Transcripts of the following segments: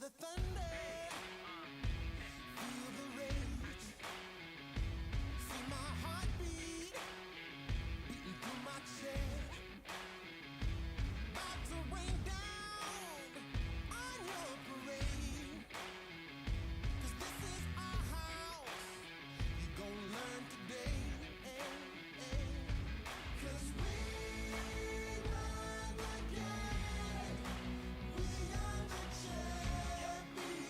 the thunder, feel the rage, see my heartbeat beating through my chest. About to rain down on your parade, 'cause this is our house, you gon' learn today. 'Cause we won the game, we are the champions.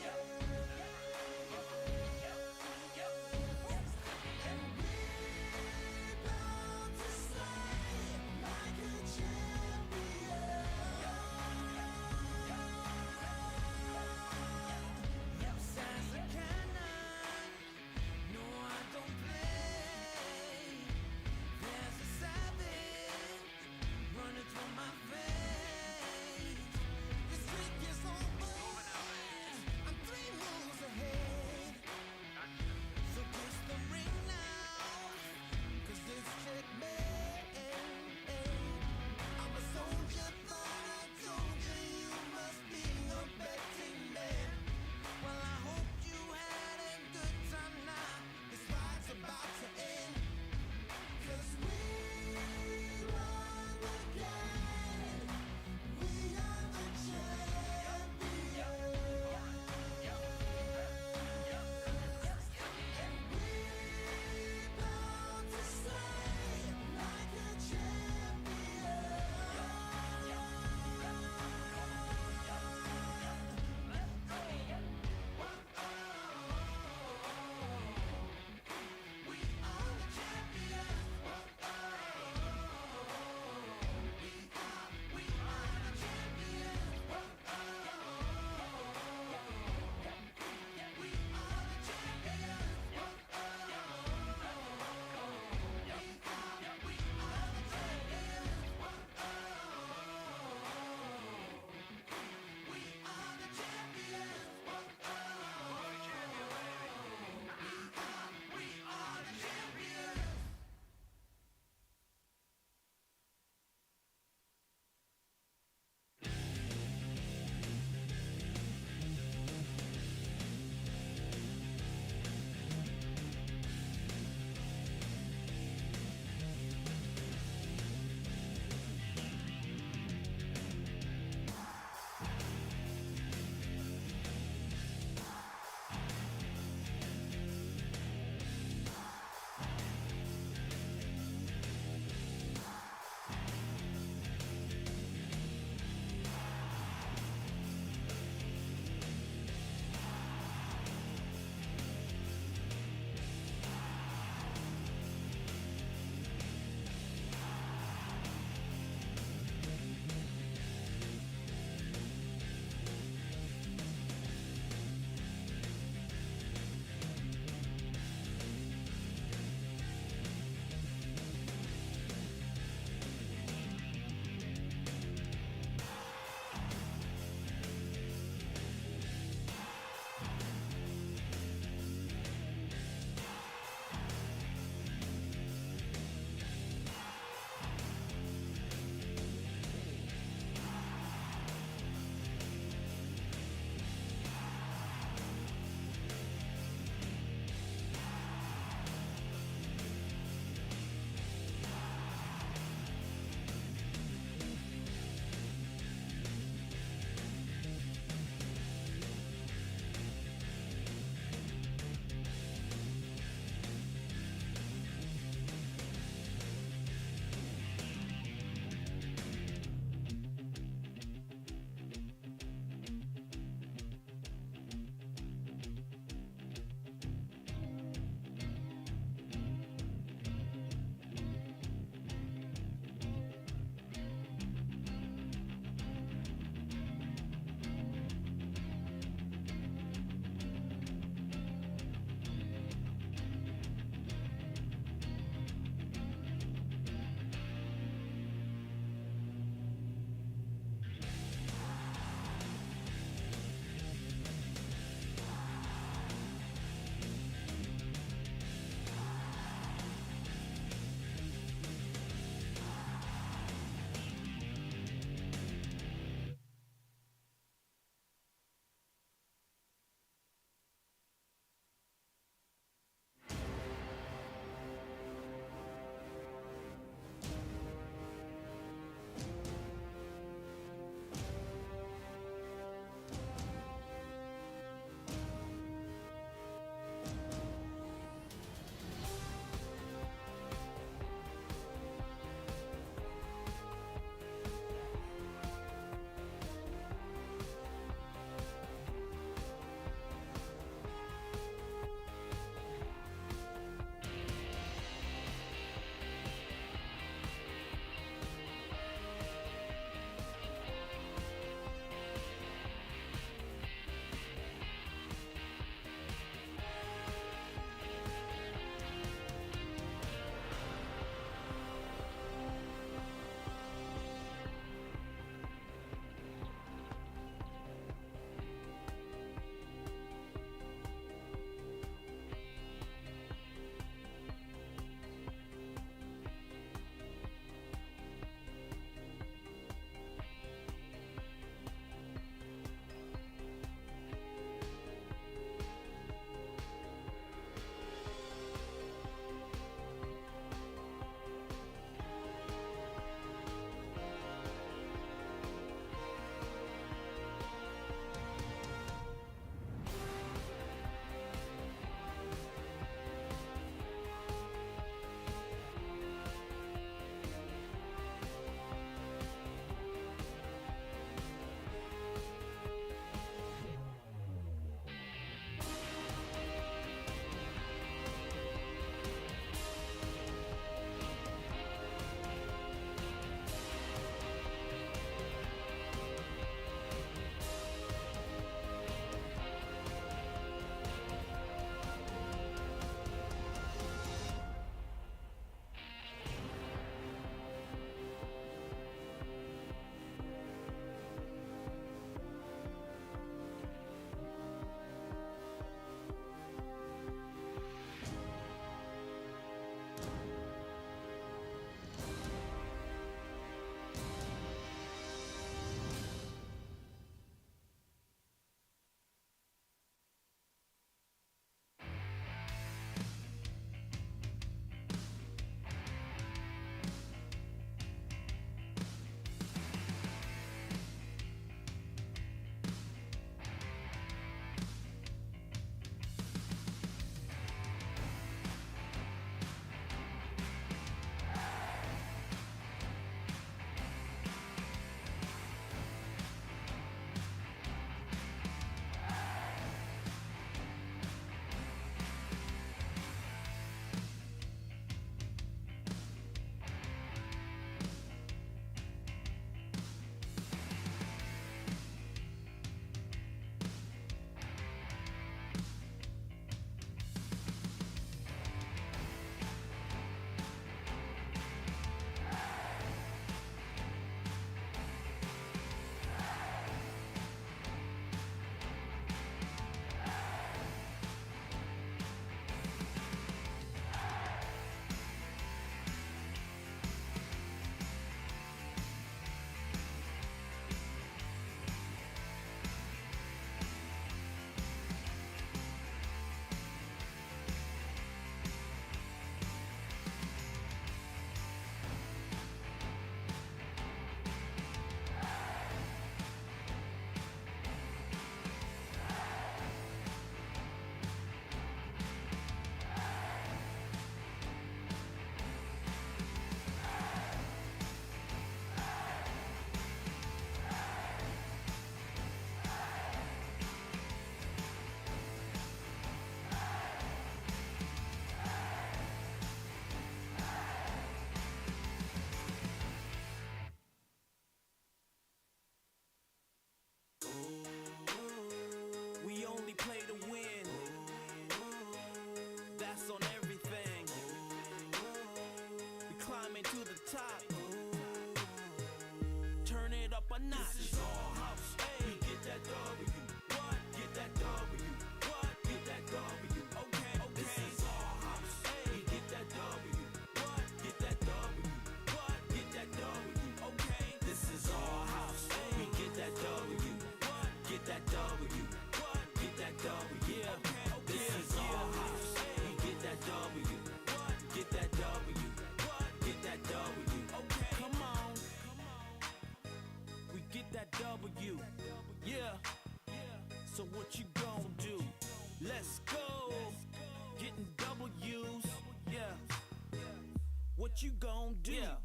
what you gon' do? Yeah.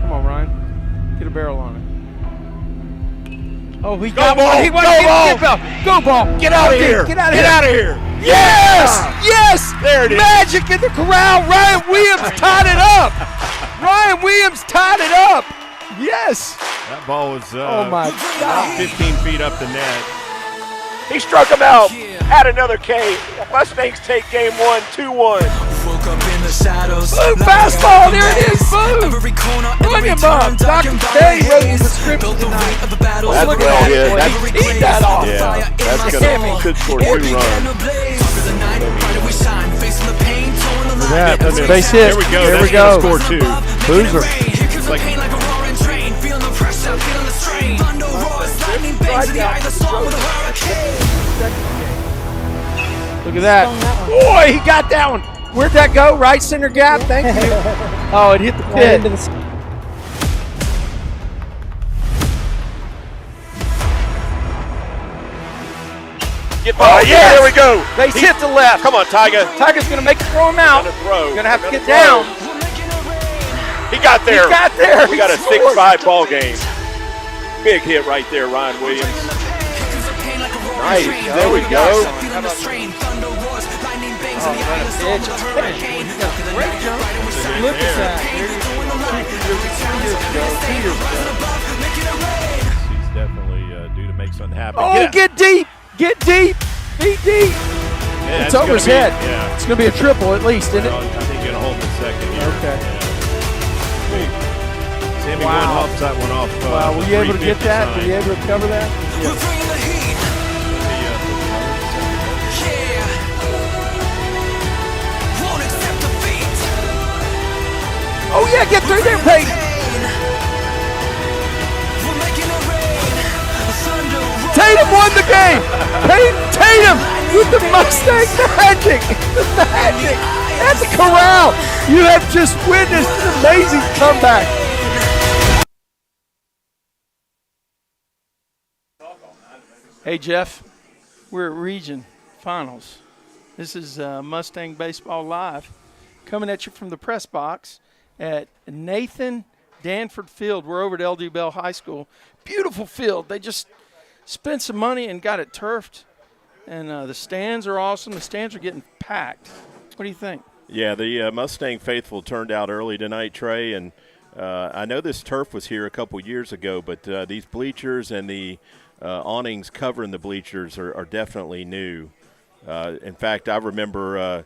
Come on, Ryan. Get a barrel on it. Oh, he got ball! one. He wants to get ball. Go ball. Get out of here! Get out of Get here! out of here! Yes! Yes! There it is. Magic in the corral. Ryan Williams tied it up. Ryan Williams tied it up. Yes. That ball was Oh my God. 15 feet up the net. He struck him out. Add another K. Mustangs take game 1, 2-1. Woke up in the shadows. Boom, fastball. There it is. Boom. Run him up. Dr. K wrote the script tonight. That's Look at well that. hit. He teed that off. Yeah, that's gonna could score 2 runs. Yeah, that's a base hit. There we go. There we That's go. gonna score 2. Boozer. It's like Look at that. Boy, he got that one. Where'd that go? Right center gap. Thank you. Oh, it hit the pit. get by. Yeah, there we go. Base hit to left. Come on, Tiger. Tiger's going to make it throw him out. Gonna throw. Going to have to Gonna get throw. down. He got there. He got there. We got a He scored. 6-5 ball game. Big hit right there, Ryan Williams. Nice. There we go. Oh, what a pitch. Great jump. Look at that. He's definitely due to make something happen. Oh, get deep. Get deep. Be deep. Yeah, It's over his head. Yeah. It's going to be a triple at least, isn't Well, it? I think you're going to hold the second here. Okay. Yeah. Sammy Wow. One hops that one off. Wow, were you able to get 350 that? sign. Were you able to cover that? Oh, yeah, get through there, Peyton. Tatum won the game. Peyton Tatum with the Mustang magic. The magic at the corral. You have just witnessed an amazing comeback. Hey, Jeff, we're at Region Finals. This is Mustang Baseball Live, coming at you from the press box at Nathan Danford Field. We're over at LD Bell High School. Beautiful field. They just spent some money and got it turfed, and the stands are awesome. The stands are getting packed. What do you think? Yeah, the Mustang faithful turned out early tonight, Trey, and I know this turf was here a couple years ago, but these bleachers and the awnings covering the bleachers are definitely new. In fact, I remember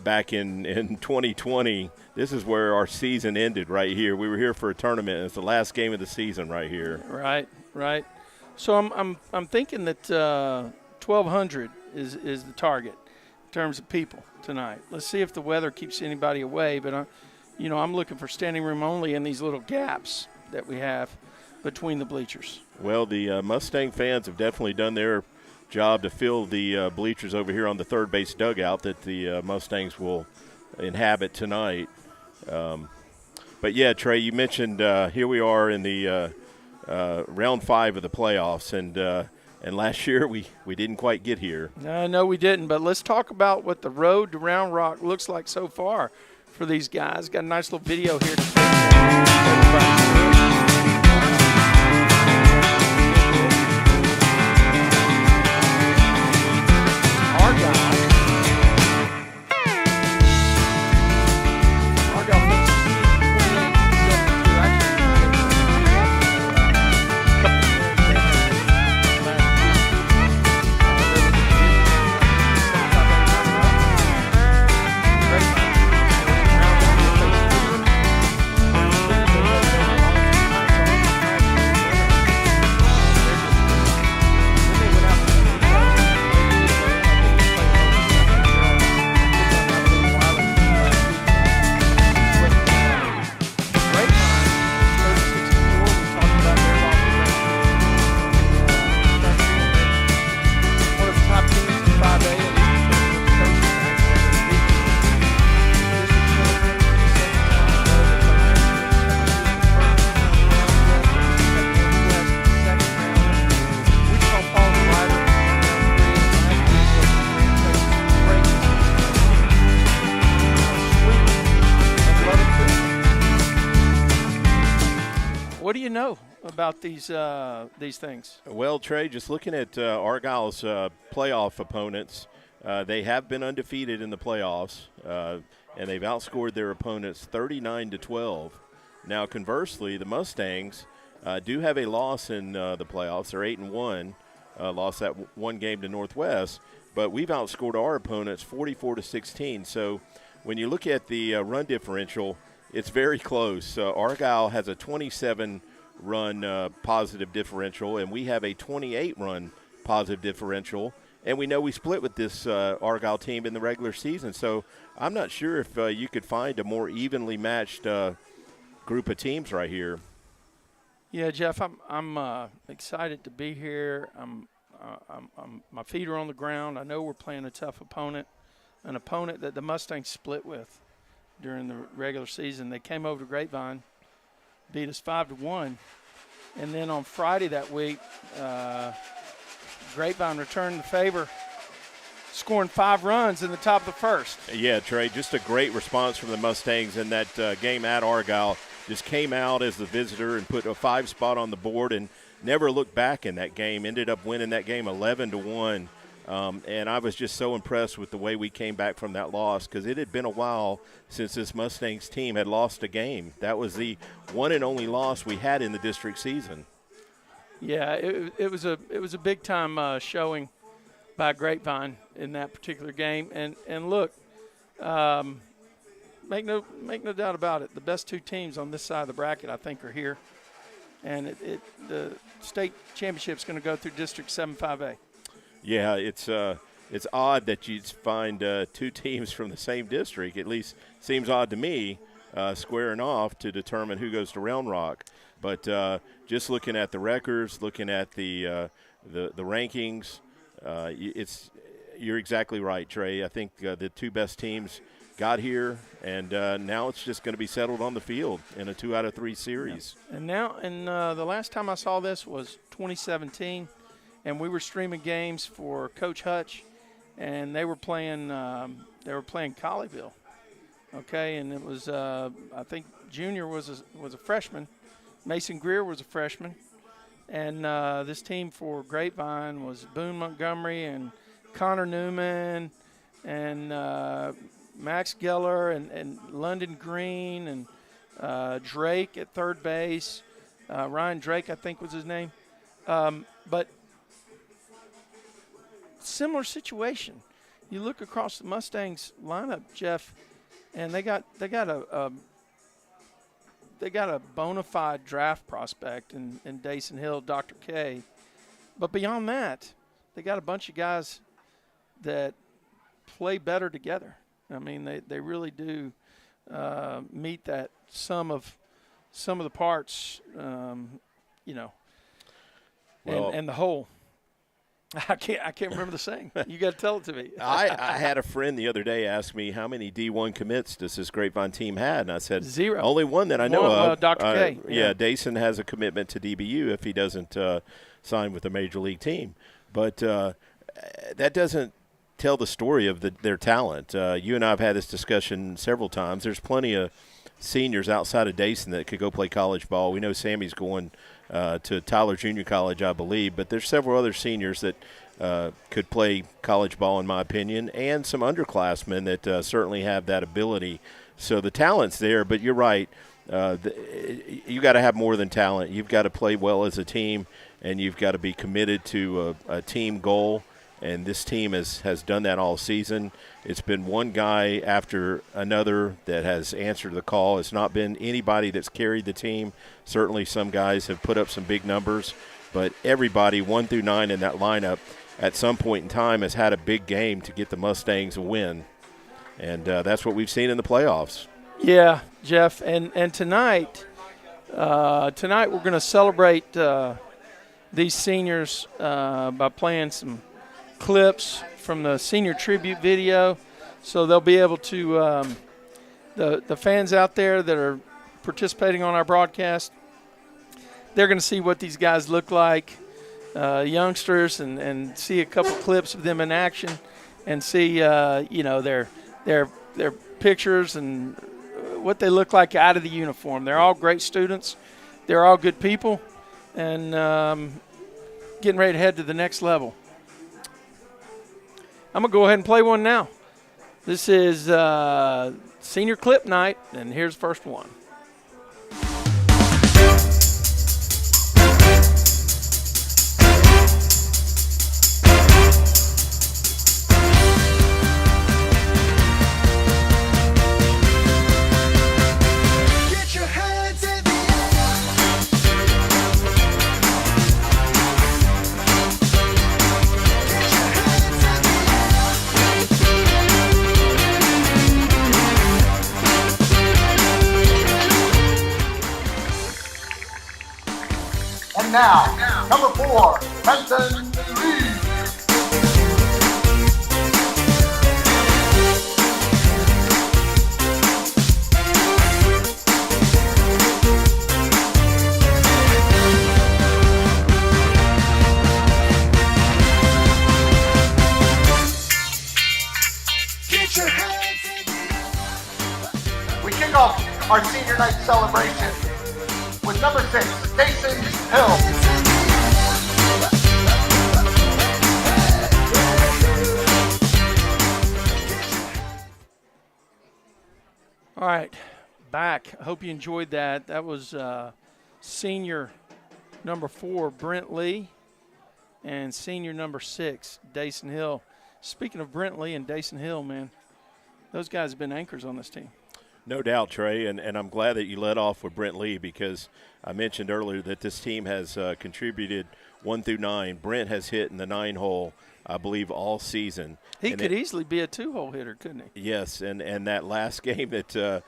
back in 2020, this is where our season ended right here. We were here for a tournament, and it's the last game of the season right here. Right. So I'm thinking that 1,200 is the target in terms of people tonight. Let's see if the weather keeps anybody away. But I'm looking for standing room only in these little gaps that we have between the bleachers. Well, the Mustang fans have definitely done their job to fill the bleachers over here on the third base dugout that the Mustangs will inhabit tonight. But yeah, Trey, you mentioned here we are in the round 5 of the playoffs, and last year we didn't quite get here. No, we didn't. But let's talk about what the road to Round Rock looks like so far for these guys. Got a nice little video here to take everybody through. about these things? Well, Trey, just looking at Argyle's playoff opponents, they have been undefeated in the playoffs, and they've outscored their opponents 39-12. Now, conversely, the Mustangs do have a loss in the playoffs. They're 8-1, lost that one game to Northwest, but we've outscored our opponents 44-16. So when you look at the run differential, it's very close. Argyle has a 27-run positive differential, and we have a 28-run positive differential. And we know we split with this Argyle team in the regular season. So I'm not sure if you could find a more evenly matched group of teams right here. Yeah, Jeff, I'm excited to be here. My feet are on the ground. I know we're playing a tough opponent, an opponent that the Mustangs split with during the regular season. They came over to Grapevine, beat us 5-1, and then on Friday that week, Grapevine returned the favor, scoring 5 runs in the top of the first. Yeah, Trey, just a great response from the Mustangs in that game at Argyle. Just came out as the visitor and put a 5 spot on the board and never looked back in that game. Ended up winning that game 11-1. And I was just so impressed with the way we came back from that loss because it had been a while since this Mustangs team had lost a game. That was the one and only loss we had in the district season. Yeah, it was a big time showing by Grapevine in that particular game. And look, make no doubt about it. The best 2 teams on this side of the bracket, I think, are here, and the state championship is going to go through District 7-5A. Yeah, it's odd that you'd find 2 teams from the same district. At least seems odd to me, squaring off to determine who goes to Round Rock. But just looking at the records, looking at the rankings, you're exactly right, Trey. I think the 2 best teams got here, and now it's just going to be settled on the field in a 2 out of 3 series. Yeah. And the last time I saw this was 2017, and we were streaming games for Coach Hutch, and they were playing Colleyville. Okay, and it was I think Junior was a freshman. Mason Greer was a freshman, and this team for Grapevine was Boone Montgomery and Connor Newman and Max Geller and London Green and Drake at third base. Ryan Drake, I think, was his name. But similar situation. You look across the Mustangs lineup, Jeff, and they got a bona fide draft prospect in Dason Hill, Dr. K. But beyond that, they got a bunch of guys that play better together. I mean, they really do meet that sum of the parts, and the whole. I can't remember the saying. You got to tell it to me. I had a friend the other day ask me how many D1 commits does this Grapevine team had, and I said 0. Only one that I know of. Dr. K. Yeah, Dason has a commitment to DBU if he doesn't sign with a major league team, but that doesn't tell the story of their talent. You and I have had this discussion several times. There's plenty of seniors outside of Dason that could go play college ball. We know Sammy's going to Tyler Junior College, I believe, but there's several other seniors that could play college ball, in my opinion, and some underclassmen that certainly have that ability. So the talent's there, but you're right. You got to have more than talent. You've got to play well as a team, and you've got to be committed to a team goal. And this team has done that all season. It's been one guy after another that has answered the call. It's not been anybody that's carried the team. Certainly some guys have put up some big numbers, but everybody 1 through 9 in that lineup at some point in time has had a big game to get the Mustangs a win. And that's what we've seen in the playoffs. Yeah, Jeff. And tonight we're going to celebrate these seniors by playing some clips from the senior tribute video, so they'll be able to the fans out there that are participating on our broadcast, they're going to see what these guys look like, youngsters, and see a couple clips of them in action, and see their pictures and what they look like out of the uniform. They're all great students. They're all good people. and getting ready to head to the next level. I'm going to go ahead and play one now. This is senior clip night, and here's the first one. And now, number 4, Benson Lee. Get your hands in the air. We kick off our senior night celebration with number 6, Jason Hill. All right, back. I hope you enjoyed that. That was senior number 4, Brent Lee, and senior number 6, Dason Hill. Speaking of Brent Lee and Dason Hill, man, those guys have been anchors on this team. No doubt, Trey, and I'm glad that you led off with Brent Lee because I mentioned earlier that this team has contributed 1 through 9. Brent has hit in the 9 hole, I believe, all season. He could easily be a 2-hole hitter, couldn't he? Yes, and that last game that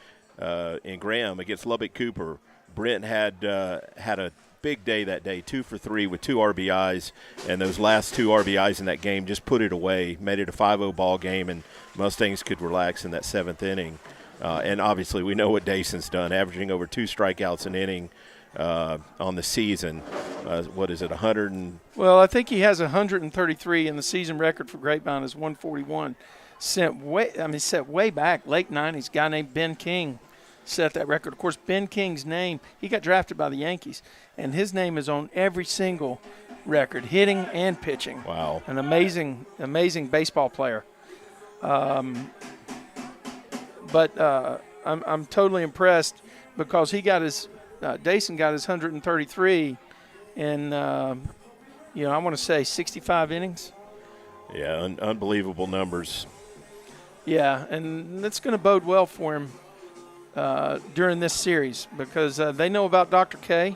in Graham against Lubbock Cooper, Brent had a big day that day, 2 for 3 with 2 RBIs, and those last 2 RBIs in that game just put it away, made it a 5-0 ball game, and Mustangs could relax in that 7th inning. And obviously we know what Dason's done, averaging over 2 strikeouts an inning on the season. What is it, 100 and – Well, I think he has 133, and the season record for Grapevine is 141. Set way back, late 90s, a guy named Ben King set that record. Of course, Ben King's name, he got drafted by the Yankees, and his name is on every single record, hitting and pitching. Wow. An amazing, amazing baseball player. But I'm totally impressed because he got his Dason got his 133 in I want to say 65 innings. Yeah, unbelievable numbers. Yeah, and that's going to bode well for him during this series because they know about Dr. K,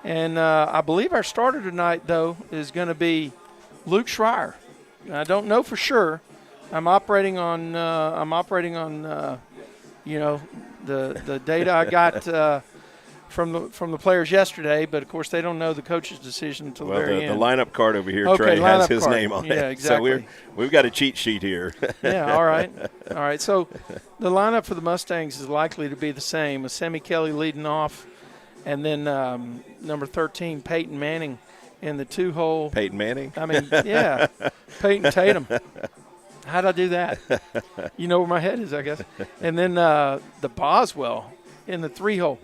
and I believe our starter tonight though is going to be Luke Schreier. I don't know for sure. I'm operating on the data I got from the players yesterday, but of course they don't know the coach's decision until the very end. The lineup card over here, Trey, has his name on it. Yeah, exactly. So we've got a cheat sheet here. Yeah, all right. So the lineup for the Mustangs is likely to be the same, with Sammy Kelly leading off, and then number 13, Peyton Manning, in the 2-hole. Peyton Manning? I mean, yeah, Peyton Tatum. How'd I do that? You know where my head is, I guess. And then the Boswell in the 3-hole.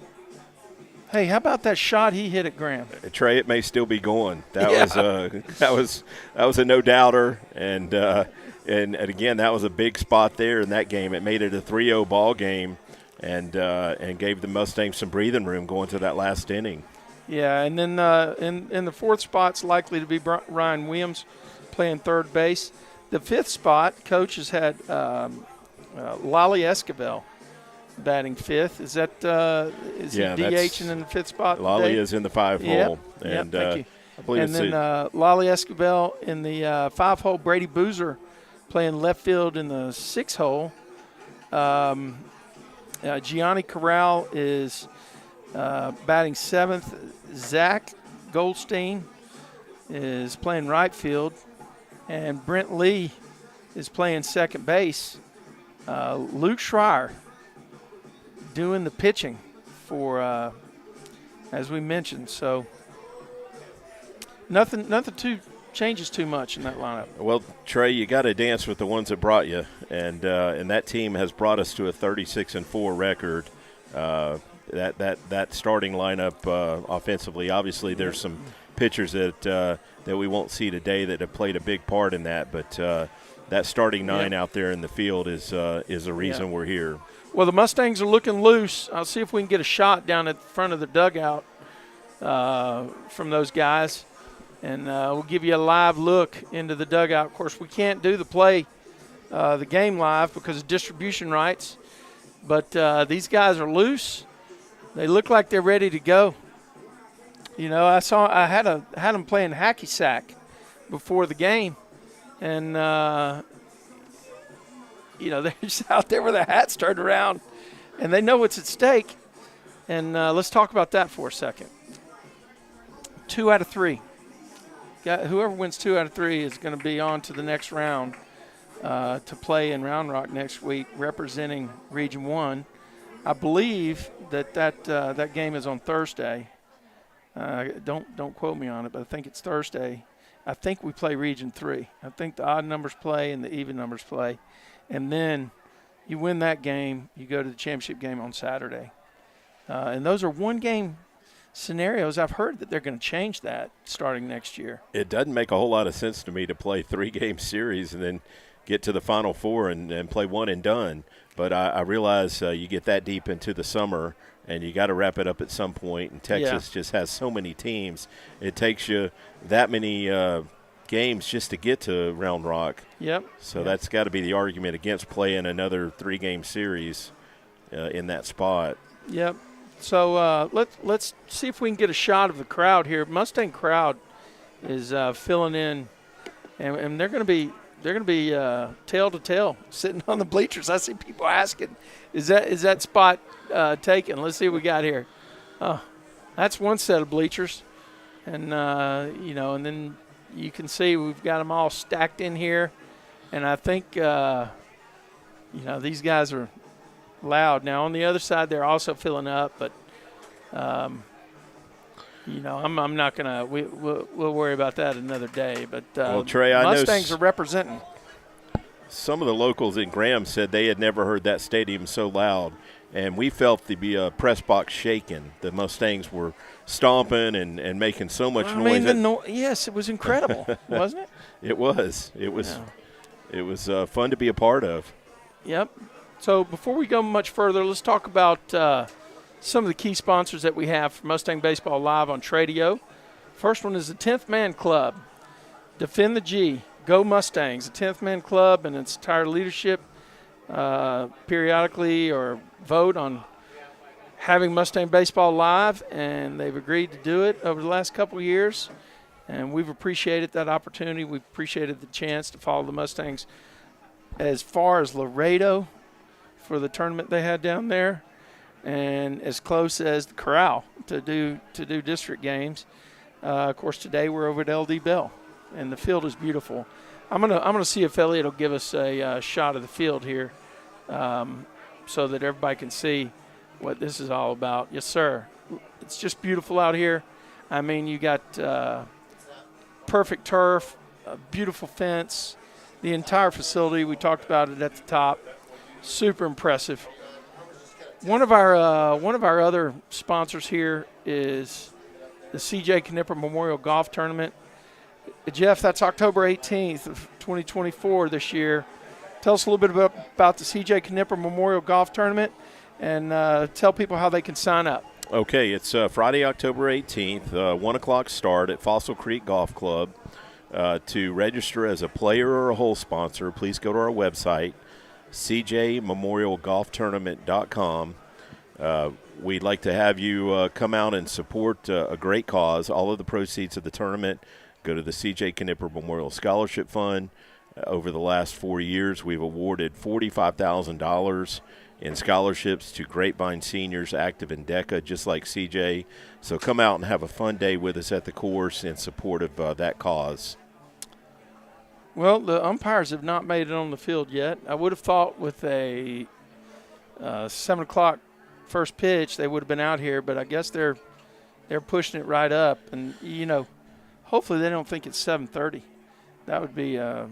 Hey, how about that shot he hit at Graham? Trey, it may still be going. That was a no doubter, and again that was a big spot there in that game. It made it a 3-0 ball game, and gave the Mustangs some breathing room going to that last inning. Yeah, and then in the 4th spot's likely to be Ryan Williams playing 3rd base. The 5th spot, coach has had Lolly Esquivel batting 5th. Is that is he DH in the 5th spot? Lolly is in the 5 hole, and thank you. I believe and then Lolly Esquivel in the 5-hole. Brady Boozer playing left field in the 6 hole. Gianni Corral is batting 7th. Zach Goldstein is playing right field, and Brent Lee is playing second base. Luke Schreier doing the pitching for, as we mentioned. So nothing changes too much in that lineup. Well, Trey, you got to dance with the ones that brought you, and that team has brought us to a 36-4 record. that starting lineup offensively. Obviously, there's some pitchers that we won't see today that have played a big part in that, but that starting nine out there in the field is a reason we're here. Well, the Mustangs are looking loose. I'll see if we can get a shot down at the front of the dugout from those guys, and we'll give you a live look into the dugout. Of course, we can't do the game live because of distribution rights, but these guys are loose. They look like they're ready to go. You know, I had them playing hacky sack before the game, and they're just out there with their hats turned around, and they know what's at stake. And let's talk about that for a second. 2 out of 3. Whoever wins 2 out of 3 is going to be on to the next round to play in Round Rock next week, representing Region 1. I believe that game is on Thursday. Don't quote me on it, but I think it's Thursday. I think we play Region 3. I think the odd numbers play and the even numbers play. And then you win that game, you go to the championship game on Saturday. And those are one-game scenarios. I've heard that they're going to change that starting next year. It doesn't make a whole lot of sense to me to play 3-game series and then get to the Final Four and play one and done. But I realize you get that deep into the summer, and you got to wrap it up at some point. And Texas just has so many teams. It takes you that many games just to get to Round Rock. Yep. So that's got to be the argument against playing another 3-game series in that spot. Yep. So let's see if we can get a shot of the crowd here. Mustang crowd is filling in, and they're going to be tail to tail sitting on the bleachers. I see people asking, is that spot taken? Let's see what we got here. Oh, that's one set of bleachers, and and then you can see we've got them all stacked in here, and I think these guys are loud. Now on the other side they're also filling up, but I'm not gonna. We'll worry about that another day. But well, Trey, I Mustangs know are representing. Some of the locals in Graham said they had never heard that stadium so loud, and we felt the press box shaking. The Mustangs were stomping and making so much noise. Yes, it was incredible, wasn't it? It was. It was fun to be a part of. Yep. So before we go much further, let's talk about some of the key sponsors that we have for Mustang Baseball Live on Tradio. First one is the 10th Man Club. Defend the G. Go Mustangs. The 10th Man Club and its entire leadership periodically or vote on having Mustang Baseball Live, and they've agreed to do it over the last couple of years. And we've appreciated that opportunity. We've appreciated the chance to follow the Mustangs as far as Laredo for the tournament they had down there, and as close as the Corral to do district games. Of course, today we're over at LD Bell, and the field is beautiful. I'm gonna see if Elliot will give us a shot of the field here, so that everybody can see what this is all about. Yes, sir. It's just beautiful out here. I mean, you got perfect turf, a beautiful fence, the entire facility. We talked about it at the top. Super impressive. One of our other sponsors here is the C.J. Knipper Memorial Golf Tournament. Jeff, that's October 18th of 2024 this year. Tell us a little bit about the C.J. Knipper Memorial Golf Tournament, and tell people how they can sign up. Okay, it's Friday, October 18th, 1 o'clock start at Fossil Creek Golf Club. To register as a player or a hole sponsor, please go to our website, cjmemorialgolftournament.com. We'd like to have you come out and support a great cause. All of the proceeds of the tournament go to the C.J. Knipper Memorial Scholarship Fund. Over the last 4 years, we've awarded $45,000 in scholarships to Grapevine seniors active in DECA, just like C.J. So come out and have a fun day with us at the course in support of that cause. Well, the umpires have not made it on the field yet. I would have thought with a 7 o'clock first pitch they would have been out here, but I guess they're pushing it right up. And, hopefully they don't think it's 7:30. That would be a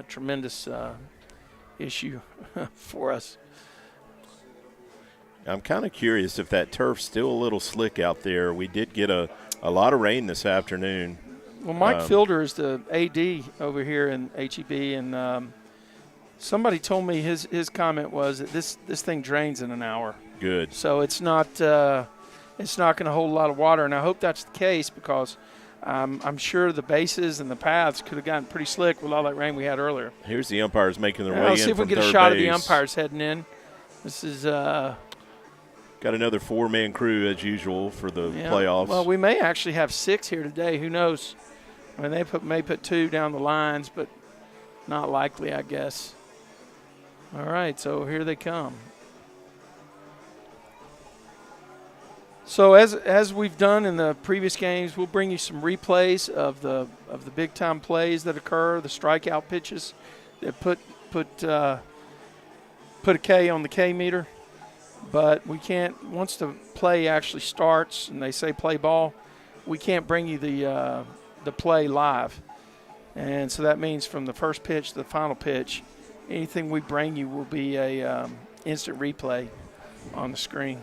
tremendous issue for us. I'm kind of curious if that turf's still a little slick out there. We did get a lot of rain this afternoon. Well, Mike Fielder is the AD over here in HEB, and somebody told me his comment was that this thing drains in an hour. Good. So it's not going to hold a lot of water, and I hope that's the case because I'm sure the bases and the paths could have gotten pretty slick with all that rain we had earlier. Here's the umpires making their way in. Let's see if we from can get a third shot of base. the umpires heading in. This is Got another 4-man crew as usual for the playoffs. Well, we may actually have 6 here today. Who knows? I mean, they may put 2 down the lines, but not likely, I guess. All right, so here they come. So as we've done in the previous games, we'll bring you some replays of the big time plays that occur, the strikeout pitches that put a K on the K meter. But we can't, once the play actually starts and they say play ball, we can't bring you the play live. And so that means from the first pitch to the final pitch, anything we bring you will be a instant replay on the screen.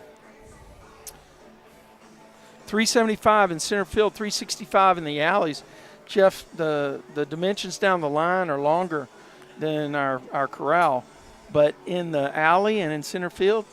375 in center field, 365 in the alleys. Jeff, the dimensions down the line are longer than our corral, but in the alley and in center field,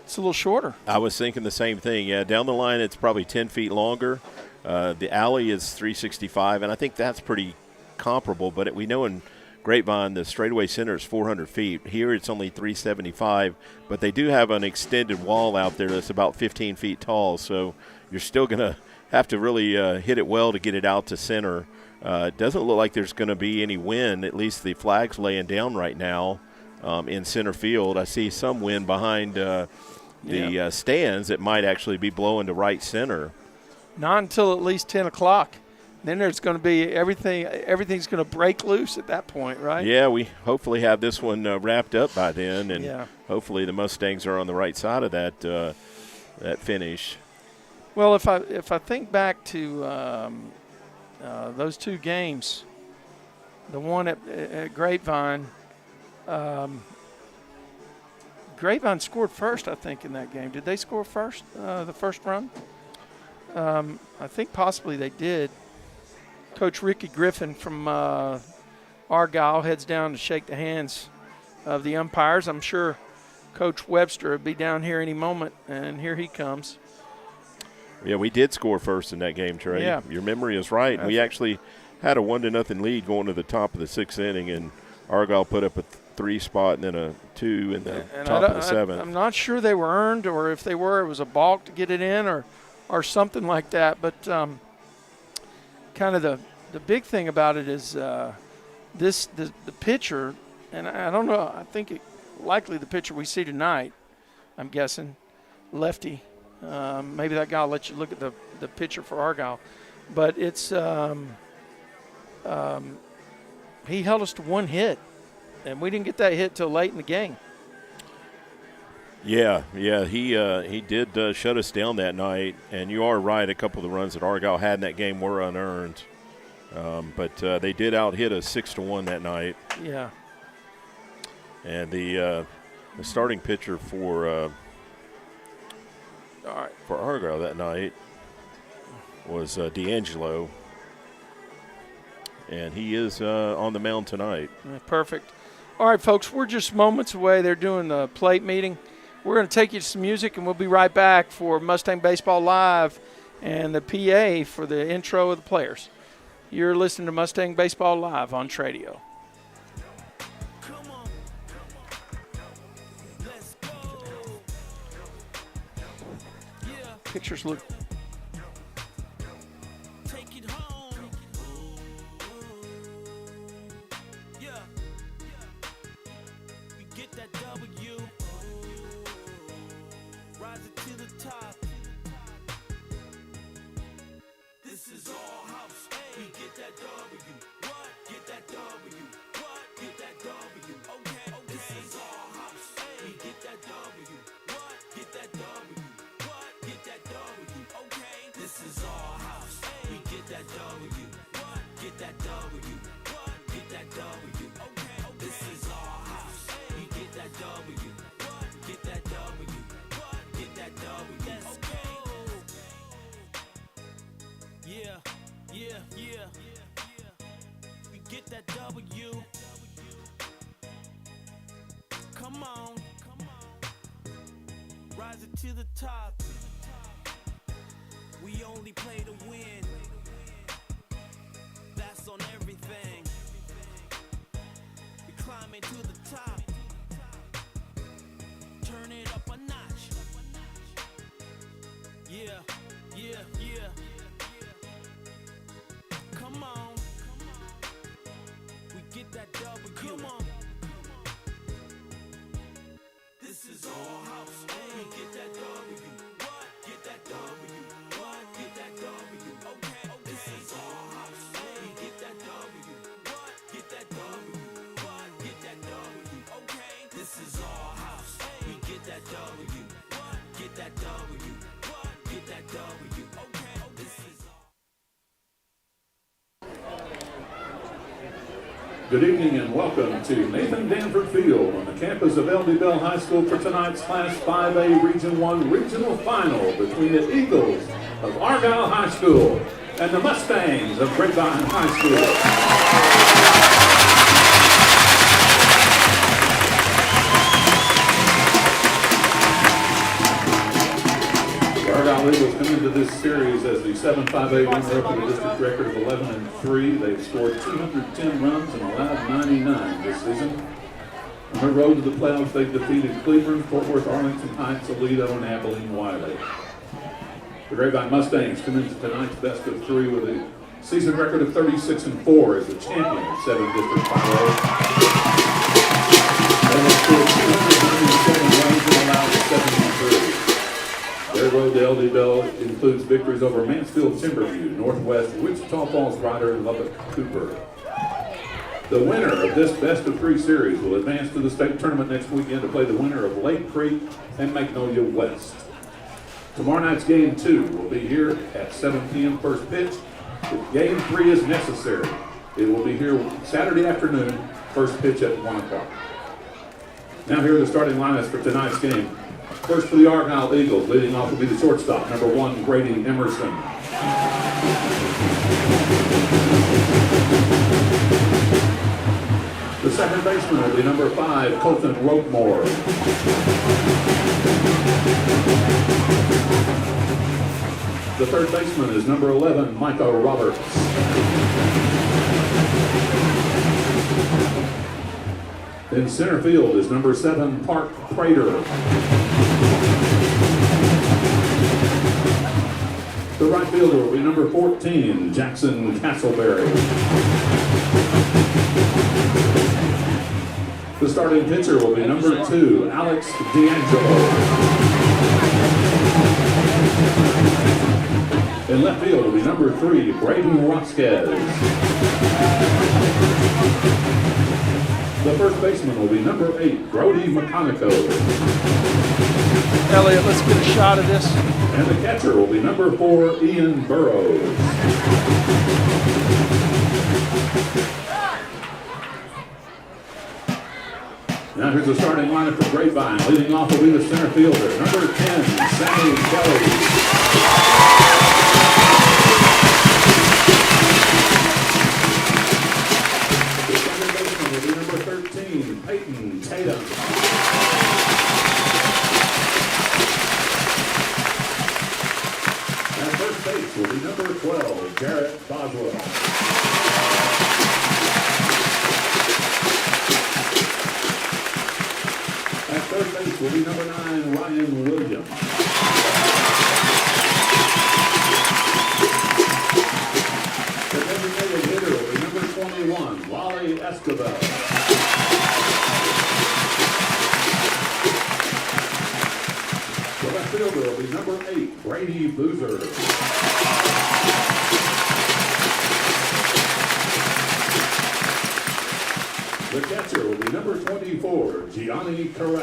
it's a little shorter. I was thinking the same thing. Yeah, down the line it's probably 10 feet longer. The alley is 365, and I think that's pretty comparable. But we know in Grapevine the straightaway center is 400 feet. Here it's only 375, but they do have an extended wall out there that's about 15 feet tall. So you're still going to have to really hit it well to get it out to center. It doesn't look like there's going to be any wind. At least the flag's laying down right now in center field. I see some wind behind the stands. It might actually be blowing to right center. Not until at least 10 o'clock. Then there's going to be everything's going to break loose at that point, right? Yeah, we hopefully have this one wrapped up by then, and hopefully the Mustangs are on the right side of that finish. Well, if I think back to those 2 games, the one at Grapevine, Grapevine scored first, I think, in that game. Did they score first, the first run? I think possibly they did. Coach Ricky Griffin from Argyle heads down to shake the hands of the umpires. I'm sure Coach Webster will be down here any moment, and here he comes. Yeah, we did score first in that game, Trey. Yeah. Your memory is right. We actually had a 1-0 lead going to the top of the 6th inning, and Argyle put up a 3 spot and then a 2 in the top of the 7th. I'm not sure they were earned, or if they were, it was a balk to get it in, or something like that. But kind of the big thing about it is the pitcher, and I don't know. I think likely the pitcher we see tonight. I'm guessing lefty. Maybe that guy will let you look at the pitcher for Argyle, but it's he held us to 1 hit. And we didn't get that hit till late in the game. Yeah, he did shut us down that night. And you are right, a couple of the runs that Argyle had in that game were unearned. But they did out-hit us 6-1 that night. Yeah. And the starting pitcher for Argyle that night was D'Angelo. And he is on the mound tonight. Perfect. All right, folks, we're just moments away. They're doing the plate meeting. We're going to take you to some music, and we'll be right back for Mustang Baseball Live and the PA for the intro of the players. You're listening to Mustang Baseball Live on Tradio. Pictures look Yeah, yeah, yeah. We get that W. Come on. Rise it to the top. We only play to win. That's on everything. We climbing to the top. Turn it up a notch. Yeah, yeah, yeah. Come on. We get that W. Come on. This is our house. We get that W. What? Get that W. What? Get that W. Okay. This is our house. We get that W. What? Get that W. What? Get that W. Okay. This is our house. We get that W. What? Get that W. What? Get that W. Okay. This is Good evening and welcome to Nathan Danford Field on the campus of L.D. Bell High School for tonight's Class 5A Region 1 Regional Final between the Eagles of Argyle High School and the Mustangs of Grapevine High School. The Argyle Eagles come into this series as the 7-5A runner-up with a district record of 11-3. They've scored 210 runs and allowed 99 this season. On their road to the playoffs, they've defeated Cleveland, Fort Worth, Arlington Heights, Aledo, and Abilene Wiley. The Grapevine Mustangs come into tonight's best of three with a season record of 36-4 as the champion of 7 District 5A. They have scored 297 runs and allowed 73. Their road to LD Bell includes victories over Mansfield Timberview, Northwest, Wichita Falls Rider, and Lubbock Cooper. The winner of this best of 3 series will advance to the state tournament next weekend to play the winner of Lake Creek and Magnolia West. Tomorrow night's game 2 will be here at 7 p.m. first pitch. If game 3 is necessary, it will be here Saturday afternoon, first pitch at 1 o'clock. Now here are the starting lineups for tonight's game. First for the Argyle Eagles, leading off will be the shortstop, number 1, Grady Emerson. The second baseman will be number 5, Colton Roquemore. The third baseman is number 11, Micah Roberts. In center field is number 7, Park Prater. The right fielder will be number 14, Jackson Castleberry. The starting pitcher will be number 2, Alex D'Angelo. In left field will be number 3, Braden Rosquez. The first baseman will be number 8, Brody McConico. Elliot, let's get a shot of this. And the catcher will be number 4, Ian Burrows. Now here's the starting lineup for Grapevine. Leading off will be the center fielder, number 10, Sammy Kelly. The second baseman will be number 13, Peyton Tatum. At first base will be number 12, Garrett Boswell. At third base will be number 9, Ryan Williams. The designated hitter will be number 21, Wally Escobar. The left fielder will be number 8, Brady Boozer. The catcher will be number 24, Gianni Corral.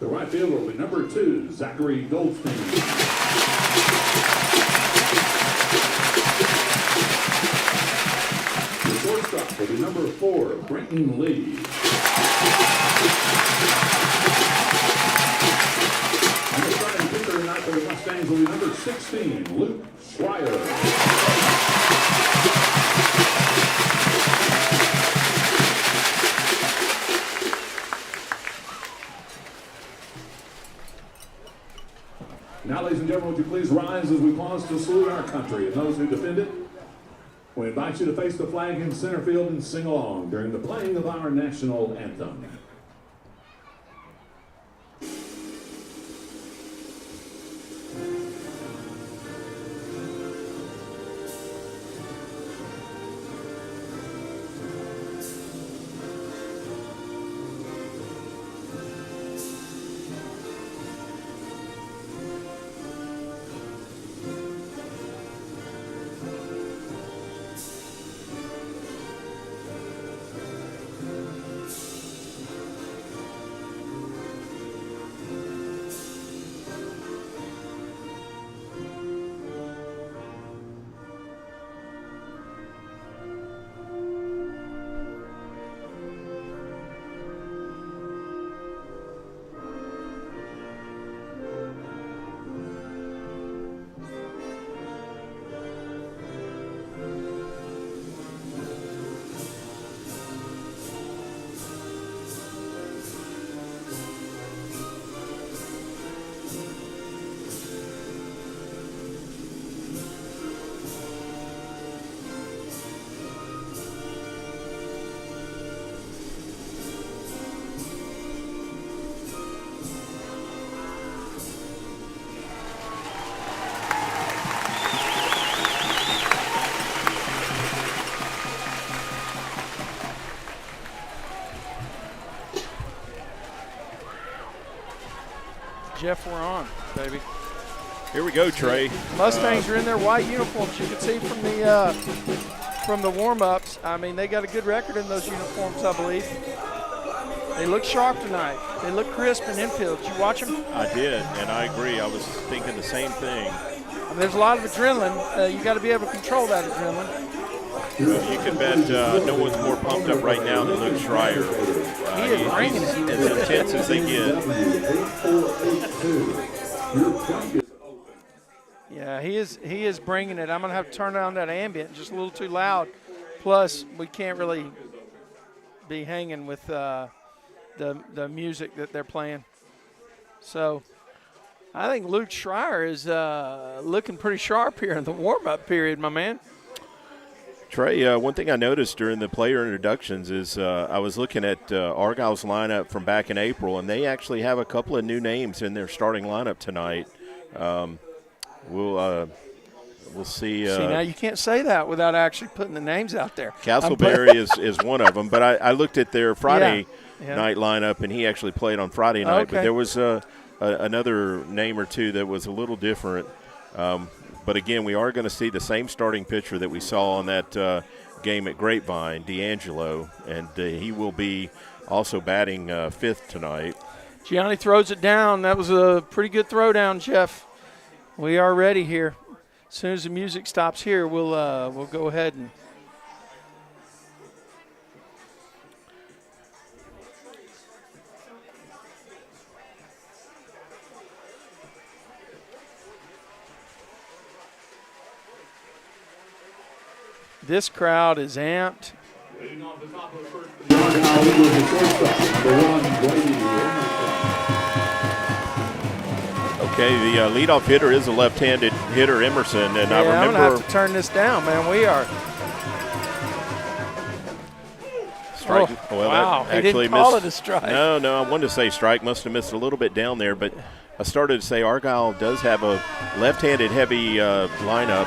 The right fielder will be number 2, Zachary Goldstein. The shortstop will be number 4, Brenton Lee. And the starting pitcher tonight for the Mustangs will be number 16, Luke Schreier. Now, ladies and gentlemen, would you please rise as we pause to salute our country and those who defend it? We invite you to face the flag in center field and sing along during the playing of our national anthem. Jeff, we're on, baby. Here we go, Trey. Mustangs are in their white uniforms. You can see from the warm-ups. I mean, they got a good record in those uniforms, I believe. They look sharp tonight. They look crisp and infield. Did you watch them? I did, and I agree. I was thinking the same thing. I mean, there's a lot of adrenaline. You got to be able to control that adrenaline. You can bet no one's more pumped up right now than Luke Schreier. He is bringing it. As intense as they get. Yeah, he is bringing it. I'm going to have to turn down that ambient just a little too loud. Plus, we can't really be hanging with the music that they're playing. So I think Luke Schreier is looking pretty sharp here in the warm-up period, my man. Trey, one thing I noticed during the player introductions is I was looking at Argyle's lineup from back in April, and they actually have a couple of new names in their starting lineup tonight. We'll see. See, now you can't say that without actually putting the names out there. Castleberry is one of them, but I looked at their Friday night lineup, and he actually played on Friday night. Okay. But there was another name or two that was a little different. But, again, we are going to see the same starting pitcher that we saw on that game at Grapevine, D'Angelo, and he will be also batting fifth tonight. Gianni throws it down. That was a pretty good throw down, Jeff. We are ready here. As soon as the music stops here, we'll go ahead and this crowd is amped. Leading off the top of the first, the Argyle Eagles, the shortstop, number 1, Brady Emerson. Okay, the leadoff hitter is a left-handed hitter, Emerson, and I I'm remember. going to have to turn this down, man. We are. Strike. Oh, Well, wow. that He actually didn't call missed. it a strike. No, I wanted to say strike. Must have missed a little bit down there, but I started to say Argyle does have a left-handed heavy lineup.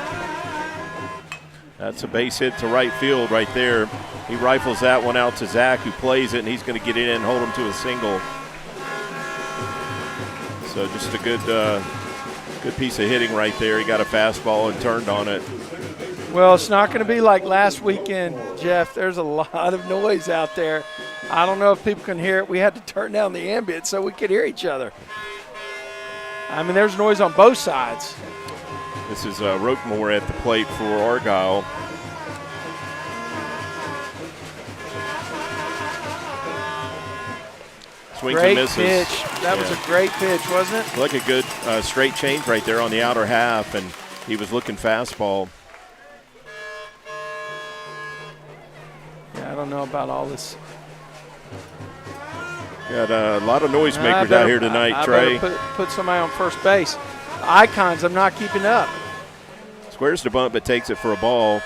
That's a base hit to right field right there. He rifles that one out to Zach, who plays it, and he's going to get it in and hold him to a single. So just a good piece of hitting right there. He got a fastball and turned on it. Well, it's not going to be like last weekend, Jeff. There's a lot of noise out there. I don't know if people can hear it. We had to turn down the ambient so we could hear each other. I mean, there's noise on both sides. This is Roquemore at the plate for Argyle. Swings Great and misses. pitch. That was a great pitch, wasn't it? Like a good straight change right there on the outer half, and he was looking fastball. Yeah, I don't know about all this. Got a lot of noisemakers out here tonight, I Trey. better put somebody on first base. Icons, I'm not keeping up. Squares the bunt, but takes it for a ball.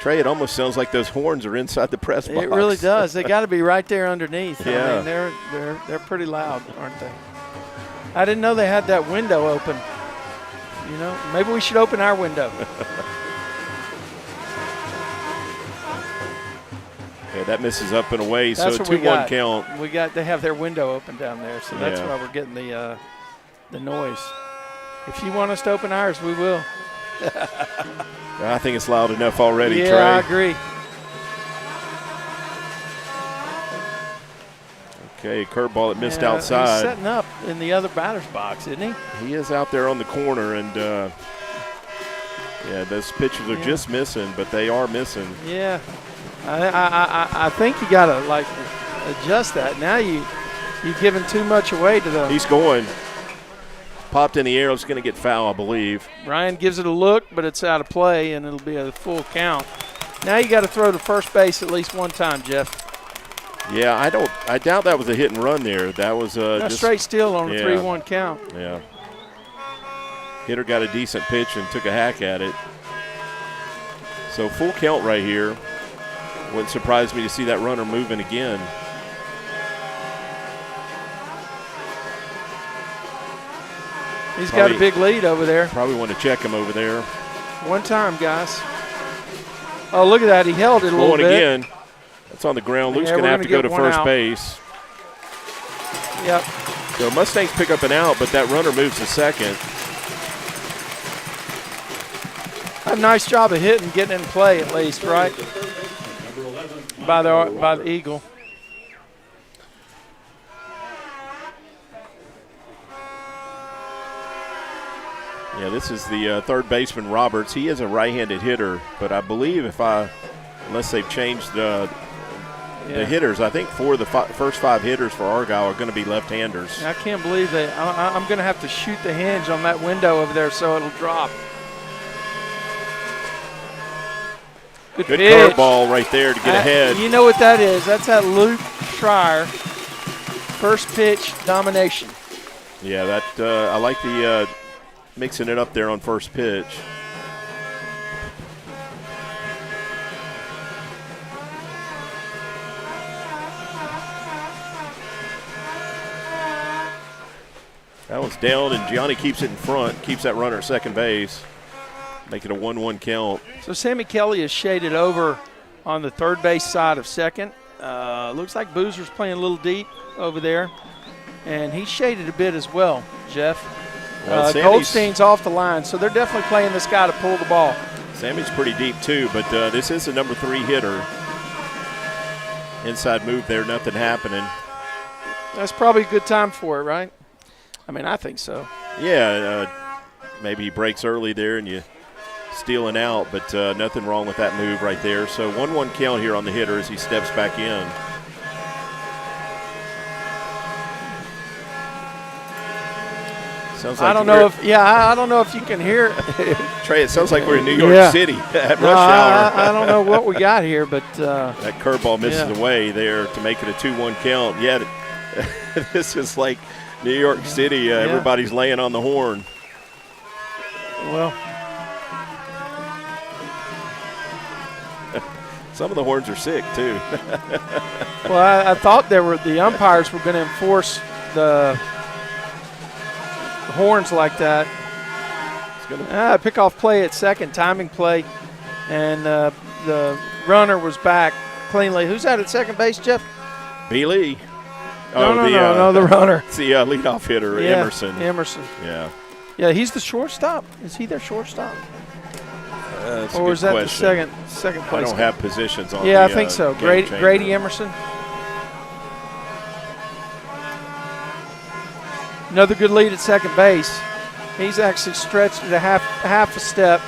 Trey, it almost sounds like those horns are inside the press box. It really does. They got to be right there underneath. Yeah. I mean, they're pretty loud, aren't they? I didn't know they had that window open. You know, maybe we should open our window. Yeah, that misses up and away, That's so what we 2-1 got. count. They have their window open down there, so that's Yeah. why we're getting the noise. If you want us to open ours, we will. I think it's loud enough already, Yeah, Trey. I agree. Okay, curveball that missed Yeah, outside. He's setting up in the other batter's box, isn't he? He is out there on the corner, and yeah, those pitches are just missing, but they are missing. Yeah. I think you got to, like, adjust that. Now you've given too much away to the – He's going. Popped in the air. It's going to get foul, I believe. Ryan gives it a look, but it's out of play, and it'll be a full count. Now you got to throw to first base at least one time, Jeff. Yeah, I doubt that was a hit and run there. That was just straight steal on a yeah. 3-1 count. Yeah. Hitter got a decent pitch and took a hack at it. So full count right here. Wouldn't surprise me to see that runner moving again. He's got a big lead over there. Probably want to check him over there. One time, guys. Oh, look at that. He held it a little Going bit. again. That's on the ground. Luke's going to have to go to first base. Yep. So Mustangs pick up an out, but that runner moves to second. A nice job of hitting, getting in play at least, right? By the Eagle. Yeah, this is the third baseman, Roberts. He is a right-handed hitter, but I believe unless they've changed the hitters, I think four of the first five hitters for Argyle are going to be left-handers. I can't believe that. I'm going to have to shoot the hinge on that window over there so it'll drop. Good pitch. Curveball right there to get ahead. You know what that is? That's that Luke Schreier first pitch domination. Yeah, that I like the mixing it up there on first pitch. That one's down, and Gianni keeps it in front, keeps that runner at second base, make it a 1-1 count. So Sammy Kelly is shaded over on the third base side of second. Looks like Boozer's playing a little deep over there, and he's shaded a bit as well, Jeff. Well, Goldstein's off the line, so they're definitely playing this guy to pull the ball. Sammy's pretty deep too, but this is the number 3 hitter. Inside move there, nothing happening. That's probably a good time for it, right? I mean, I think so. Yeah, maybe he breaks early there and you steal an out, but nothing wrong with that move right there. So 1-1 count here on the hitter as he steps back in. Sounds like I don't know if you can hear Trey, it sounds like we're in New York City at rush hour. I don't know what we got here, but that curveball misses away there to make it a 2-1 count. Yeah, this is like New York City. Everybody's laying on the horn. Well, some of the horns are sick too. well, I thought the umpires were going to enforce the horns like that. Pick off play at second, timing play, and the runner was back cleanly. Who's out at second base, Jeff? B. Lee. No, the runner. It's the leadoff hitter, Emerson. Emerson. Yeah. Yeah, he's the shortstop. Is he their shortstop? That's or is that question. the second place? I don't have positions on. Yeah, I think so. Grady Emerson. Another good lead at second base. He's actually stretched it a half a step.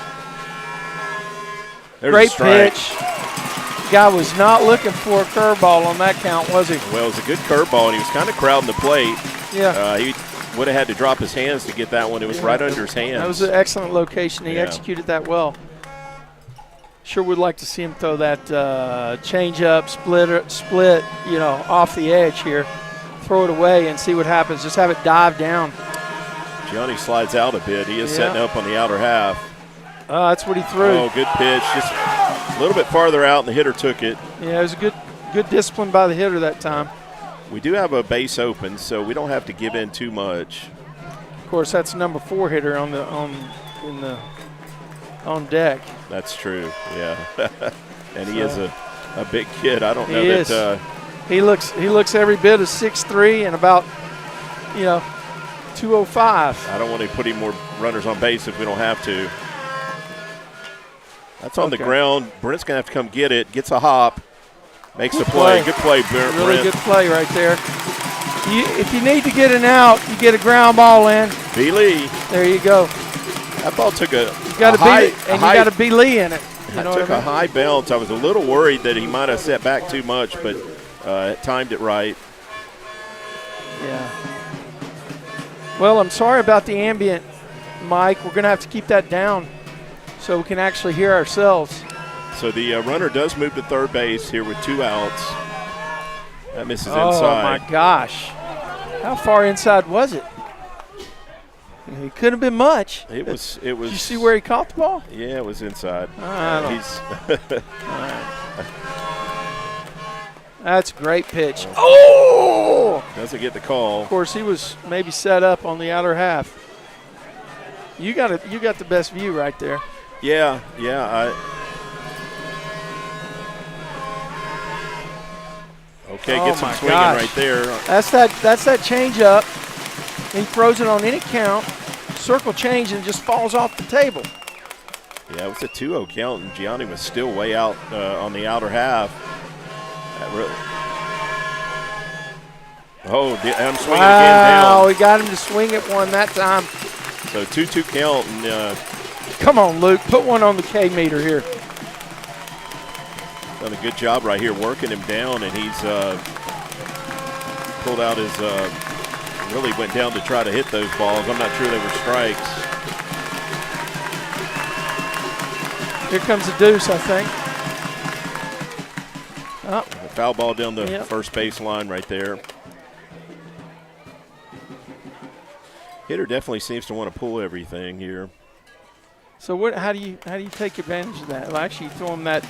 There's Great a strike. pitch. guy was not looking for a curveball on that count, was he? Well, it was a good curveball, and he was kind of crowding the plate. Yeah. He would have had to drop his hands to get that one. It was right under his hands. That was an excellent location. He Yeah. executed that well. Sure would like to see him throw that change-up, split, off the edge here. Throw it away and see what happens. Just have it dive down. Gianni slides out a bit. He is Yeah. setting up on the outer half. That's what he threw. Oh, good pitch. Just a little bit farther out, and the hitter took it. Yeah, it was a good discipline by the hitter that time. We do have a base open, so we don't have to give in too much. Of course, that's number 4 hitter on deck. That's true, yeah. And he is a big kid. I don't know He is. that He looks every bit of 6'3" and about 205. I don't want to put any more runners on base if we don't have to. That's on the ground. Brent's going to have to come get it. Gets a hop. Makes the play. Good play, Brent. Really good play right there. If you need to get an out, you get a ground ball in. B. Lee. There you go. That ball took You got to be Lee in it. You know took what I a mean? high bounce. I was a little worried that he might have set back too much, but timed it right. Yeah. Well, I'm sorry about the ambient, Mike. We're going to have to keep that down so we can actually hear ourselves. So the runner does move to third base here with 2 outs. That misses Oh, inside. my gosh. How far inside was it? It couldn't have been much. It was. Did you see where he caught the ball? Yeah, it was inside. That's a great pitch. Oh! Doesn't get the call. Of course, he was maybe set up on the outer half. You got the best view right there. Yeah. Okay, Oh gets him my swinging gosh. right there. That's that change up. He throws it on any count, circle change, and just falls off the table. Yeah, it was a 2-0 count, and Gianni was still way out on the outer half. I'm swinging again down. Wow, he got him to swing at one that time. So 2-2 count, and Come on, Luke, put one on the K meter here. done a good job right here working him down, and he's pulled out his really went down to try to hit those balls. I'm not sure they were strikes. Here comes the deuce, I think. Oh, A foul ball down the Yep. first base line right there. Hitter definitely seems to want to pull everything here. so how do you take advantage of that? Well, actually, you throw him that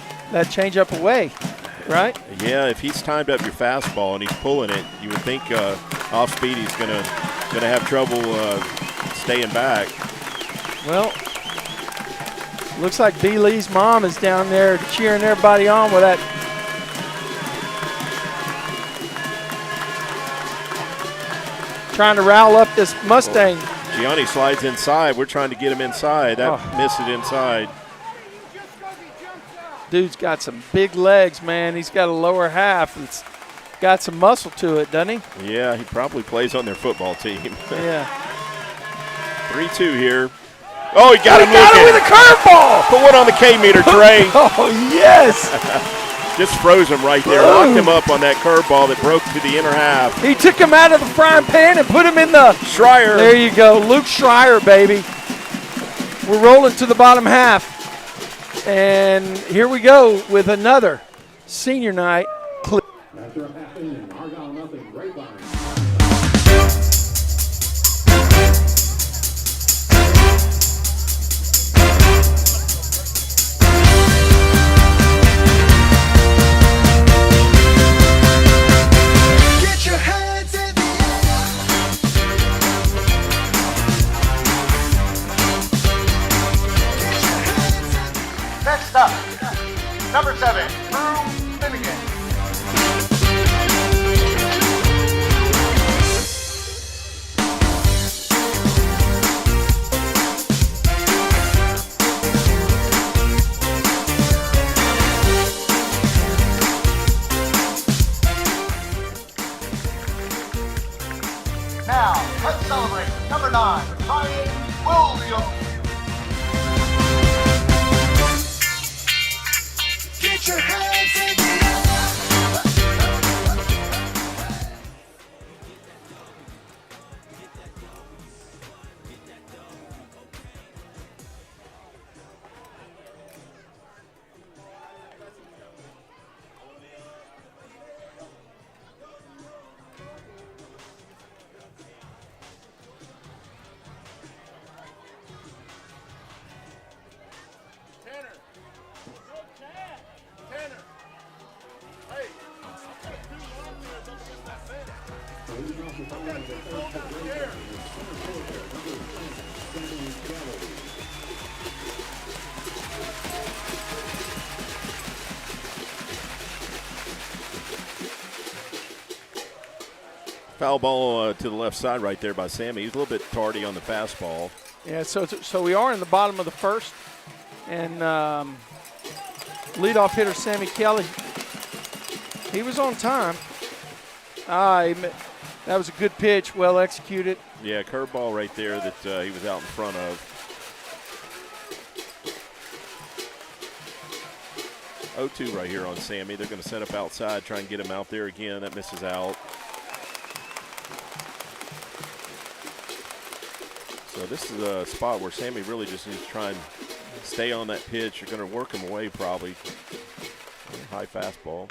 change up away, right? Yeah, if he's timed up your fastball and he's pulling it, you would think off speed he's gonna have trouble staying back. Well, looks like B. Lee's mom is down there cheering everybody on with that. Trying to rile up this Mustang. Gianni slides inside. We're trying to get him inside. That missed it inside. Dude's got some big legs, man. He's got a lower half. It's got some muscle to it, doesn't he? Yeah, he probably plays on their football team. Yeah. 3-2 here. Oh, he got him Got looking. him with a curveball. Put one on the K meter, Trey. Oh, yes. Just froze him right there. Locked him up on that curveball that broke to the inner half. He took him out of the frying pan and put him in the. Schreier. There you go. Luke Schreier, baby. We're rolling to the bottom half. And here we go with another senior night clip. After a half inning, Argyle nothing, Grapevine. Get your hands in the air. Get your hands in the Next up, number 7, Drew Finnegan. Now, let's celebrate number 9, Ryan Williams. Get your hands in Foul ball to the left side right there by Sammy. He's a little bit tardy on the fastball. Yeah, so we are in the bottom of the first, and leadoff hitter Sammy Kelly, he was on time. That was a good pitch, well executed. Yeah, curveball right there that he was out in front of. 0-2 right here on Sammy. They're going to set up outside, try and get him out there again. That misses out. So this is a spot where Sammy really just needs to try and stay on that pitch. You're going to work him away probably. High fastball.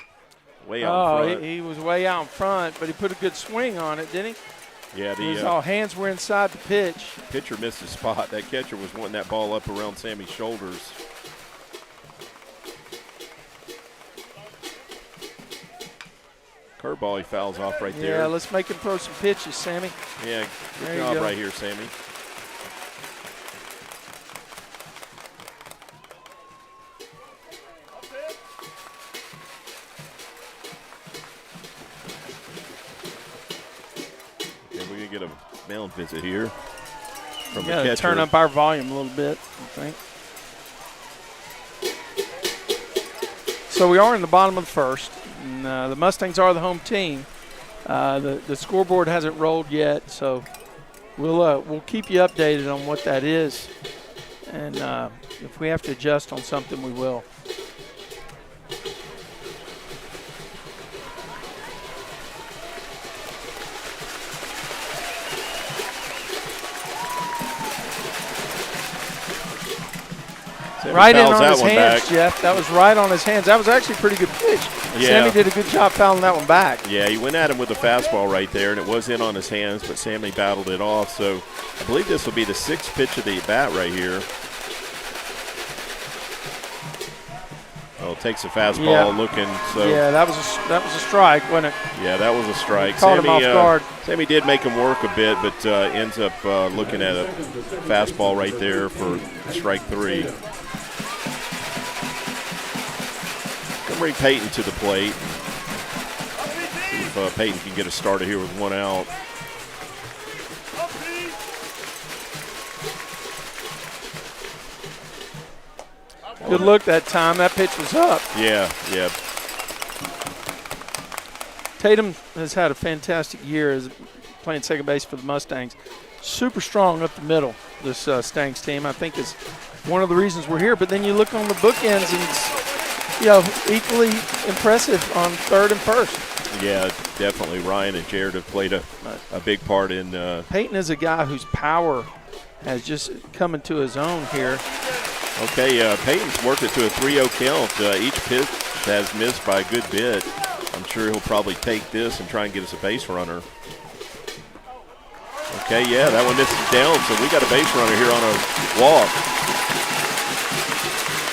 Way out in front. He was way out in front, but he put a good swing on it, didn't he? Yeah, All hands were inside the pitch. Pitcher missed his spot. That catcher was wanting that ball up around Sammy's shoulders. Curveball, he fouls off right there. Yeah, let's make him throw some pitches, Sammy. Yeah, There good you job go. right here, Sammy. Okay, we're going to get a mound visit here from the Yeah, catcher. turn up our volume a little bit, I think. So we are in the bottom of the first. And, the Mustangs are the home team. The scoreboard hasn't rolled yet, so we'll keep you updated on what that is. And if we have to adjust on something, we will. Sammy Right in fouls on that his one hands, back. Jeff. That was right on his hands. That was actually a pretty good pitch. Yeah. Sammy did a good job fouling that one back. Yeah, he went at him with a fastball right there, and it was in on his hands, but Sammy battled it off. So I believe this will be the sixth pitch of the bat right here. Oh, takes a fastball looking. So Yeah, that was a strike, wasn't it? yeah, that was a strike. Caught him off guard. Sammy did make him work a bit, but ends up looking at a fastball right there for strike three. Gonna bring Peyton to the plate. See if Peyton can get a starter here with one out. Good look that time. That pitch was up. Yeah. Tatum has had a fantastic year as playing second base for the Mustangs. Super strong up the middle, this Stangs team. I think is one of the reasons we're here. But then you look on the bookends and it's, equally impressive on third and first. Yeah, definitely. Ryan and Jared have played a big part in. Peyton is a guy whose power has just come into his own here. Okay, Peyton's worked it to a 3-0 count. Each pitch has missed by a good bit. I'm sure he'll probably take this and try and get us a base runner. Okay, yeah, that one misses down, so we got a base runner here on a walk.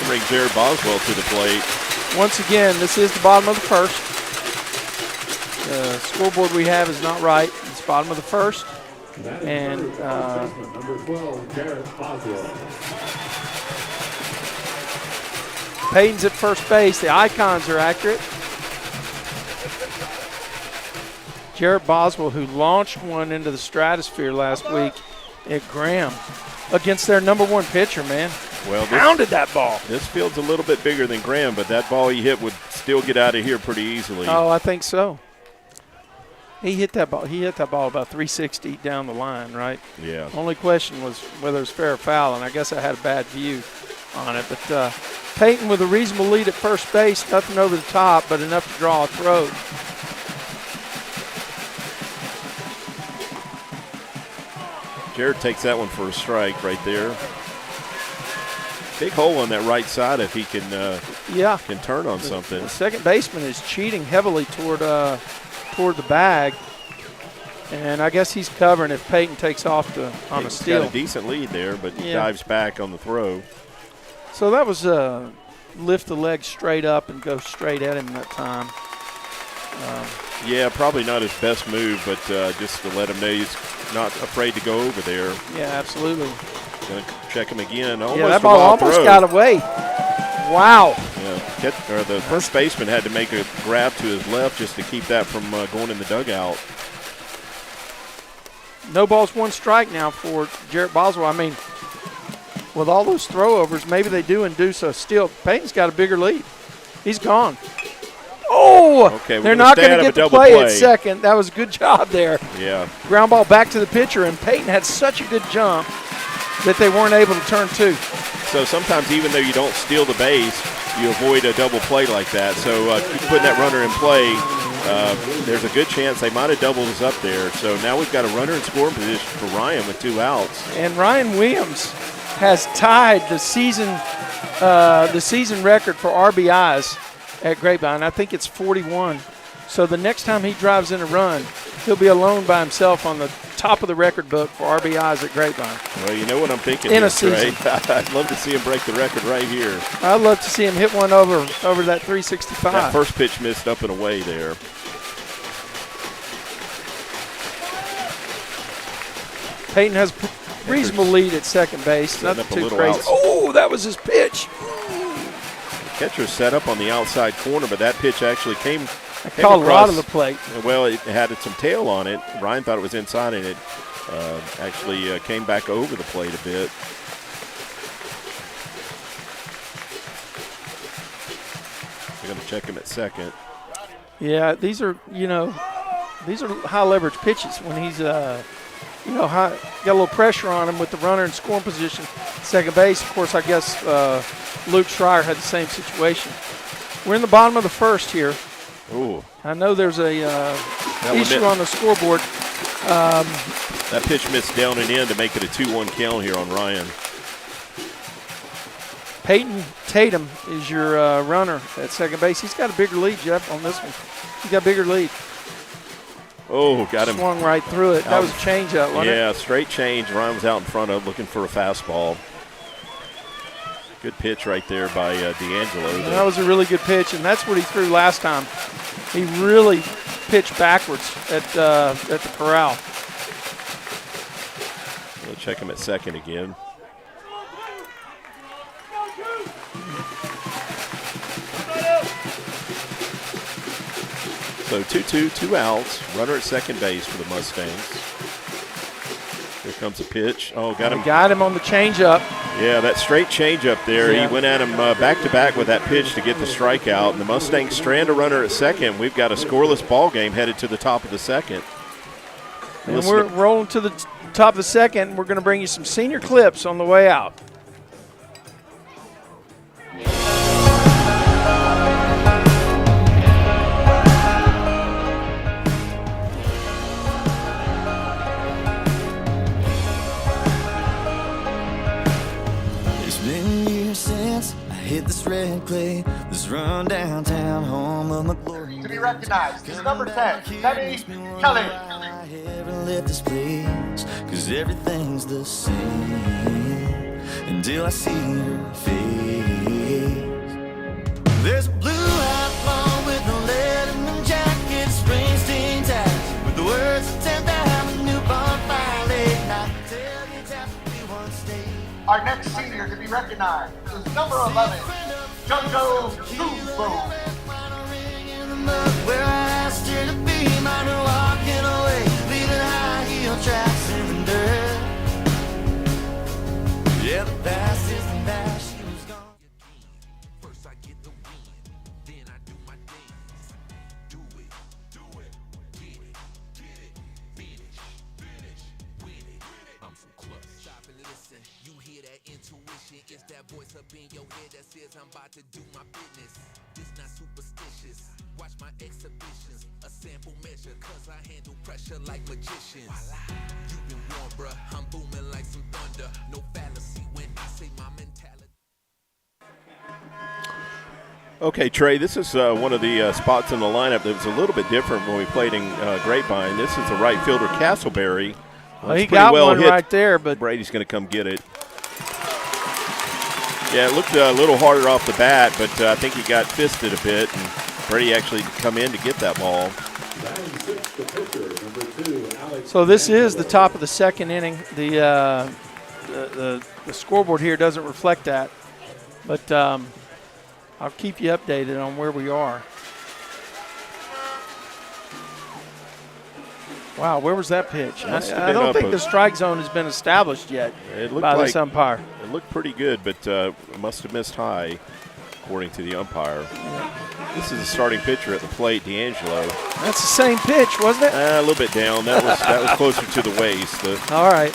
Bring Jared Boswell to the plate. Once again, this is the bottom of the first. The scoreboard we have is not right. It's bottom of the first. And number 12, Jared Boswell. Peyton's at first base. The icons are accurate. Jarrett Boswell, who launched one into the stratosphere last week at Graham against their number one pitcher, man. Well, Pounded that ball. this field's a little bit bigger than Graham, but that ball he hit would still get out of here pretty easily. Oh, I think so. He hit that ball. He hit that ball about 360 down the line, right? Yeah. Only question was whether it was fair or foul, and I guess I had a bad view on it. But Peyton with a reasonable lead at first base, nothing over the top, but enough to draw a throw. Jared takes that one for a strike right there. Big hole on that right side if he can turn on something. The second baseman is cheating heavily toward the bag, and I guess he's covering if Peyton takes off on a He's steal. got a decent lead there, but he Yeah. dives back on the throw. So that was lift the leg straight up and go straight at him that time. Yeah, probably not his best move, but just to let him know he's not afraid to go over there. Yeah, absolutely. Going to check him again. Almost Yeah, that a ball wild almost throw. got away. Wow. Yeah, the first baseman had to make a grab to his left just to keep that from going in the dugout. No balls, one strike now for Jarrett Boswell. I mean, with all those throwovers, maybe they do induce a steal. Peyton's got a bigger lead. He's gone. Oh, Okay, they're not going to get the double play at second. That was a good job there. Yeah. Ground ball back to the pitcher, and Peyton had such a good jump that they weren't able to turn two. So sometimes even though you don't steal the base, you avoid a double play like that. So keep putting that runner in play. There's a good chance they might have doubled us up there. So now we've got a runner in scoring position for Ryan with 2 outs. And Ryan Williams has tied the season record for RBIs at Grapevine. I think it's 41. So the next time he drives in a run, he'll be alone by himself on the top of the record book for RBIs at Grapevine. Well, you know what I'm thinking In here, a season. Trey. I'd love to see him break the record right here. I'd love to see him hit one over that 365. That first pitch missed up and away there. Peyton has reasonable lead at second base. Setting Nothing up a too little crazy. outside. Oh, that was his pitch. Catcher set up on the outside corner, but that pitch actually came Caught a lot across- of the plate. Well, it had some tail on it. Ryan thought it was inside, and it actually came back over the plate a bit. We're going to check him at second. Yeah, these are high leverage pitches when he's got a little pressure on him with the runner in scoring position, second base. Of course, I guess Luke Schreier had the same situation. We're in the bottom of the first here. Ooh, I know there's a one issue did- on the scoreboard. that pitch missed down and in to make it a 2-1 count here on Ryan. Peyton Tatum is your runner at second base. He's got a bigger lead, Jeff, on this one. He's got a bigger lead. Oh, got him. Swung right through it. That was a changeup, wasn't it? Yeah, straight change. Ryan was out in front of, looking for a fastball. Good pitch right there by D'Angelo. And that was a really good pitch, and that's what he threw last time. He really pitched backwards at the corral. We'll check him at second again. So 2-2, 2 outs. Runner at second base for the Mustangs. Here comes a pitch. Oh, got him. Got him on the changeup. Yeah, that straight change up there. Yeah. He went at him back-to-back with that pitch to get the strikeout. And the Mustangs strand a runner at second. We've got a scoreless ball game headed to the top of the second. And we're rolling to the top of the second. We're going to bring you some senior clips on the way out. It's been years since I hit this red clay, this run downtown home of my glory. To be recognized is number 10, Teddy Kelly. I ever left this place, 'cause everything's the same until I see her face. There's a blue outlaw with no Letterman jacket, Springsteen ties with the words of 10th Avenue bonfire late night. Tell you just be one state. Our next senior to be recognized is number 11, Junjo Zubo. Where I asked her to be mine, her walking away, leaving high heel tracks in the dirt. Yeah, the past is the past, she was gone. First I get the win, then I do my dance. Do it, get it, finish, win it. I'm from Clutch. Stop and listen, you hear that intuition? It's that voice up in your head that says I'm about to do my business. This not superstitious. Watch my exhibitions, a sample measure, 'cause I handle pressure like magicians. You been warned, bruh, I'm booming like some thunder. No fallacy when I say my mentality. Okay, Trey, this is one of the spots in the lineup that was a little bit different when we played in Grapevine. This is the right fielder, Castleberry. Well, he It's pretty got well one hit. right there, but Brady's going to come get it. Yeah, it looked a little harder off the bat, but I think he got fisted a bit, and Brady actually come in to get that ball. Batting sixth, the pitcher, number 2, Alex. So this is the Angelo. top of the second inning. The scoreboard here doesn't reflect that, but I'll keep you updated on where we are. Wow, where was that pitch? Must have I been don't up think a- the strike zone has been established yet It looked by like this umpire. it looked pretty good, but must have missed high, according to the umpire. This is the starting pitcher at the plate, D'Angelo. That's the same pitch, wasn't it? A little bit down. That was closer to the waist. All right.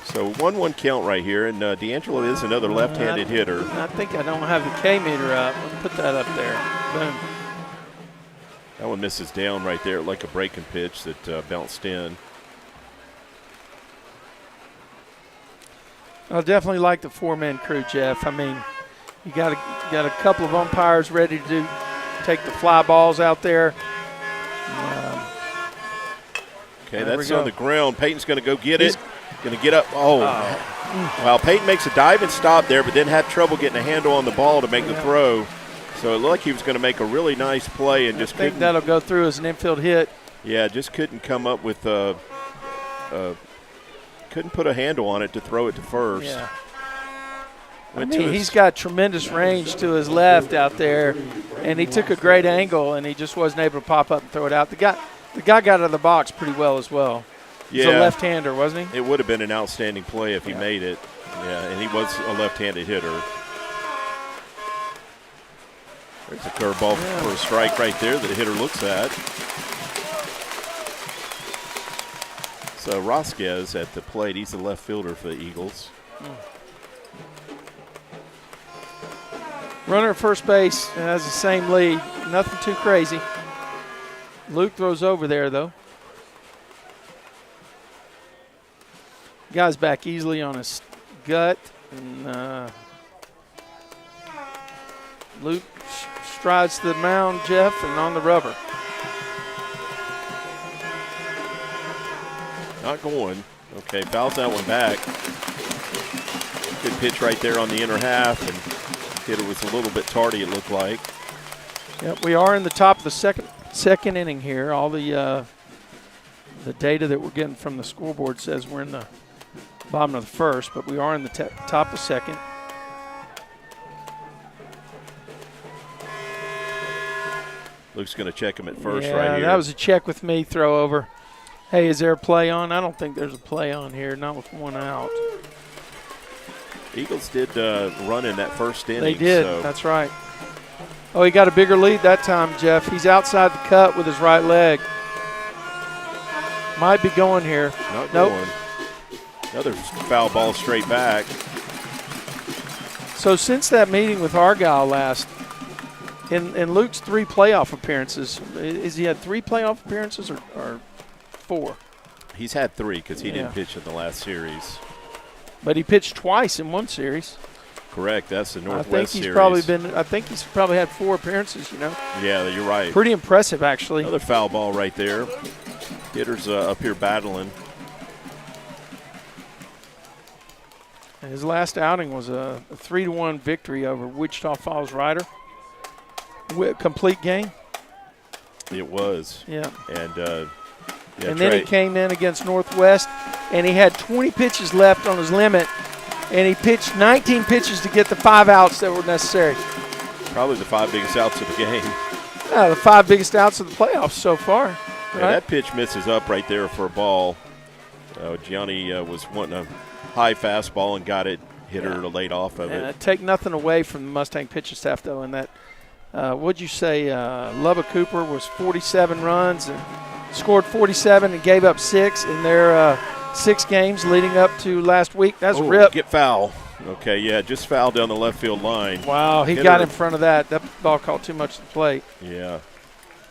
So 1-1 count right here, and D'Angelo is another left-handed hitter. I think I don't have the K meter up. Let me put that up there. Boom. That one misses down right there, like a breaking pitch that bounced in. I definitely like the four-man crew, Jeff. I mean, you got a couple of umpires ready to take the fly balls out there. Okay, There we that's go. on the ground. Peyton's going to go get it. Going to get up. Oh, well, Peyton makes a dive and stop there, but then had trouble getting a handle on the ball to make the throw. So it looked like he was going to make a really nice play and just I think couldn't. that'll go through as an infield hit. Yeah, just couldn't come up with couldn't put a handle on it to throw it to first. Yeah. I Went to mean, his- he's got tremendous range to his left out there, and he took a great angle, and he just wasn't able to pop up and throw it out. The guy got out of the box pretty well as well. He's a left-hander, wasn't he? It would have been an outstanding play if he made it. Yeah, and he was a left-handed hitter. There's a curveball for a strike right there that the hitter looks at. So Rosquez at the plate. He's the left fielder for the Eagles. Runner at first base has the same lead. Nothing too crazy. Luke throws over there, though. Guy's back easily on his gut. And Luke strides to the mound, Jeff, and on the rubber. Not going. Okay, fouls that one back. Good pitch right there on the inner half, and hitter was a little bit tardy, it looked like. Yep, we are in the top of the second inning here. All the data that we're getting from the scoreboard says we're in the bottom of the first, but we are in the top of the second. Luke's going to check him at first Yeah, right here. that was a check with me throw over. Hey, is there a play on? I don't think there's a play on here, not with one out. Eagles did run in that first inning. They did, So that's right. Oh, he got a bigger lead that time, Jeff. He's outside the cut with his right leg. Might be going here. not Nope. going. Another foul ball straight back. So since that meeting with Argyle last, in Luke's 3 playoff appearances, is he had 3 playoff appearances or 4? He's had 3 because he Yeah. didn't pitch in the last series. But he pitched twice in one series. Correct. That's the I Northwest think series. he's probably had 4 appearances, you know. Yeah, you're right. Pretty impressive, actually. Another foul ball right there. Hitters up here battling. His last outing was a 3-1 victory over Wichita Falls Rider. Complete game. It was. Yeah. And And then he came in against Northwest, and he had 20 pitches left on his limit, and he pitched 19 pitches to get the 5 outs that were necessary. probably the 5 biggest outs of the game. The 5 biggest outs of the playoffs so far. Yeah, Right? that pitch misses up right there for a ball. Gianni was wanting a high fastball and got it. Hitter laid off of it. Take nothing away from the Mustang pitching staff, though, in that, what'd you say, Lubba Cooper was 47 runs and scored 47 and gave up 6 in their 6 games leading up to last week. That's Oh, rip. get foul. Okay, yeah, just fouled down the left field line. Wow, he Hitter- got in front of that. That ball caught too much to the plate. Yeah.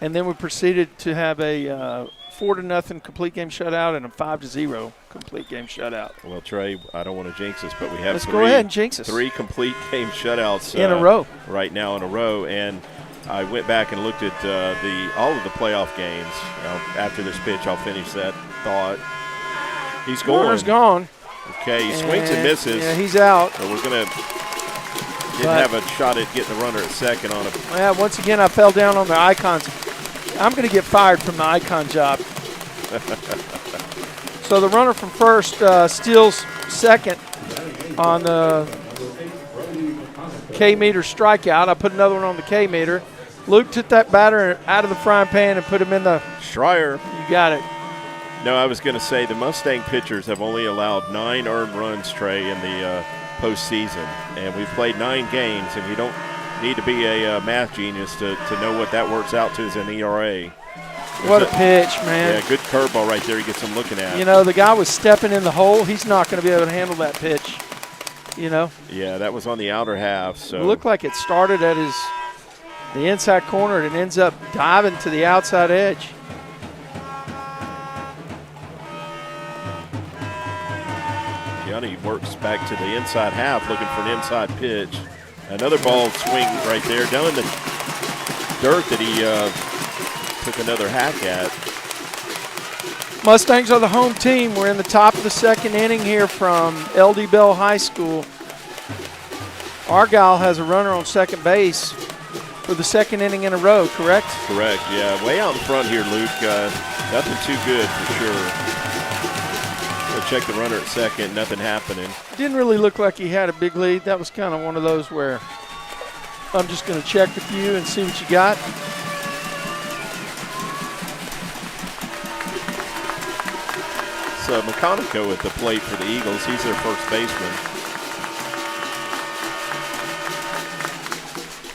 And then we proceeded to have a 4-0 complete game shutout and a 5-0 complete game shutout. Well, Trey, I don't want to jinx us, but we have Let's three, go ahead and jinx us. 3 complete game shutouts In a row. right now in a row. And I went back and looked at all of the playoff games. After this pitch, I'll finish that thought. He's going. Corner's gone. Okay, he swings and misses. Yeah, he's out. So we're going to didn't But- have a shot at getting the runner at second on him. Yeah, once again, I fell down on the icons. I'm going to get fired from the icon job. So the runner from first steals second on the K-meter strikeout. I put another one on the K-meter. Luke took that batter out of the frying pan and put him in the Schreier. You got it. No, I was going to say the Mustang pitchers have only allowed 9 earned runs, Trey, in the postseason. And we've played 9 games, and you don't need to be a math genius to know what that works out to as an ERA. What a pitch, man. Yeah, good curveball right there. He gets him looking at. You know, the guy was stepping in the hole. He's not going to be able to handle that pitch, you know. Yeah, that was on the outer half. So It looked like it started at the inside corner and it ends up diving to the outside edge. Gianni works back to the inside half looking for an inside pitch. Another ball swing right there down in the dirt that he took another hack at. Mustangs are the home team. We're in the top of the second inning here from L.D. Bell High School. Argyle has a runner on second base for the second inning in a row, correct? Correct, yeah. Way out in front here, Luke. Nothing too good for sure. We'll check the runner at second, nothing happening. Didn't really look like he had a big lead. That was kind of one of those where I'm just going to check with you and see what you got. So McConico at the plate for the Eagles. He's their first baseman.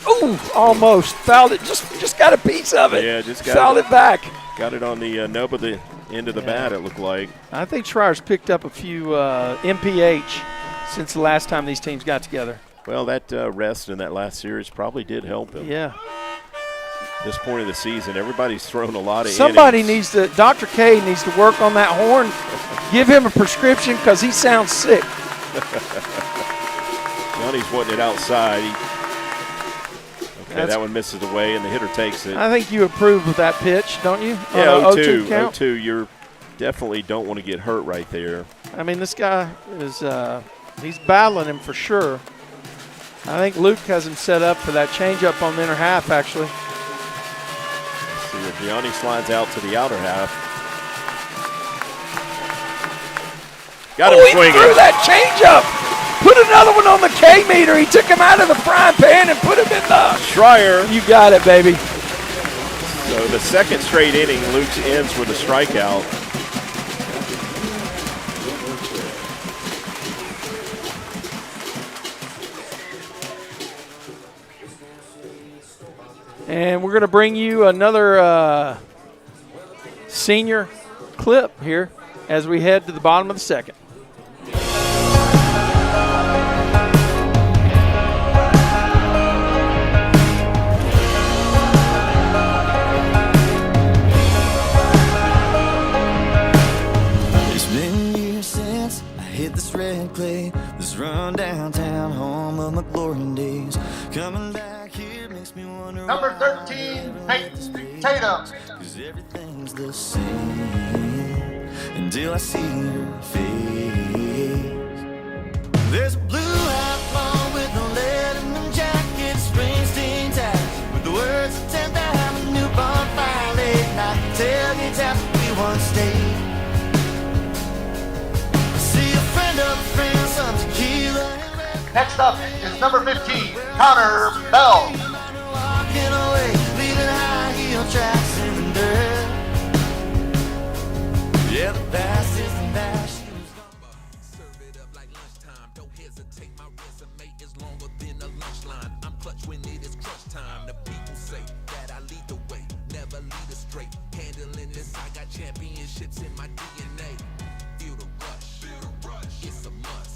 Ooh, almost. Fouled it. Just got a piece of it. Yeah, just got fouled it back. Got it on the nub of the end of the bat, it looked like. I think Schreier's picked up a few MPH since the last time these teams got together. Well, that rest in that last series probably did help him. Yeah. This point of the season, everybody's thrown a lot of Somebody innings. needs to, Dr. K needs to work on that horn. Give him a prescription because he sounds sick. Johnny's wanting it outside. That one misses away, and the hitter takes it. I think you approve of that pitch, don't you? Yeah, On a 0-2. count? 0-2, you definitely don't want to get hurt right there. I mean, this guy is he's battling him for sure. I think Luke has him set up for that changeup on the inner half, actually. See where Gianni slides out to the outer half. Got him swinging. He threw that changeup. Put another one on the K-meter. He took him out of the frying pan and put him in the Schreier. You got it, baby. So the second straight inning, Luke ends with a strikeout. And we're going to bring you another senior clip here as we head to the bottom of the second. It's been years since I hit this red clay, this run downtown home of my glory days. Coming back here makes me wonder. Number 13, Tatum. Cause everything's the same until I see her face. There's a blue outlaw with no letterman jacket, Springsteen tag with the words of 10th Avenue bonfire late night tailgate tap we once stayed. I see a friend of a friend, some tequila and red. Next up is number 15, Connor Bell. Walking away, leaving high heel tracks in the dirt. Yeah, the past is the past. Serve it up like lunchtime. Don't hesitate. My resume is longer than a lunch line. I'm clutch when it is crunch time. The people say that I lead the way, never lead astray. Handling this, I got championships in my DNA. Feel the rush. It's a must.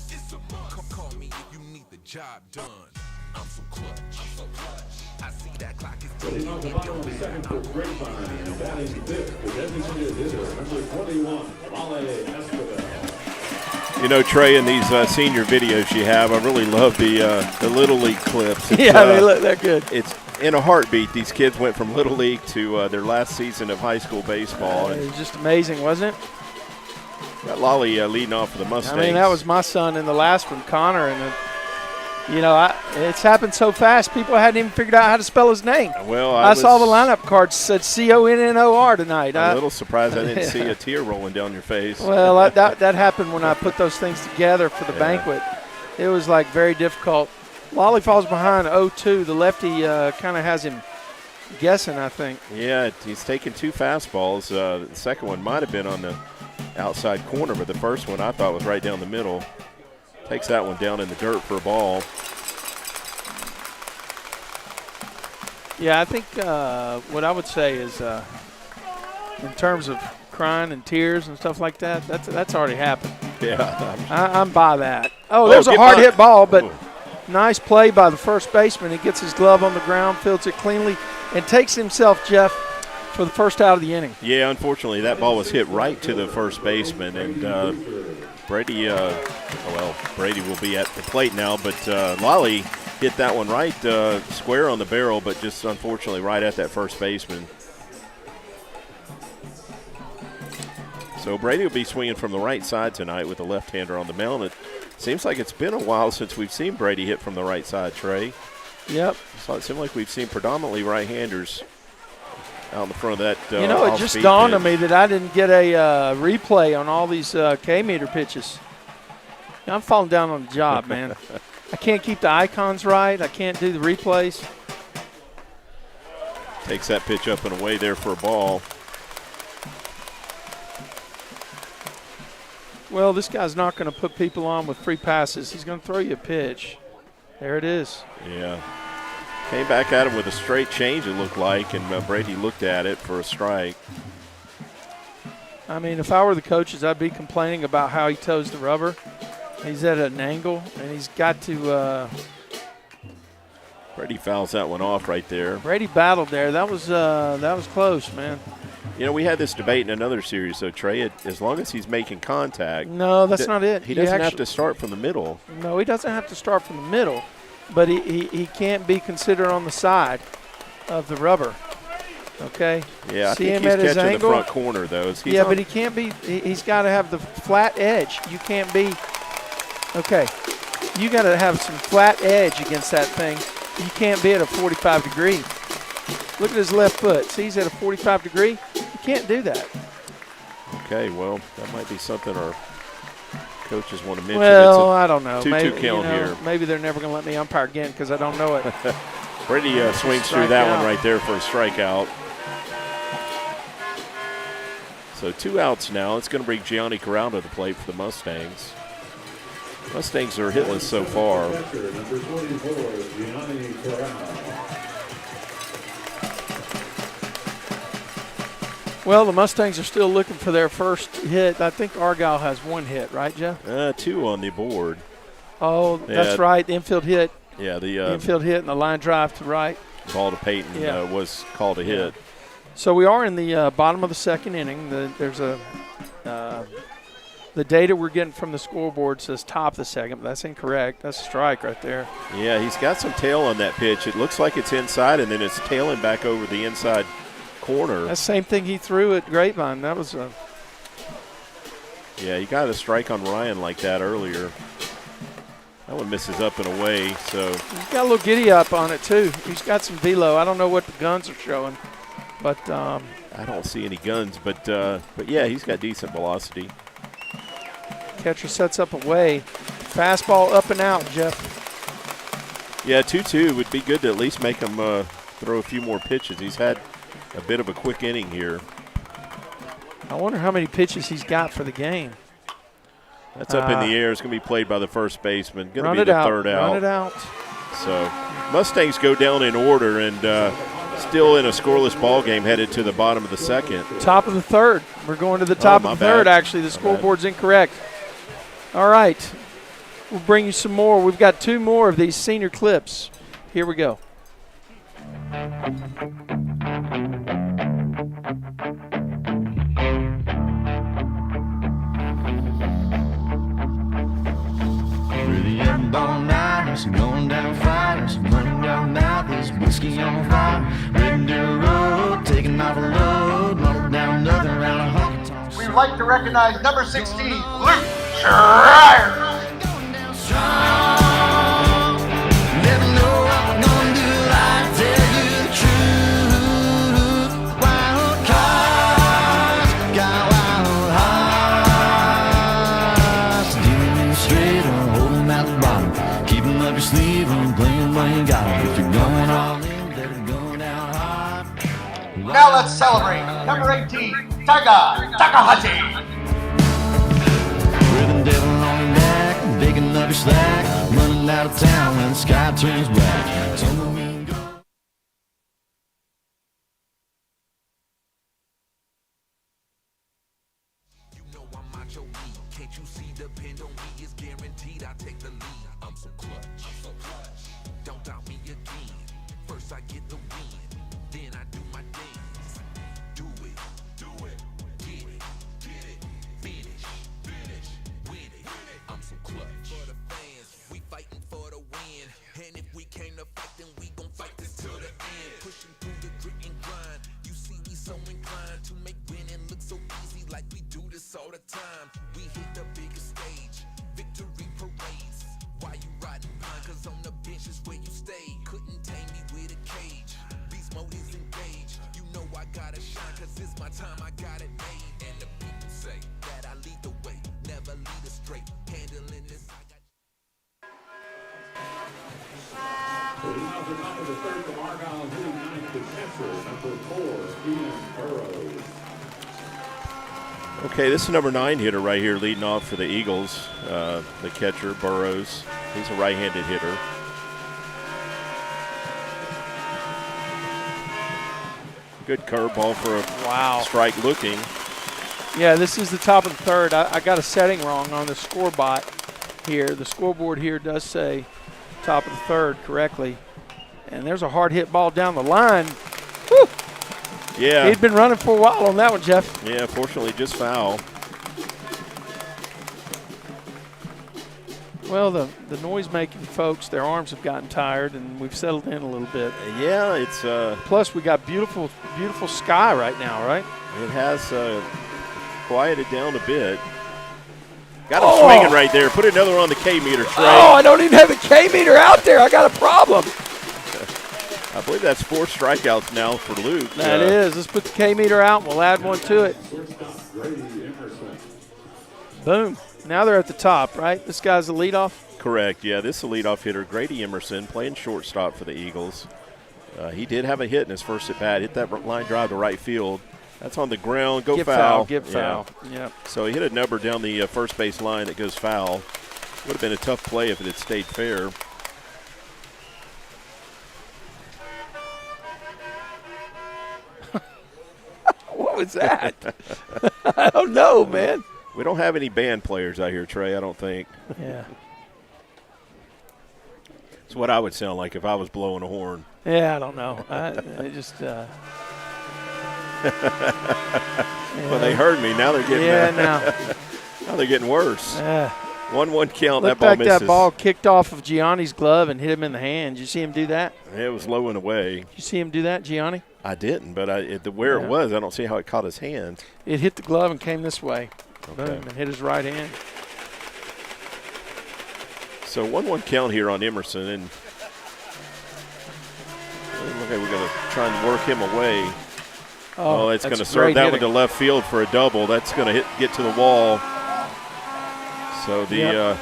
Come call me if you need the job done. I'm so clutch. I see that clock is Sitting on the bottom of the second for Grapevine and batting fifth, the designated hitter, number 21, Raleigh Escobar. You know, Trey, in these senior videos you have, I really love the Little League clips. It's, Yeah, they're good. It's in a heartbeat. These kids went from Little League to their last season of high school baseball. It was just amazing, wasn't it? Got Lolly leading off for the Mustangs. I mean, that was my son in the last one, Connor, and You know, it's happened so fast, people hadn't even figured out how to spell his name. Well, I saw the lineup card said Connor tonight. I'm a little surprised I didn't see a tear rolling down your face. Well, that happened when I put those things together for the banquet. It was like very difficult. Lolly falls behind 0-2. The lefty kind of has him guessing, I think. Yeah, he's taken 2 fastballs. The second one might have been on the outside corner, but the first one I thought was right down the middle. Takes that one down in the dirt for a ball. Yeah, I think what I would say is in terms of crying and tears and stuff like that, that's already happened. Yeah. I'm by that. Oh, there's a hard-hit ball, but nice play by the first baseman. He gets his glove on the ground, fields it cleanly, and takes himself, Jeff, for the first out of the inning. Yeah, unfortunately, that ball was hit right to the first baseman, and Brady will be at the plate now, but Lolly hit that one right square on the barrel, but just unfortunately right at that first baseman. So Brady will be swinging from the right side tonight with a left-hander on the mound. It seems like it's been a while since we've seen Brady hit from the right side, Trey. Yep. So it seemed like we've seen predominantly right-handers out in the front of that it just dawned on me that I didn't get a replay on all these K-meter pitches. I'm falling down on the job, man. I can't keep the icons right. I can't do the replays. Takes that pitch up and away there for a ball. Well, this guy's not going to put people on with free passes. He's going to throw you a pitch. There it is. Yeah. Came back at him with a straight change, it looked like, and Brady looked at it for a strike. I mean, if I were the coaches, I'd be complaining about how he toes the rubber. He's at an angle, and he's got to Brady fouls that one off right there. Brady battled there. That was close, man. You know, we had this debate in another series, though, Trey. As long as he's making contact. No, that's not it. He doesn't have to start from the middle. No, he doesn't have to start from the middle, but he can't be considered on the side of the rubber. Okay? Yeah, I See think him he's at his catching angle? the front corner, though. Yeah, but he can't be – he's got to have the flat edge. You can't be – okay. You got to have some flat edge against that thing. You can't be at a 45 degree. Look at his left foot. See, he's at a 45 degree. You can't do that. Okay, well, that might be something our coaches want to mention. Well, I don't know. 2-2 count here. Maybe they're never going to let me umpire again because I don't know it. Brady swings through that one right there for a strikeout. So 2 outs now. It's going to bring Gianni Corral to the plate for the Mustangs. Mustangs are hitless so far. Catcher, number 24, Gianni Corral. Well, the Mustangs are still looking for their first hit. I think Argyle has 1 hit, right, Jeff? 2 on the board. Oh, that's right. The infield hit. Yeah, the infield hit and the line drive to right. Ball to Peyton was called a hit. So we are in the bottom of the second inning. There's the data we're getting from the scoreboard says top of the second, but that's incorrect. That's a strike right there. Yeah, he's got some tail on that pitch. It looks like it's inside, and then it's tailing back over the inside corner. That's the same thing he threw at Grapevine. That was a – Yeah, he got a strike on Ryan like that earlier. That one misses up and away, so. He's got a little giddy up on it, too. He's got some velo. I don't know what the guns are showing, but I don't see any guns, but yeah, he's got decent velocity. Catcher sets up away. Fastball up and out, Jeff. Yeah, 2-2 would be good to at least make him throw a few more pitches. He's had a bit of a quick inning here. I wonder how many pitches he's got for the game. That's up in the air. It's going to be played by the first baseman. Going to be the third out. Run it out. So Mustangs go down in order and still in a scoreless ball game headed to the bottom of the second. Top of the third. We're going to the top of the third, actually. The scoreboard's incorrect. All right. We'll bring you some more. We've got 2 more of these senior clips. Here we go. Really up all nighters, going down fighters, running down mountains, whiskey on fire, ready to roll, taking off a load, muddled down nothing around a honky tonk. We would like to recognize number 16, Luke Schreier. Strong, Now let's celebrate number 18, Taiga Takahashi. With the devil on your back, digging up your slack, running out of town when the sky turns black. Tumbleweed go. You know I'm macho weed. Can't you see? Depend on me, it's guaranteed I take the lead. I'm so clutch. Don't doubt me again. First I get the win, then I do my dance. Do it, get it, finish, win it. I'm so clutch. For the fans, we fighting for the win. And if we came to fight, then we gon' fight this till the end. Pushing through the grit and grind. You see we so inclined to make winning look so easy, like we do this all the time. We hit the biggest stage, victory parades. Why you riding blind? Cause on the bench is where you stay. Couldn't tame me with a cage. Beast mode is engaged. You know I gotta shine, cause it's my time, I got it made. And the people say that I lead the way, never lead astray. Handling this, I got. Now the top of the third from Argyle hitting ninth to catcher, number 4, Ian Burrows. Okay, this is number 9 hitter right here leading off for the Eagles. The catcher, Burrows. He's a right-handed hitter. Good curveball for a strike looking. Yeah, this is the top of the third. I got a setting wrong on the scoreboard here. The scoreboard here does say top of the third correctly. And there's a hard hit ball down the line. Whew. Yeah. He'd been running for a while on that one, Jeff. Yeah, fortunately just foul. Well, the noise-making folks, their arms have gotten tired, and we've settled in a little bit. Yeah, it's Plus, we got beautiful, beautiful sky right now, right? it has quieted down a bit. Got him swinging right there. Put another on the K meter, Trey. Oh, I don't even have a K meter out there. I got a problem. I believe that's 4 strikeouts now for Luke. That is. Let's put the K meter out, and we'll add one to it. Boom. Now they're at the top, right? This guy's the leadoff? Correct, yeah. This is the leadoff hitter, Grady Emerson, playing shortstop for the Eagles. He did have a hit in his first at-bat. Hit that line drive to right field. That's on the ground. Go Get foul. Get foul. Yep. So he hit a number down the first base line that goes foul. Would have been a tough play if it had stayed fair. What was that? I don't know, man. We don't have any band players out here, Trey, I don't think. Yeah. It's what I would sound like if I was blowing a horn. Yeah, I don't know. I just Well, they heard me. Now they're getting now they're getting worse. 1-1 count. Looked That ball like misses. that ball kicked off of Gianni's glove and hit him in the hand. Did you see him do that? It was low and away. Did you see him do that, Gianni? I didn't, but where it was, I don't see how it caught his hand. It hit the glove and came this way. Okay. Boom, and hit his right hand. So 1-1 count here on Emerson, and okay, we're going to try and work him away. Oh, it's going to serve that one to left field for a double. That's going to get to the wall. So the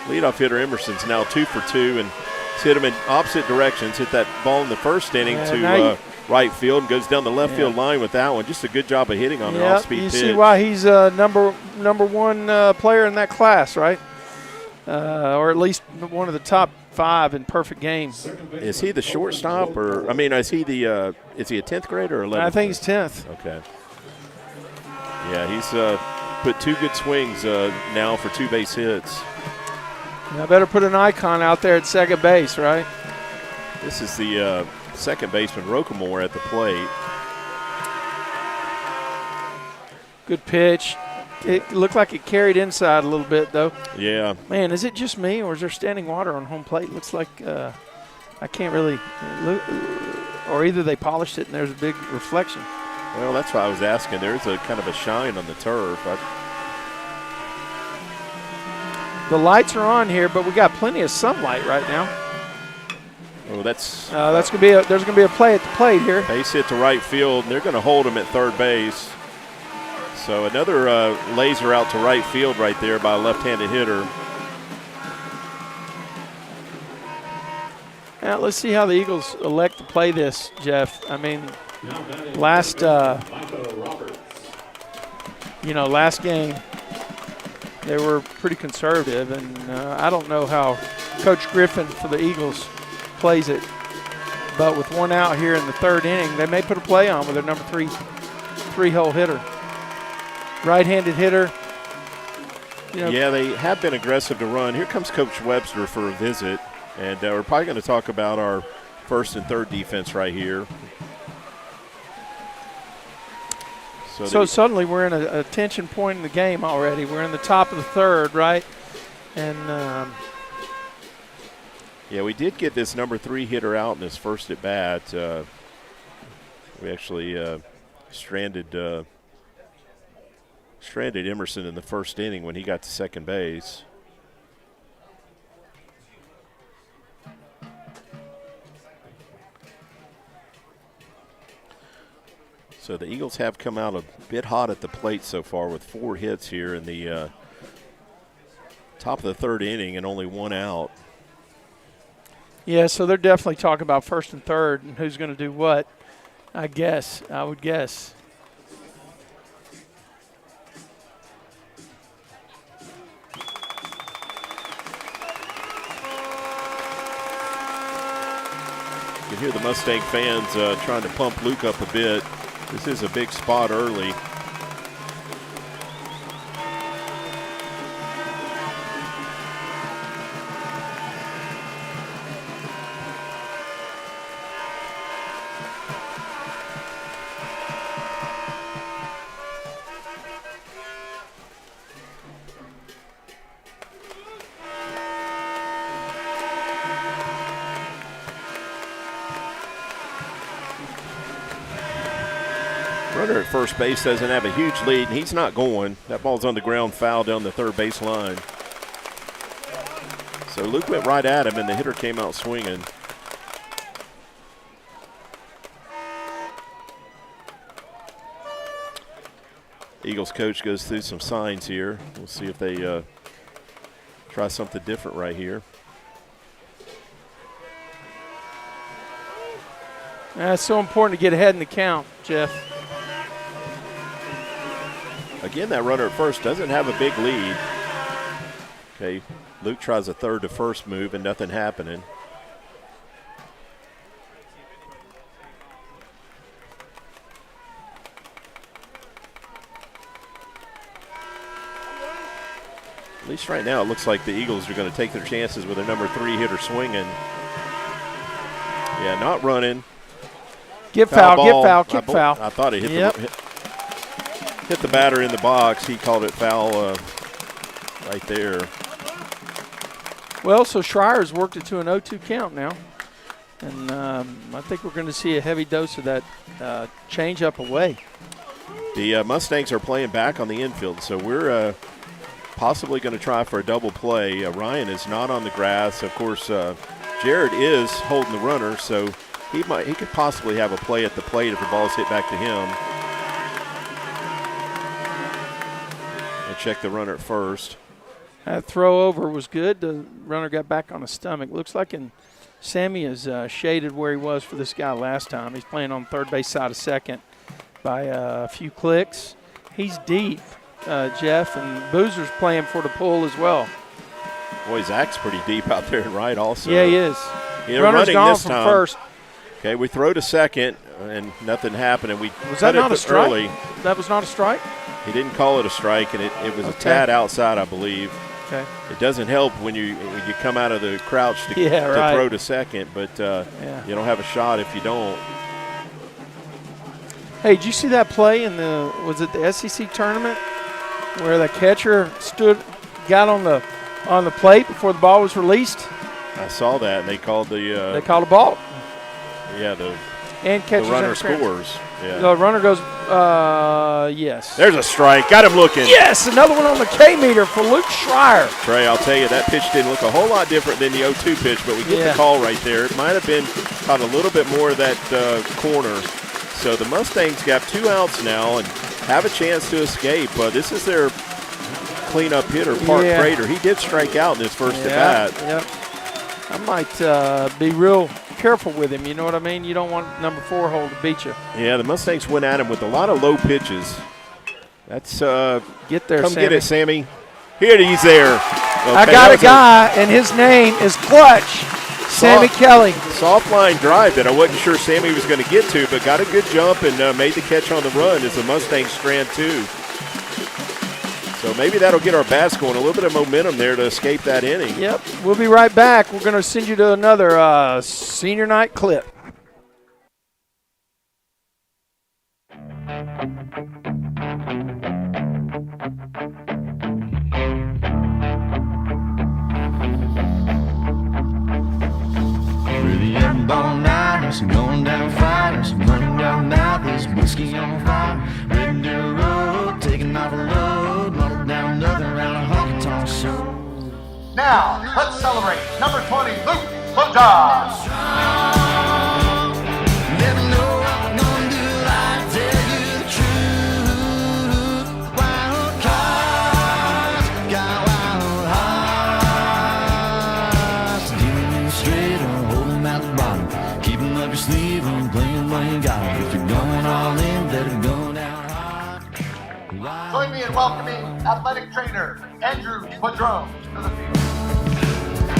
leadoff hitter Emerson's now 2 for 2, and he's hit him in opposite directions. Hit that ball in the first inning to right field and goes down the left field line with that one. Just a good job of hitting on an off-speed pitch. You see why he's number one player in that class, right? Or at least one of the top 5 in perfect games. Is he the shortstop, or is he the? Is he a 10th grader or 11th? I think he's 10th. Okay. Yeah, he's put 2 good swings now for 2 base hits. I better put an icon out there at second base, right? This is the second baseman, Rocamore, at the plate. Good pitch. It looked like it carried inside a little bit, though. Yeah. Man, is it just me, or is there standing water on home plate? Looks like I can't really look. Or either they polished it and there's a big reflection. Well, that's why I was asking. There's a kind of a shine on the turf. The lights are on here, but we got plenty of sunlight right now. Oh, that's gonna be there's gonna be a play at the plate here. Base hit to right field, and they're going to hold him at third base. So another laser out to right field right there by a left-handed hitter. Now let's see how the Eagles elect to play this, Jeff. I mean, last Michael Roberts. last game they were pretty conservative, and I don't know how Coach Griffin for the Eagles plays it. But with one out here in the third inning, they may put a play on with their number three-hole hitter. Right-handed hitter. Yeah, they have been aggressive to run. Here comes Coach Webster for a visit, and we're probably going to talk about our first and third defense right here. So suddenly we're in a tension point in the game already. We're in the top of the third, right? And yeah, we did get this number 3 hitter out in his first at bat. We actually stranded Emerson in the first inning when he got to second base. So the Eagles have come out a bit hot at the plate so far with 4 hits here in the top of the third inning and only 1 out. yeah, so they're definitely talking about first and third and who's going to do what, I would guess. You can hear the Mustang fans trying to pump Luke up a bit. This is a big spot early. Runner at first base doesn't have a huge lead, and he's not going. That ball's on the ground, foul down the third base line. So Luke went right at him, and the hitter came out swinging. Eagles coach goes through some signs here. We'll see if they try something different right here. It's so important to get ahead in the count, Jeff. Again, that runner at first doesn't have a big lead. Okay, Luke tries a third to first move and nothing happening. At least right now it looks like the Eagles are going to take their chances with a number 3 hitter swinging. Yeah, not running. Get foul, ball. get foul, kick foul. I thought it hit the batter in the box. He called it foul right there. Well, so Schreier's worked it to an 0-2 count now. And I think we're going to see a heavy dose of that change-up away. The Mustangs are playing back on the infield, so we're possibly going to try for a double play. Ryan is not on the grass. Of course, Jared is holding the runner, so he could possibly have a play at the plate if the ball's hit back to him. And check the runner at first. That throw over was good. The runner got back on his stomach. Looks like Sammy is shaded where he was for this guy last time. He's playing on third base side of second by a few clicks. He's deep, Jeff, and Boozer's playing for the pull as well. Boy, Zach's pretty deep out there, right, also. Yeah, he is. Runner's gone this from time. first. Okay, we throw to second, and nothing happened. And Was that not a strike? Early. That was not a strike? He didn't call it a strike, and it was a tad outside, I believe. Okay. It doesn't help when you come out of the crouch to throw to second, but you don't have a shot if you don't. Hey, did you see that play in was it the SEC tournament where the catcher got on the plate before the ball was released? I saw that, and they called they called a ball. Yeah, the runner scores. Yeah. The runner goes, yes. There's a strike. Got him looking. Yes, another one on the K-meter for Luke Schreier. Trey, I'll tell you, that pitch didn't look a whole lot different than the 0-2 pitch, but we get the call right there. It might have been caught a little bit more of that corner. So the Mustangs got 2 outs now and have a chance to escape. This is their cleanup hitter, Park Prater. He did strike out in his first at bat. Yep. I might be real careful with him. You know what I mean? You don't want number 4 hole to beat you. Yeah, the Mustangs went at him with a lot of low pitches. That's get there, come Sammy. get it, Sammy. Here he's there. Okay, I got a guy, and his name is Clutch. Sammy Kelly. Soft line drive that I wasn't sure Sammy was going to get to, but got a good jump and made the catch on the run as the Mustangs strand 2. So maybe that'll get our bats going. A little bit of momentum there to escape that inning. Yep. We'll be right back. We're going to send you to another senior night clip. Really inborn niners, going down fighters, running around mountains, whiskey on fire, riding the road, taking off a load, muddled down nothing around a honky-tonk show. Now, let's celebrate number 20, Luke Bajaj. Never know what I'm gonna do, I tell you the truth. Wild cards, got wild hearts. Dealing straight or holding at the bottom, keeping up your sleeve and playing when you got it. If you're going all in, better go down hard. Join me in welcoming athletic trainer Andrew Padron to the field.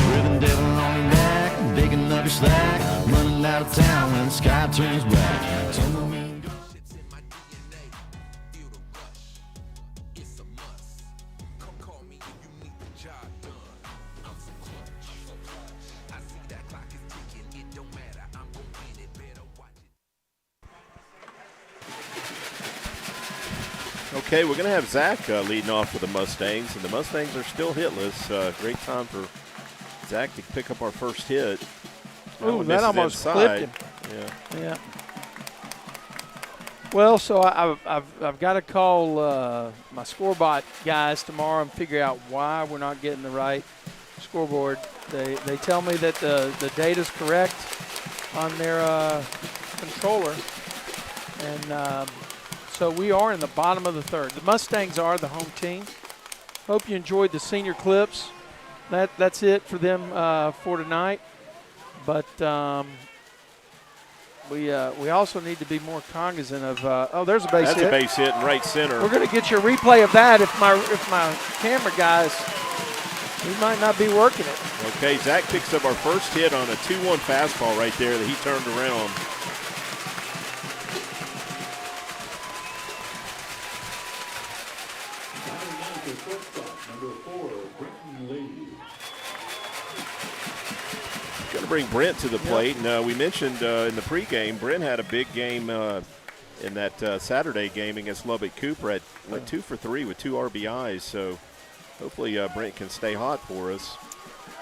With the devil on your back, digging up your slack, running out of town when the sky turns black. Tumbleweed Shit's in my DNA. Feel the rush. It's a must. Come call me if you need the job done. I'm so clutch. I see that clock is ticking. It don't matter. I'm gon' win it. Better watch it. Okay, we're going to have Zach leading off for the Mustangs, and the Mustangs are still hitless. Great time for Zach to pick up our first hit. Ooh, that almost clipped him. Yeah. Well, so I've got to call my scorebot guys tomorrow and figure out why we're not getting the right scoreboard. They tell me that the data's correct on their controller, and so we are in the bottom of the third. The Mustangs are the home team. Hope you enjoyed the senior clips. That's it for them for tonight. But we also need to be more cognizant of. There's a base hit. That's a base hit in right center. We're going to get you a replay of that if my camera guys. He might not be working it. Okay, Zach picks up our first hit on a 2-1 fastball right there that he turned around. Going to bring Brent to the plate. And we mentioned in the pregame, Brent had a big game in that Saturday game against Lubbock Cooper. Went 2 for 3 with 2 RBIs. So hopefully Brent can stay hot for us.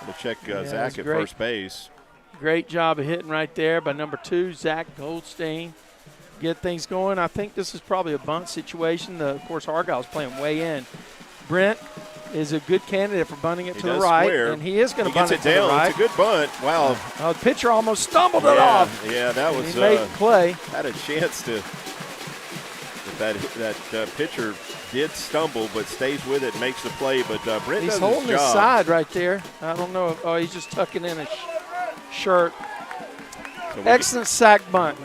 I'm going to check Zach at first base. Great job of hitting right there by number 2, Zach Goldstein. Get things going. I think this is probably a bunt situation. Of course, Argyle's playing way in. Brent is a good candidate for bunting it to the right, and he is going to bunt it to the right. It's a good bunt. Wow. The pitcher almost stumbled it off. Yeah, that was. He made the play. Had a chance to. That pitcher did stumble, but stays with it, makes the play. But Brent he's does holding his his job. side right there. I don't know. He's just tucking in his shirt. So Excellent sack bunt.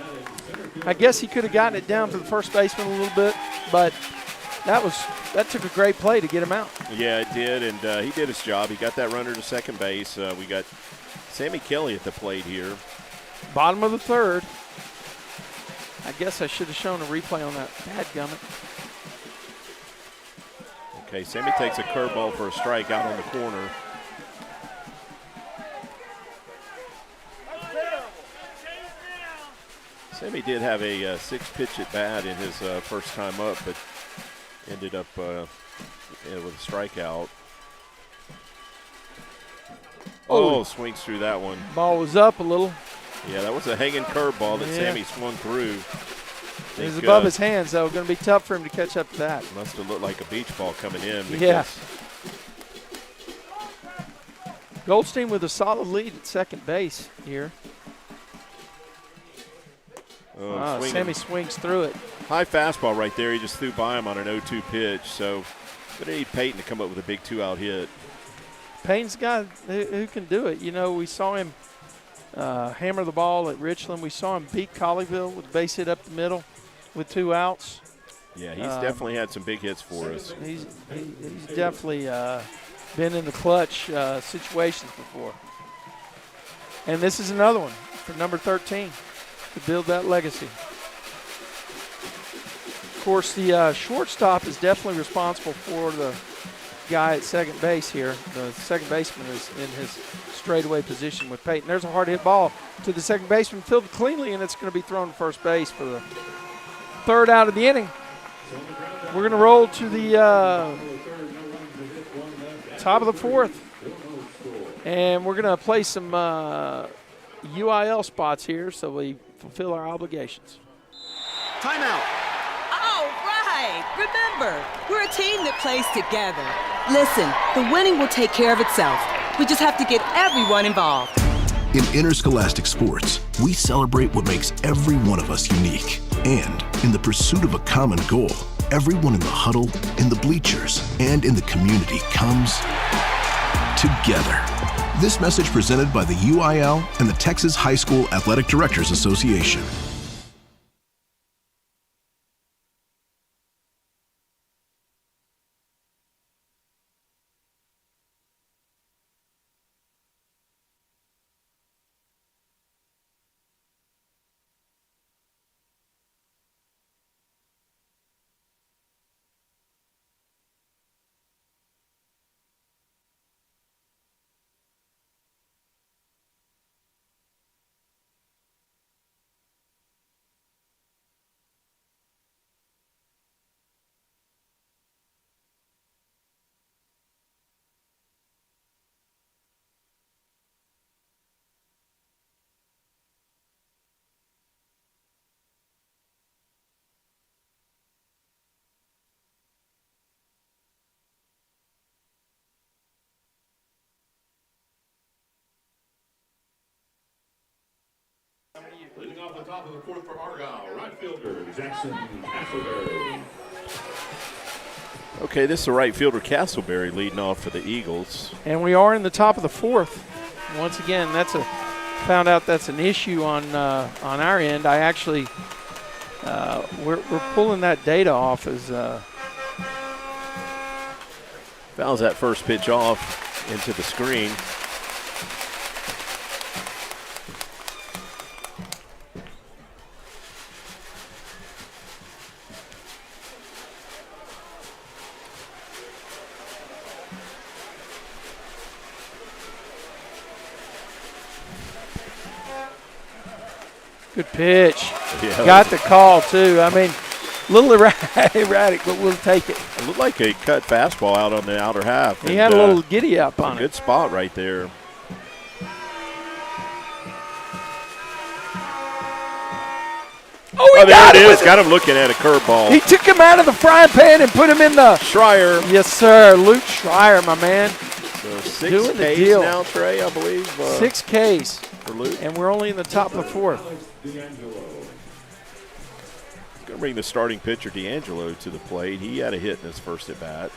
I guess he could have gotten it down to the first baseman a little bit, but that took a great play to get him out. Yeah, it did, and he did his job. He got that runner to second base. We got Sammy Kelly at the plate here. Bottom of the third. I guess I should have shown a replay on that. Dadgummit. Okay, Sammy takes a curveball for a strike out on the corner. Sammy did have a 6-pitch at bat in his first time up, but ended up with a strikeout. Oh, swings through that one. Ball was up a little. Yeah, that was a hanging curveball that Sammy swung through. It was above his hands, though. Going to be tough for him to catch up to that. Must have looked like a beach ball coming in. Yeah. Goldstein with a solid lead at second base here. Sammy swings through it. High fastball right there. He just threw by him on an 0-2 pitch. So, but they need Peyton to come up with a big 2-out hit. Payne's a guy who can do it. You know, we saw him hammer the ball at Richland. We saw him beat Colleyville with a base hit up the middle with 2 outs. Yeah, he's definitely had some big hits for us. He's definitely been in the clutch situations before. And this is another one for number 13 to build that legacy. Of course, the shortstop is definitely responsible for the guy at second base here. The second baseman is in his straightaway position with Peyton. There's a hard hit ball to the second baseman, fielded cleanly, and it's going to be thrown to first base for the 3rd out of the inning. We're going to roll to the top of the 4th, and we're going to play some UIL spots here so we fulfill our obligations. Timeout. All right. Remember, we're a team that plays together. Listen, the winning will take care of itself. We just have to get everyone involved. In interscholastic sports, we celebrate what makes every one of us unique. And in the pursuit of a common goal, everyone in the huddle, in the bleachers, and in the community comes together. This message presented by the UIL and the Texas High School Athletic Directors Association. Leading off the top of the 4th for Argyle, right fielder Jackson Castleberry. Okay, this is the right fielder Castleberry leading off for the Eagles. And we are in the top of the 4th. Once again, found out that's an issue on our end. I actually we're pulling that data off as Fouls that first pitch off into the screen. good pitch. Yeah, got the call too. I mean, a little erratic, but we'll take it. It looked like a cut fastball out on the outer half. He had a little giddy up on it. Good spot right there. Oh, there it is. Got him looking at a curveball. He took him out of the frying pan and put him in the Schreier. Yes, sir. Luke Schreier, my man. So 6 Doing the Ks deal. now, Trey, I believe. 6 Ks. For Luke. And we're only in the top of the 4th. Going to bring the starting pitcher, D'Angelo, to the plate. He had a hit in his first at bat.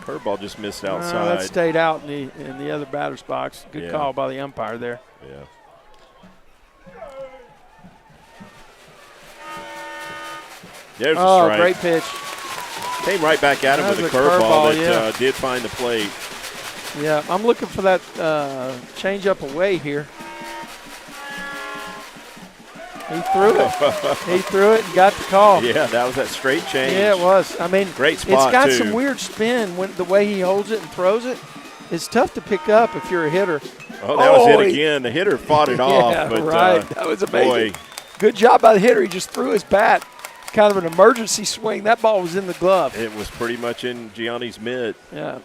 Curveball just missed outside. That stayed out in the other batter's box. Good call by the umpire there. Yeah. There's a strike. Great pitch. Came right back at him with a curveball that did find the plate. Yeah, I'm looking for that change-up away here. He threw it. He threw it and got the call. Yeah, that was that straight change. Yeah, it was. I mean, great spot, it's got too. some weird spin when the way he holds it and throws it. It's tough to pick up if you're a hitter. Oh, that was it again. The hitter fought it off. Yeah, but, right. That was amazing. Boy. Good job by the hitter. He just threw his bat. Kind of an emergency swing. That ball was in the glove. It was pretty much in Gianni's mitt. Yeah.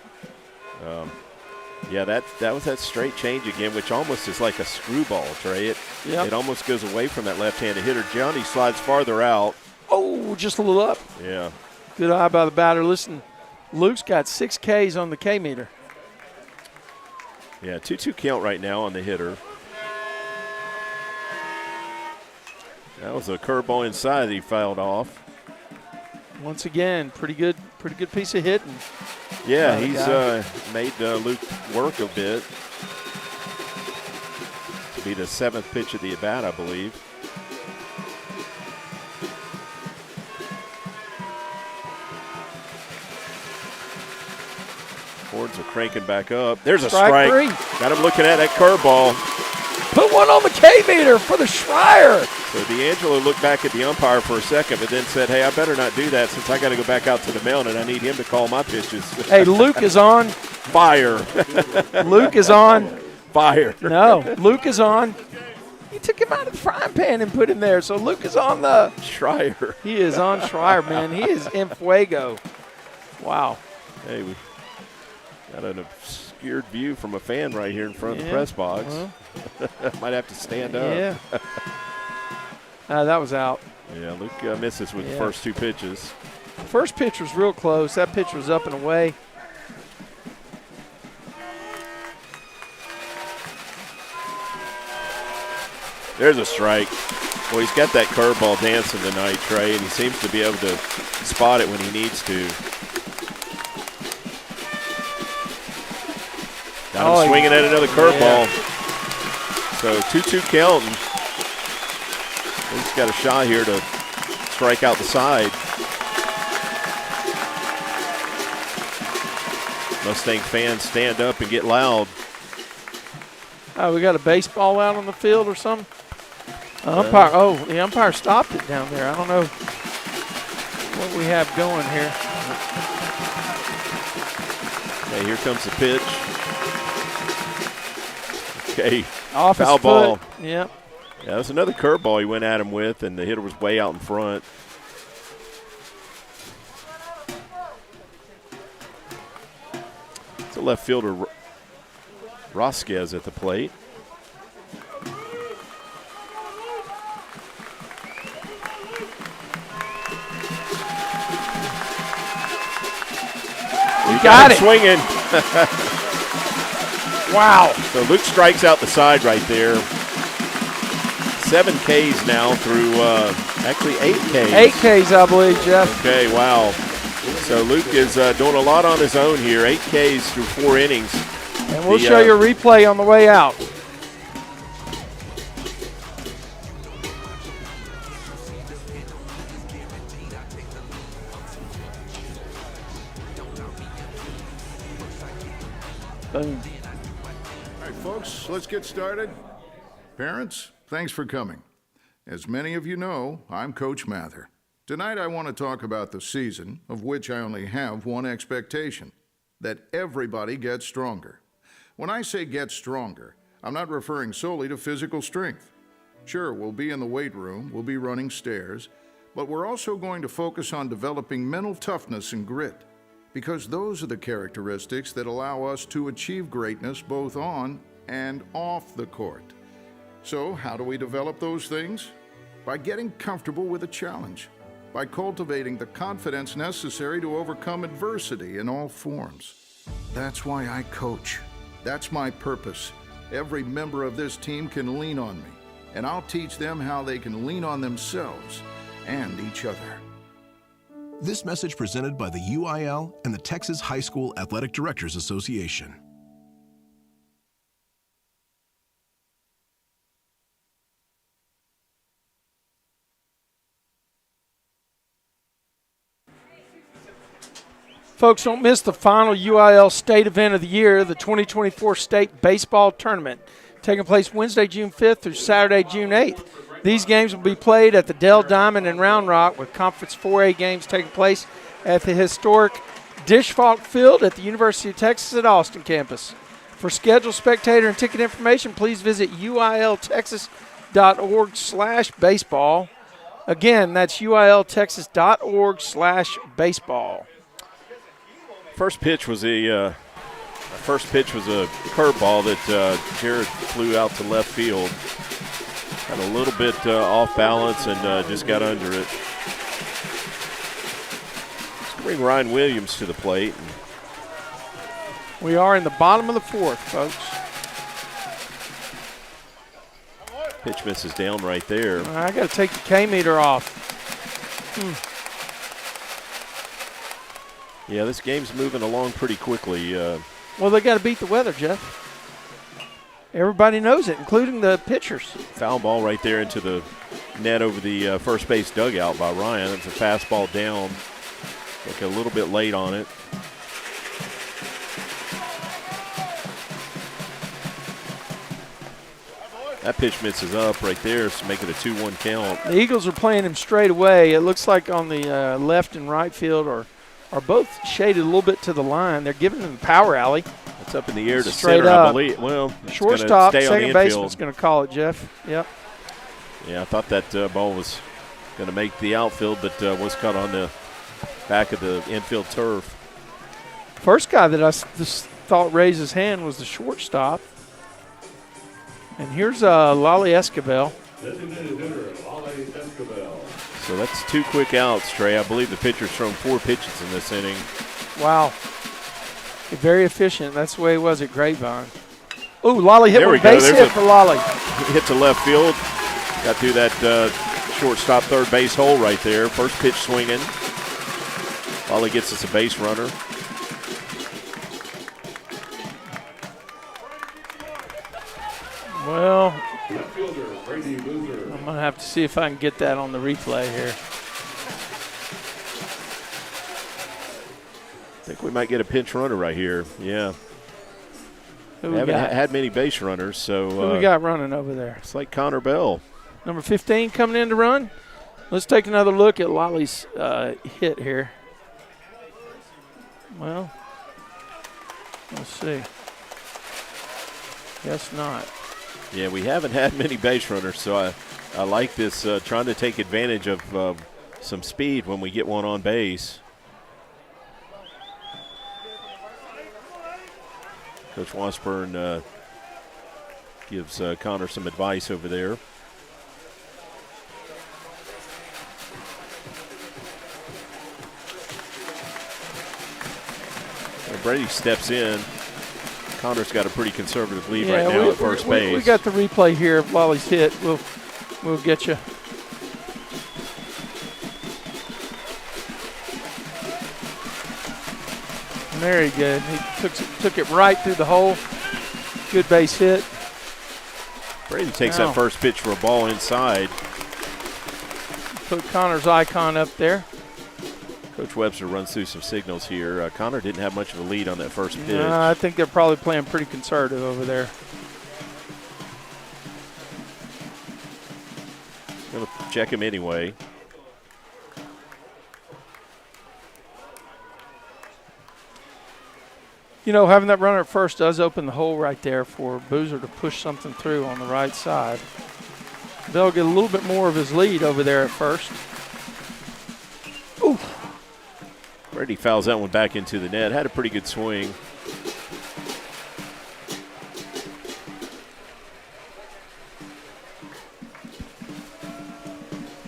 Yeah, that was that straight change again, which almost is like a screwball, Trey. It almost goes away from that left-handed hitter. Gianni slides farther out. Oh, just a little up. Yeah. Good eye by the batter. Listen, Luke's got 6 Ks on the K meter. Yeah, 2-2 count right now on the hitter. That was a curveball inside that he fouled off. Once again, pretty good piece of hitting. Yeah, he's made Luke work a bit. be the 7th pitch of the at-bat, I believe. Horns are cranking back up. There's a strike. 3. Got him looking at that curveball. Put one on the K-meter for the Schreier. So D'Angelo looked back at the umpire for a second, but then said, hey, I better not do that since I got to go back out to the mound and I need him to call my pitches. Hey, Luke is on. Fire. Luke is on. Fire. No, Luke is on. He took him out of the frying pan and put him there. So Luke is on the Schreier. He is on Schreier, man. He is en fuego. Wow. Hey, we got an obscured view from a fan right here in front of the press box. Well, might have to stand up. Yeah. That was out. Yeah, Luke misses with the first 2 pitches. First pitch was real close. That pitch was up and away. There's a strike. Well, he's got that curveball dancing tonight, Trey, and he seems to be able to spot it when he needs to. Got him swinging at another curveball. So 2-2 count. He's got a shot here to strike out the side. Mustang fans stand up and get loud. Oh, we got a baseball out on the field or something? Umpire. Oh, the umpire stopped it down there. I don't know what we have going here. Okay, here comes the pitch. Okay, off foul his ball. Foot. Yep. Yeah, that was another curveball he went at him with, and the hitter was way out in front. It's a left fielder, Rosquez, at the plate. You got it. Swinging. Wow. So Luke strikes out the side right there. 7 Ks now through actually 8 Ks. 8 Ks, I believe, Jeff. Okay, wow. So Luke is doing a lot on his own here. 8 Ks through 4 innings. And we'll show you a replay on the way out. Boom. All right, folks, let's get started. Parents, thanks for coming. As many of you know, I'm Coach Mather. Tonight I want to talk about the season, of which I only have one expectation, that everybody gets stronger. When I say get stronger, I'm not referring solely to physical strength. Sure, we'll be in the weight room, we'll be running stairs, but we're also going to focus on developing mental toughness and grit, because those are the characteristics that allow us to achieve greatness both on and off the court. So how do we develop those things? By getting comfortable with a challenge, by cultivating the confidence necessary to overcome adversity in all forms. That's why I coach. That's my purpose. Every member of this team can lean on me, and I'll teach them how they can lean on themselves and each other. This message presented by the UIL and the Texas High School Athletic Directors Association. Folks, don't miss the final UIL state event of the year, the 2024 State Baseball Tournament, taking place Wednesday, June 5th through Saturday, June 8th. These games will be played at the Dell Diamond in Round Rock, with Conference 4A games taking place at the historic Dish Falk Field at the University of Texas at Austin campus. For schedule, spectator, and ticket information, please visit uiltexas.org/baseball. Again, that's uiltexas.org/baseball. First pitch was a curveball that Jared flew out to left field. Had a little bit off balance and just got under it. Let's bring Ryan Williams to the plate. We are in the bottom of the 4th, folks. Pitch misses down right there. I got to take the K-meter off. Yeah, this game's moving along pretty quickly. Well, they got to beat the weather, Jeff. Everybody knows it, including the pitchers. Foul ball right there into the net over the first base dugout by Ryan. It's a fastball down. Like a little bit late on it. That pitch misses up right there, so make it a 2-1 count. The Eagles are playing him straight away. It looks like on the left and right field are both shaded a little bit to the line. They're giving him the power alley. It's up in the air to Straight center, up. I believe. Well, shortstop, stay on the second infield. baseman's going to call it, Jeff. Yep. Yeah, I thought that ball was going to make the outfield, but was caught on the back of the infield turf. First guy that I just thought raised his hand was the shortstop. And here's Lolly Escobar. Designated hitter, Lolly Escobar. So that's 2 quick outs, Trey. I believe the pitcher's thrown 4 pitches in this inning. Wow. Very efficient. That's the way it was at Grapevine. Ooh, Lolly hit There we one go. base There's hit for Lolly. Hit to left field. Got through that shortstop third base hole right there. First pitch swinging. Lolly gets us a base runner. Well, Left fielder, Brady Boozer. I'm going to have to see if I can get that on the replay here. I think we might get a pinch runner right here. Yeah. Who We we haven't got? had many base runners, so Who we got running over there? it's like Connor Bell. Number 15 coming in to run. Let's take another look at Lolly's hit here. Well, let's see. Guess not. Yeah, we haven't had many base runners, so I like this, trying to take advantage of some speed when we get one on base. Coach Washburn gives Connor some advice over there. Brady steps in. Connor's got a pretty conservative lead right now at first base. We got the replay here of Lolly's hit. We'll get you. Very good. He took it right through the hole. Good base hit. Brady takes that first pitch for a ball inside. Put Connor's icon up there. Coach Webster runs through some signals here. Connor didn't have much of a lead on that first pitch. I think they're probably playing pretty conservative over there. Going to check him anyway. You know, having that runner at first does open the hole right there for Boozer to push something through on the right side. They'll get a little bit more of his lead over there at first. Ooh. Brady fouls that one back into the net. Had a pretty good swing.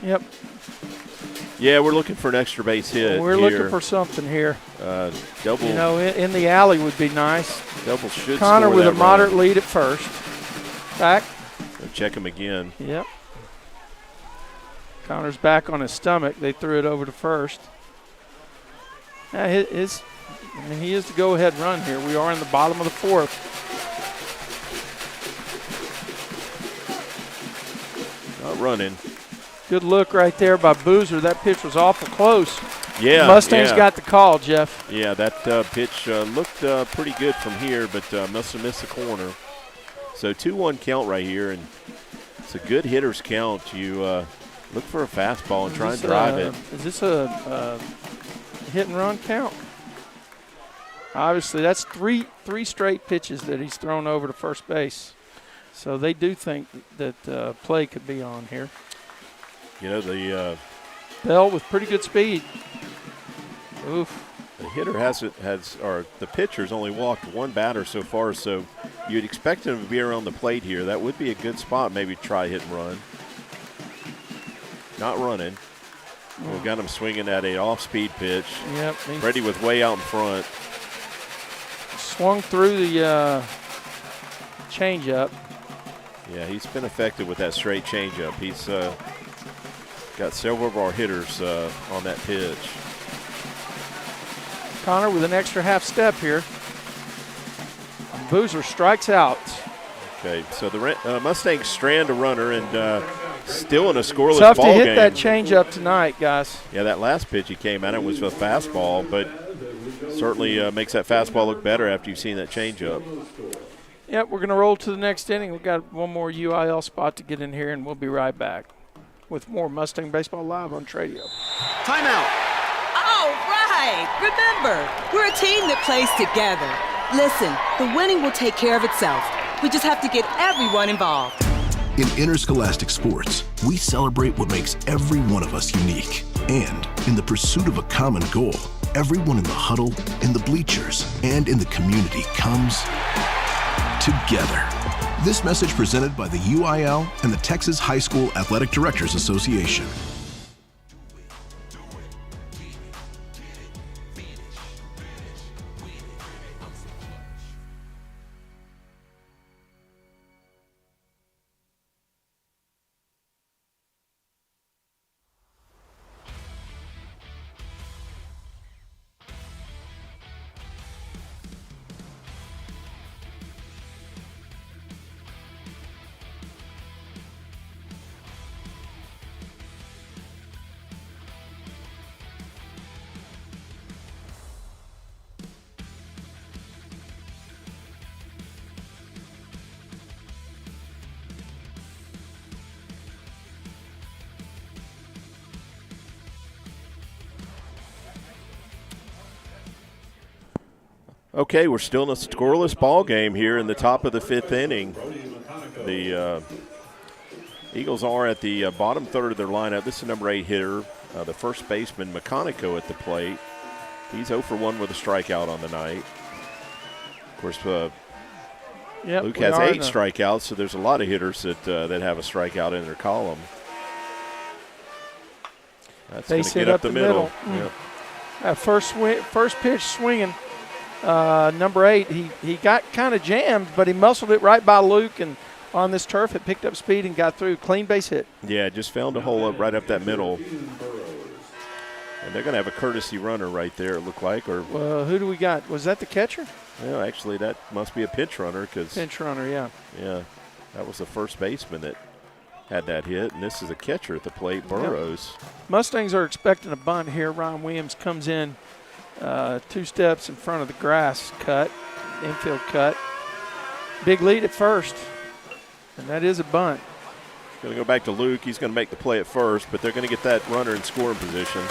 Yep. Yeah, we're looking for an extra base hit. We're looking for something here. Double. You know, in the alley would be nice. Double should Connor score with that a moderate run. lead at first. Back. Check him again. Yep. Connor's back on his stomach. They threw it over to first. He is the go-ahead run here. We are in the bottom of the fourth. Not running. Good look right there by Boozer. That pitch was awful close. Yeah. Mustangs got the call, Jeff. Yeah, that pitch looked pretty good from here, but must have missed the corner. So 2-1 count right here, and it's a good hitter's count. You look for a fastball and try and drive it. Is this a hit and run count? Obviously, that's three straight pitches that he's thrown over to first base. So they do think that play could be on here. You know, the Bell with pretty good speed. Oof. the hitter or the pitcher's only walked one batter so far, so you'd expect him to be around the plate here. That would be a good spot, maybe try hit and run. Not running. We've got him swinging at an off-speed pitch. Yep. Brady was way out in front. Swung through the changeup. Yeah, he's been effective with that straight changeup. He's got several of our hitters on that pitch. Connor with an extra half step here. Boozer strikes out. Okay, so the Mustangs strand a runner and still in a scoreless Tough ball to hit game. that changeup tonight, guys. Yeah, that last pitch he came at it was a fastball, but certainly makes that fastball look better after you've seen that changeup. Yep, we're going to roll to the next inning. We've got one more UIL spot to get in here, and we'll be right back with more Mustang Baseball Live on Tradio. Timeout. All right. Remember, we're a team that plays together. Listen, the winning will take care of itself. We just have to get everyone involved. In interscholastic sports, we celebrate what makes every one of us unique. And in the pursuit of a common goal, everyone in the huddle, in the bleachers, and in the community comes together. This message presented by the UIL and the Texas High School Athletic Directors Association. Okay, we're still in a scoreless ball game here in the top of the 5th inning. The Eagles are at the bottom third of their lineup. This is number 8 hitter, the first baseman, McConico, at the plate. He's 0 for 1 with a strikeout on the night. Of course, Luke has 8 strikeouts, so there's a lot of hitters that have a strikeout in their column. That's going to get up the middle. Yep. First pitch swinging. Number 8, he got kind of jammed, but he muscled it right by Luke, and on this turf it picked up speed and got through. Clean base hit. Yeah, just found a hole up right up that middle. And they're going to have a courtesy runner right there, it looked like. Or who do we got? Was that the catcher? Well, actually, that must be a pinch runner. Pinch runner, yeah. Yeah, that was the first baseman that had that hit, and this is a catcher at the plate, Burrows. Yep. Mustangs are expecting a bunt here. Ryan Williams comes in 2 steps in front of the grass cut, infield cut. Big lead at first, and that is a bunt. Going to go back to Luke. He's going to make the play at first, but they're going to get that runner in scoring position.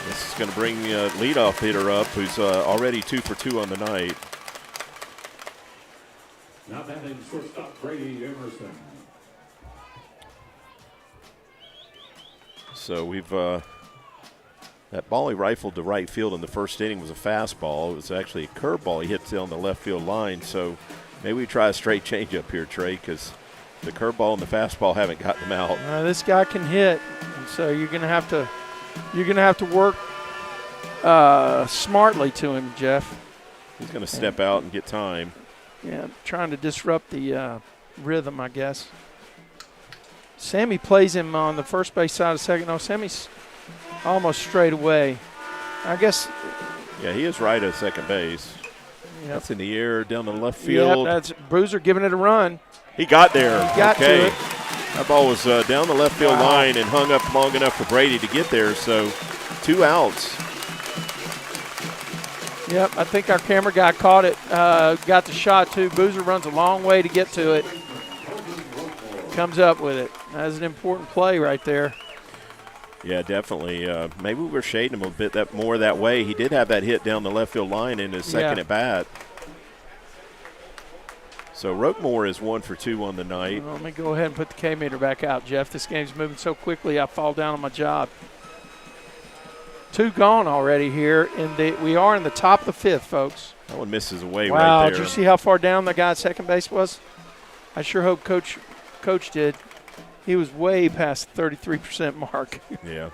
This is going to bring the leadoff hitter up, who's already 2 for 2 on the night. Now batting shortstop Brady Emerson. So we've that ball he rifled to right field in the first inning was a fastball. It was actually a curveball he hit on the left field line. So maybe we try a straight changeup here, Trey, because the curveball and the fastball haven't gotten him out. This guy can hit, and so you're going to have to work smartly to him, Jeff. He's going to step out and get time. Yeah, trying to disrupt the rhythm, I guess. Sammy plays him on the first base side of second. No, Sammy's almost straight away. I guess. Yeah, he is right at second base. Yep. That's in the air down the left field. Yep, that's Bruiser giving it a run. He got there. He got to it. That ball was down the left field line and hung up long enough for Brady to get there. So 2 outs. Yep, I think our camera guy caught it, got the shot too. Boozer runs a long way to get to it. Comes up with it. That's an important play right there. Yeah, definitely. Maybe we were shading him a bit more that way. He did have that hit down the left field line in his second at bat. So Roquemore is 1 for 2 on the night. Well, let me go ahead and put the K-meter back out, Jeff. This game's moving so quickly I fall down on my job. 2 gone already here, and we are in the top of the 5th, folks. That one misses away wow, right there. Did you see how far down the guy at second base was? I sure hope Coach did. He was way past the 33% mark. Yeah.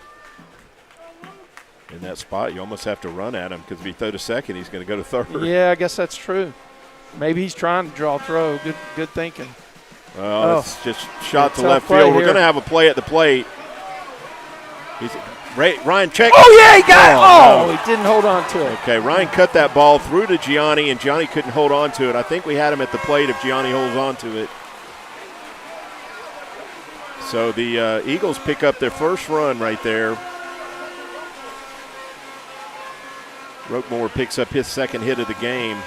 In that spot, you almost have to run at him because if he throw to second, he's going to go to third. Yeah, I guess that's true. Maybe he's trying to draw a throw. Good thinking. Well, it's just shot to left field. We're going to have a play at the plate. Ryan, check. Oh, yeah, he got it. Oh, Oh, he didn't hold on to it. Okay, Ryan cut that ball through to Gianni, and Gianni couldn't hold on to it. I think we had him at the plate if Gianni holds on to it. So the Eagles pick up their first run right there. Roquemore picks up his second hit of the game.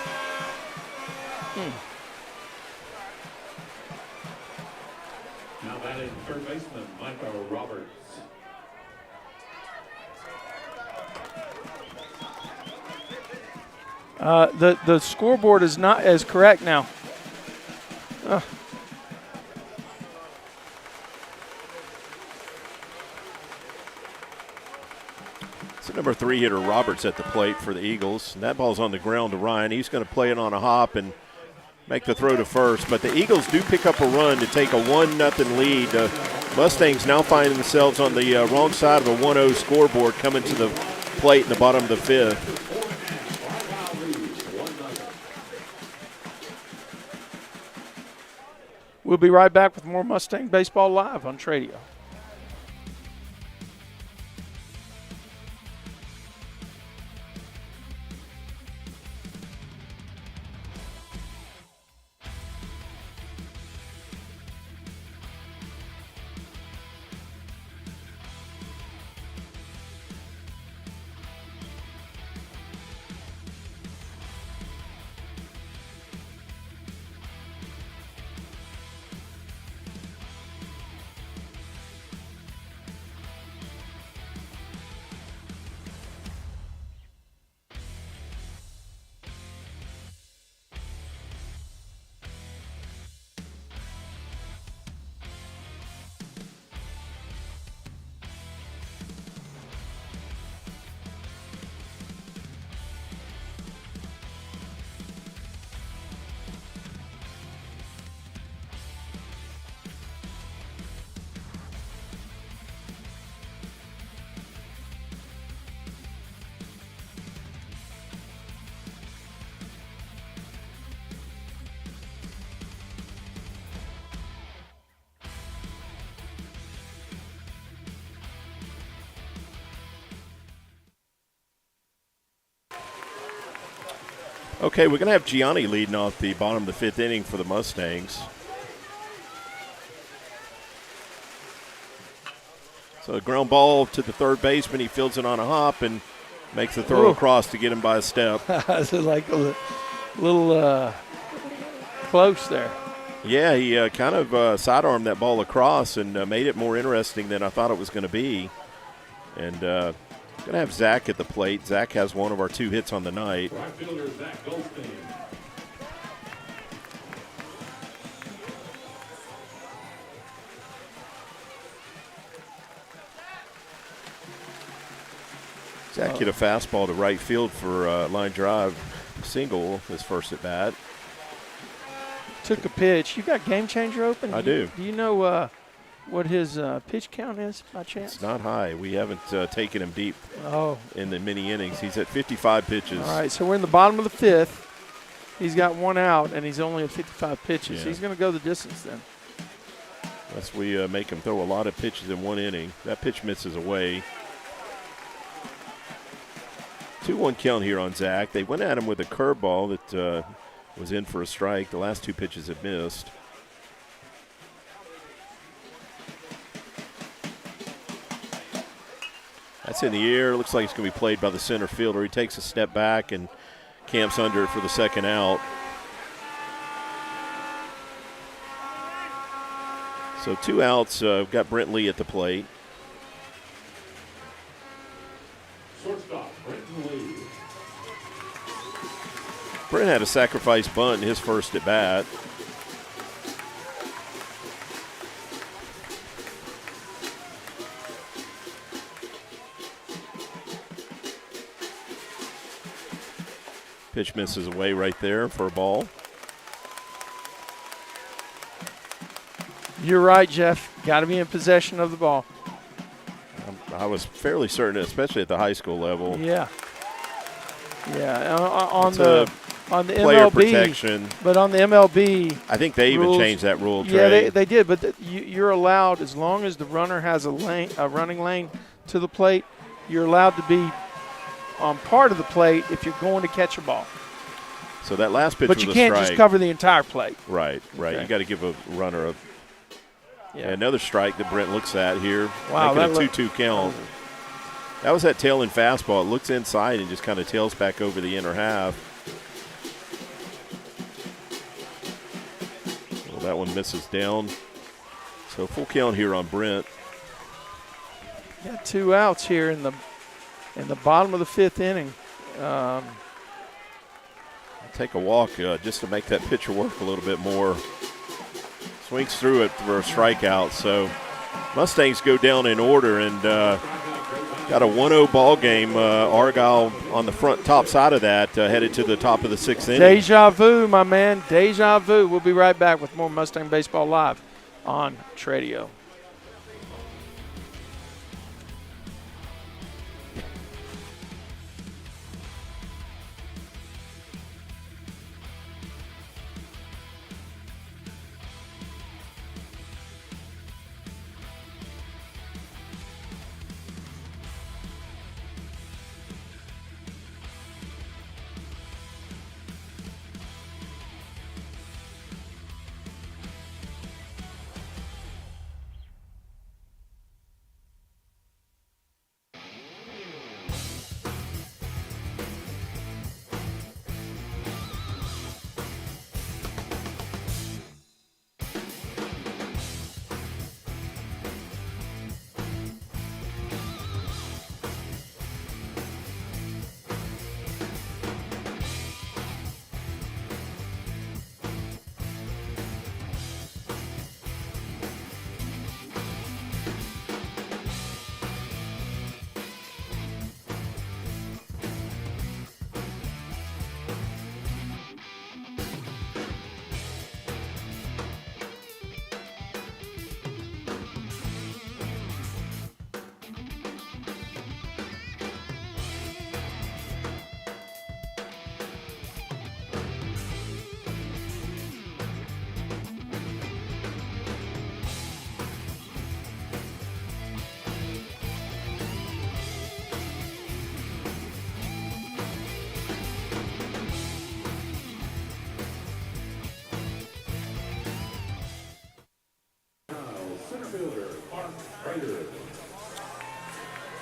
Now batting third baseman, Michael Roberts. The scoreboard is not as correct now. It's the number 3 hitter Roberts at the plate for the Eagles. And that ball's on the ground to Ryan. He's going to play it on a hop and make the throw to first. But the Eagles do pick up a run to take a 1-0 lead. The Mustangs now find themselves on the wrong side of a 1-0 scoreboard coming to the plate in the bottom of the fifth. We'll be right back with more Mustang Baseball Live on Tradio. Okay, we're going to have Gianni leading off the bottom of the fifth inning for the Mustangs. So a ground ball to the third baseman. He fields it on a hop and makes the throw across to get him by a step. So like a little close there. Yeah, he kind of sidearmed that ball across and made it more interesting than I thought it was going to be. And going to have Zach at the plate. Zach has one of our 2 hits on the night. Right fielder, Zach Goldstein. Zach hit a fastball to right field for line drive single his first at bat. Took a pitch. You got Game Changer open? I do. Do you know what his pitch count is by chance? It's not high. We haven't taken him deep Oh. in the mini innings. He's at 55 pitches. All right, so we're in the bottom of the fifth. He's got 1 out, and he's only at 55 pitches. Yeah. He's going to go the distance then. Unless we make him throw a lot of pitches in 1 inning. That pitch misses away. 2-1 count here on Zach. They went at him with a curveball that was in for a strike. The last 2 pitches have missed. That's in the air. Looks like it's going to be played by the center fielder. He takes a step back and camps under it for the second out. So 2 outs. We've got Brent Lee at the plate. Shortstop, Brenton Lee. Brent had a sacrifice bunt in his first at bat. Pitch misses away right there for a ball. You're right, Jeff. Got to be in possession of the ball. I was fairly certain, especially at the high school level. Yeah. Yeah, on It's the player MLB protection. But on the MLB, I think they rules, even changed that rule, Trey. Yeah, they did. But you're allowed, as long as the runner has a running lane to the plate, you're allowed to be on part of the plate if you're going to catch a ball. So that last pitch But was you a can't strike. just cover the entire plate. Right. Okay. You got to give a runner a Yeah. another strike that Brent looks at here. Wow, making that a 2-2 count. That was that tail-in fastball. It looks inside and just kind of tails back over the inner half. Well, that one misses down. So full count here on Brent. Got 2 outs here in the bottom of the 5th inning. Take a walk just to make that pitcher work a little bit more. Swings through it for a strikeout. So Mustangs go down in order and got a 1-0 ball game. Argyle on the front top side of that, headed to the top of the 6th inning. Deja vu, my man. Deja vu. We'll be right back with more Mustang Baseball Live on Tradio.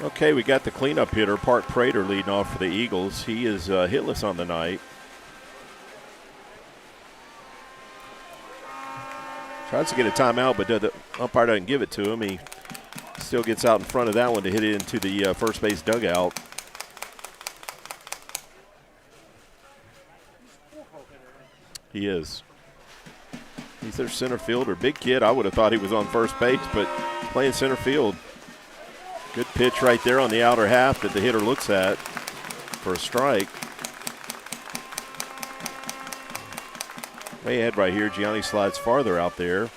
Okay, we got the cleanup hitter, Park Prater, leading off for the Eagles. He is hitless on the night. Tries to get a timeout, but the umpire doesn't give it to him. He still gets out in front of that one to hit it into the first base dugout. He is. He's their center fielder. Big kid. I would have thought he was on first base, but playing center field. Good pitch right there on the outer half that the hitter looks at for a strike. Way ahead right here. Gianni slides farther out there.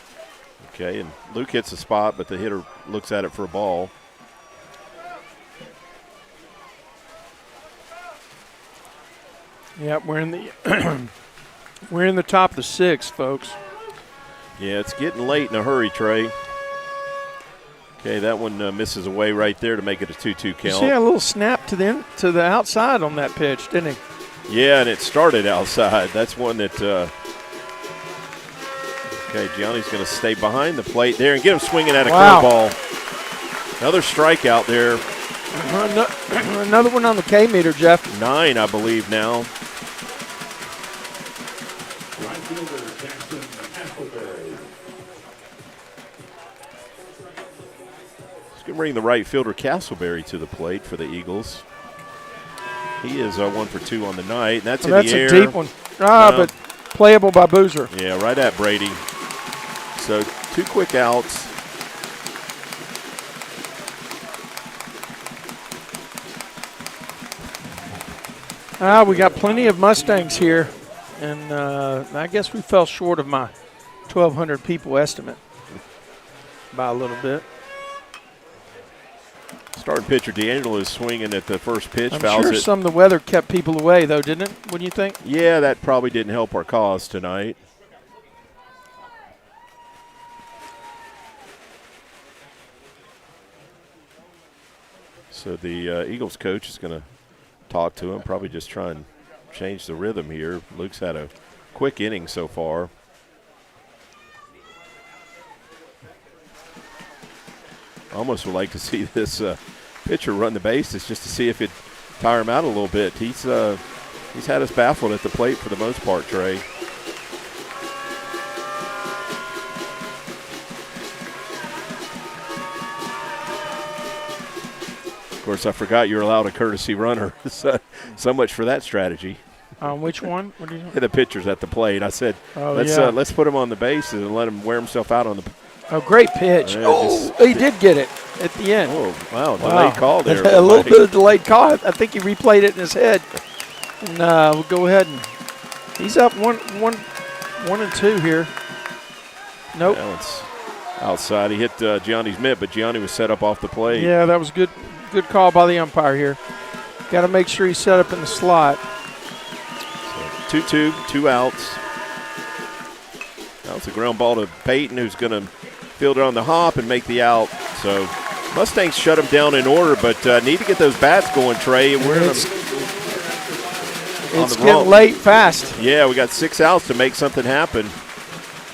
Okay, and Luke hits the spot, but the hitter looks at it for a ball. Yeah, we're in the we're in the top of the 6th, folks. Yeah, it's getting late in a hurry, Trey. Okay, that one misses away right there to make it a 2-2 count. You see a little snap to the outside on that pitch, didn't he? Yeah, and it started outside. That's one that okay, Gianni's going to stay behind the plate there and get him swinging at a curveball. Another strikeout there. Another one on the K meter, Jeff. 9, I believe, now. Going to bring the right fielder Castleberry to the plate for the Eagles. He is 1 for 2 on the night. And that's in the air. That's a deep one. But playable by Boozer. Yeah, right at Brady. So 2 quick outs. We got plenty of Mustangs here, and I guess we fell short of my 1,200 people estimate by a little bit. Starting pitcher D'Angelo is swinging at the first pitch. I'm fouls sure it. some of the weather kept people away, though, didn't it? What do you think? Yeah, that probably didn't help our cause tonight. So the Eagles coach is going to talk to him, probably just try and change the rhythm here. Luke's had a quick inning so far. I almost would like to see this pitcher run the bases just to see if it tire him out a little bit. He's had us baffled at the plate for the most part, Trey. Of course, I forgot you're allowed a courtesy runner. So much for that strategy. Which one? What are you doing? The pitcher's at the plate. I said, let's put him on the bases and let him wear himself out on the. Oh, great pitch! He did get it at the end. Oh, wow! Delayed call there. A little bit of delayed call. I think he replayed it in his head. And we'll go ahead and he's up 1-2 here. Nope. Now it's outside. He hit Gianni's mitt, but Gianni was set up off the plate. Yeah, that was good. Good call by the umpire here. Got to make sure he's set up in the slot. So 2-2, 2 outs. Now it's a ground ball to Peyton, who's going to field it on the hop and make the out. So Mustangs shut him down in order, but need to get those bats going, Trey. It's getting late fast. Yeah, we got 6 outs to make something happen.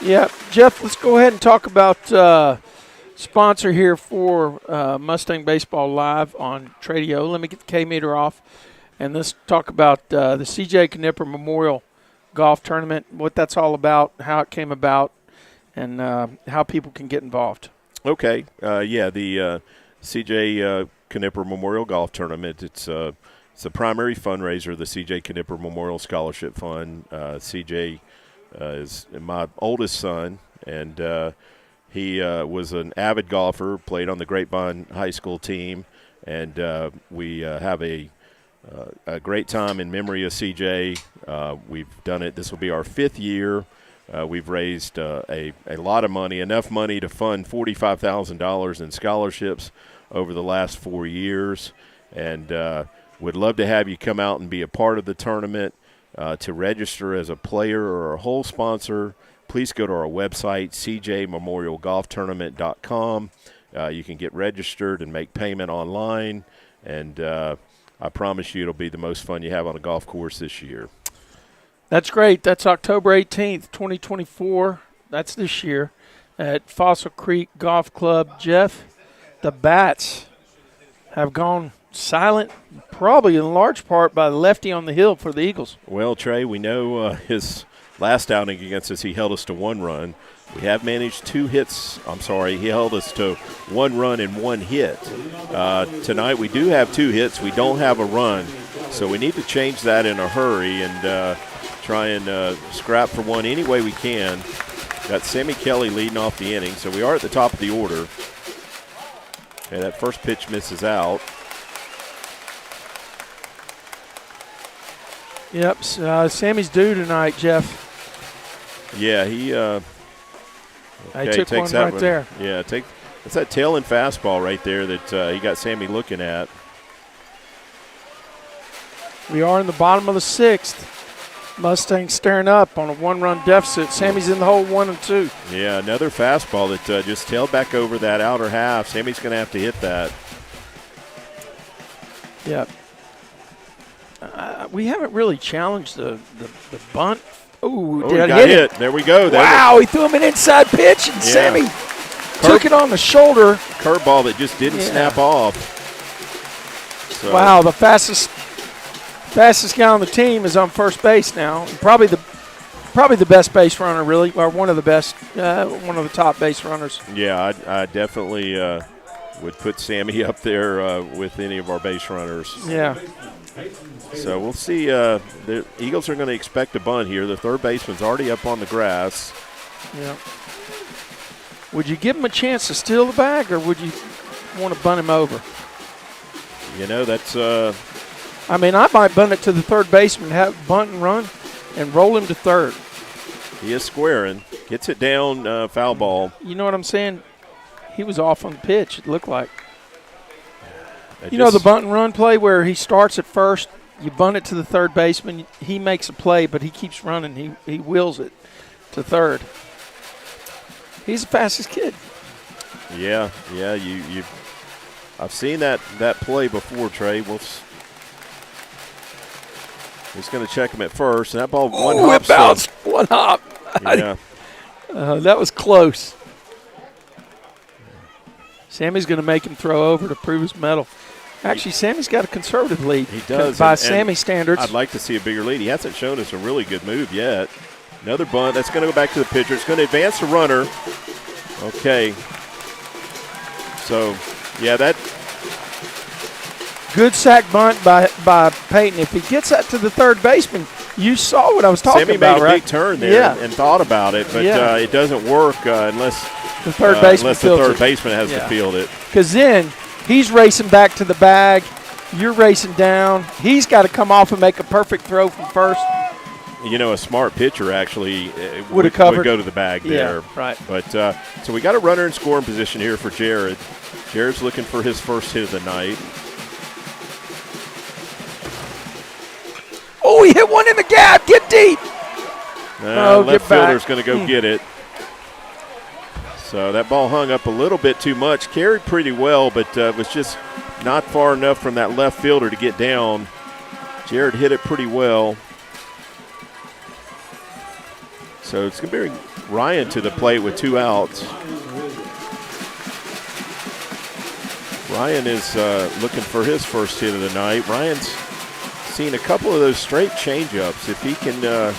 Yeah, Jeff, let's go ahead and talk about sponsor here for Mustang Baseball Live on Tradio. Let me get the K-meter off, and let's talk about the C.J. Knipper Memorial Golf Tournament, what that's all about, how it came about, and how people can get involved. Okay. The C.J. Knipper Memorial Golf Tournament, it's the primary fundraiser of the C.J. Knipper Memorial Scholarship Fund. C.J. is my oldest son, and he was an avid golfer, played on the Grapevine High School team, and we have a great time in memory of CJ. We've done it. This will be our 5th year. We've raised a lot of money, enough money to fund $45,000 in scholarships over the last 4 years, and would love to have you come out and be a part of the tournament. To register as a player or a whole sponsor, please go to our website, cjmemorialgolftournament.com. You can get registered and make payment online, and I promise you it'll be the most fun you have on a golf course this year. That's great. That's October 18th, 2024. That's this year at Fossil Creek Golf Club. Jeff, the bats have gone silent, probably in large part by the lefty on the hill for the Eagles. Well, Trey, we know his last outing against us, he held us to 1 run. We have managed 2 hits. He held us to 1 run and 1 hit. Tonight we do have 2 hits. We don't have a run. So we need to change that in a hurry and try and scrap for 1 any way we can. Got Sammy Kelly leading off the inning. So we are at the top of the order. Okay, that first pitch misses out. Yep, Sammy's due tonight, Jeff. Yeah, he took one right there. Yeah, that's that tail and fastball right there that he got Sammy looking at. We are in the bottom of the 6th. Mustangs staring up on a 1-run deficit. Sammy's in the hole 1-2. Yeah, another fastball that just tailed back over that outer half. Sammy's going to have to hit that. Yeah. We haven't really challenged the bunt. Ooh, did I hit it? There we go. Wow, he threw him an inside pitch, and Sammy took it on the shoulder. Curveball that just didn't snap off. So. Wow, the fastest guy on the team is on first base now. Probably the best base runner, really, or one of the best, one of the top base runners. Yeah, I definitely would put Sammy up there with any of our base runners. Yeah. So we'll see. The Eagles are going to expect a bunt here. The third baseman's already up on the grass. Yeah. Would you give him a chance to steal the bag, or would you want to bunt him over? You know, that's I might bunt it to the third baseman, have bunt and run, and roll him to third. He is squaring. Gets it down, foul ball. You know what I'm saying? He was off on the pitch, it looked like. You know the bunt and run play where he starts at first, you bunt it to the third baseman, he makes a play, but he keeps running. He wheels it to third. He's the fastest kid. Yeah. I've seen that play before, Trey. He's going to check him at first. And that ball, one hop. It bounced. One hop. Yeah. That was close. Sammy's going to make him throw over to prove his mettle. Actually, Sammy's got a conservative lead. He does. By and Sammy standards. I'd like to see a bigger lead. He hasn't shown us a really good move yet. Another bunt. That's going to go back to the pitcher. It's going to advance the runner. Okay. So, yeah, that. Good sack bunt by Peyton. If he gets that to the third baseman, you saw what I was talking Sammy about, made a right? big turn there and thought about it, but it doesn't work unless the third baseman has to field it. Because then he's racing back to the bag. You're racing down. He's got to come off and make a perfect throw from first. You know, a smart pitcher actually would go to the bag there. Yeah, right. But so we got a runner in scoring position here for Jared. Jared's looking for his first hit of the night. Oh, he hit one in the gap. Get deep. Left fielder's going to go get it. So that ball hung up a little bit too much. Carried pretty well, but was just not far enough from that left fielder to get down. Jared hit it pretty well. So it's going to bring Ryan to the plate with 2 outs. Ryan is looking for his first hit of the night. Ryan's seen a couple of those straight changeups. If he can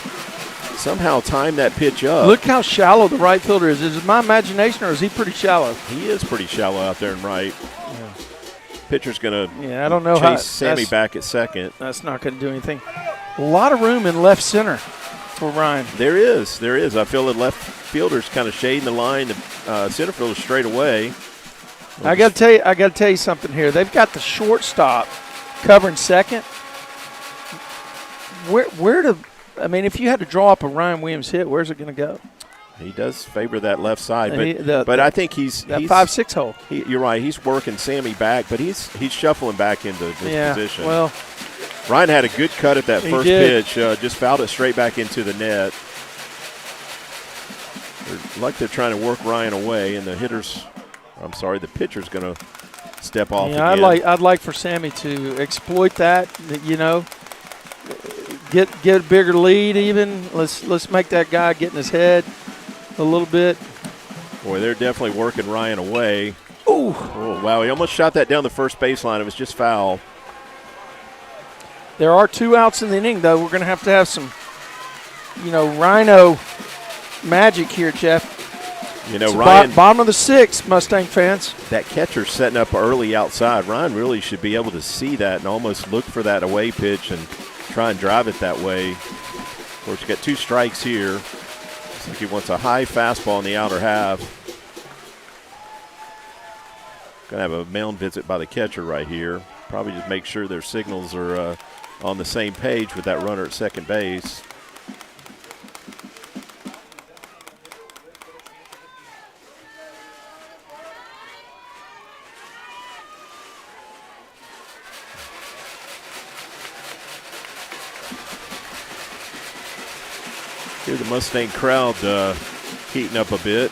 somehow time that pitch up. Look how shallow the right fielder is. Is it my imagination, or is he pretty shallow? He is pretty shallow out there in right. Yeah. Pitcher's going to I don't know chase Sammy back at second. That's not going to do anything. A lot of room in left center for Ryan. There is. I feel the left fielder's kind of shading the line. The center fielder straight away. I got to tell you something here. They've got the shortstop covering second. If you had to draw up a Ryan Williams hit, where's it going to go? He does favor that left side, but I think he's 5-6 hole. You're right. He's working Sammy back, but he's shuffling back into this position. Well, Ryan had a good cut at that first pitch. Just fouled it straight back into the net. They're trying to work Ryan away, and the pitcher's going to step off again. I'd like for Sammy to exploit that. Get a bigger lead even. Let's make that guy get in his head a little bit. Boy, they're definitely working Ryan away. Ooh. Oh, wow, he almost shot that down the first baseline. It was just foul. There are 2 outs in the inning, though. We're going to have some, Rhino magic here, Jeff. Ryan. Bottom of the 6th, Mustang fans. That catcher's setting up early outside. Ryan really should be able to see that and almost look for that away pitch and try and drive it that way. Of course, you got 2 strikes here. Looks like he wants a high fastball in the outer half. Going to have a mound visit by the catcher right here. Probably just make sure their signals are on the same page with that runner at second base. Hear the Mustang crowd heating up a bit.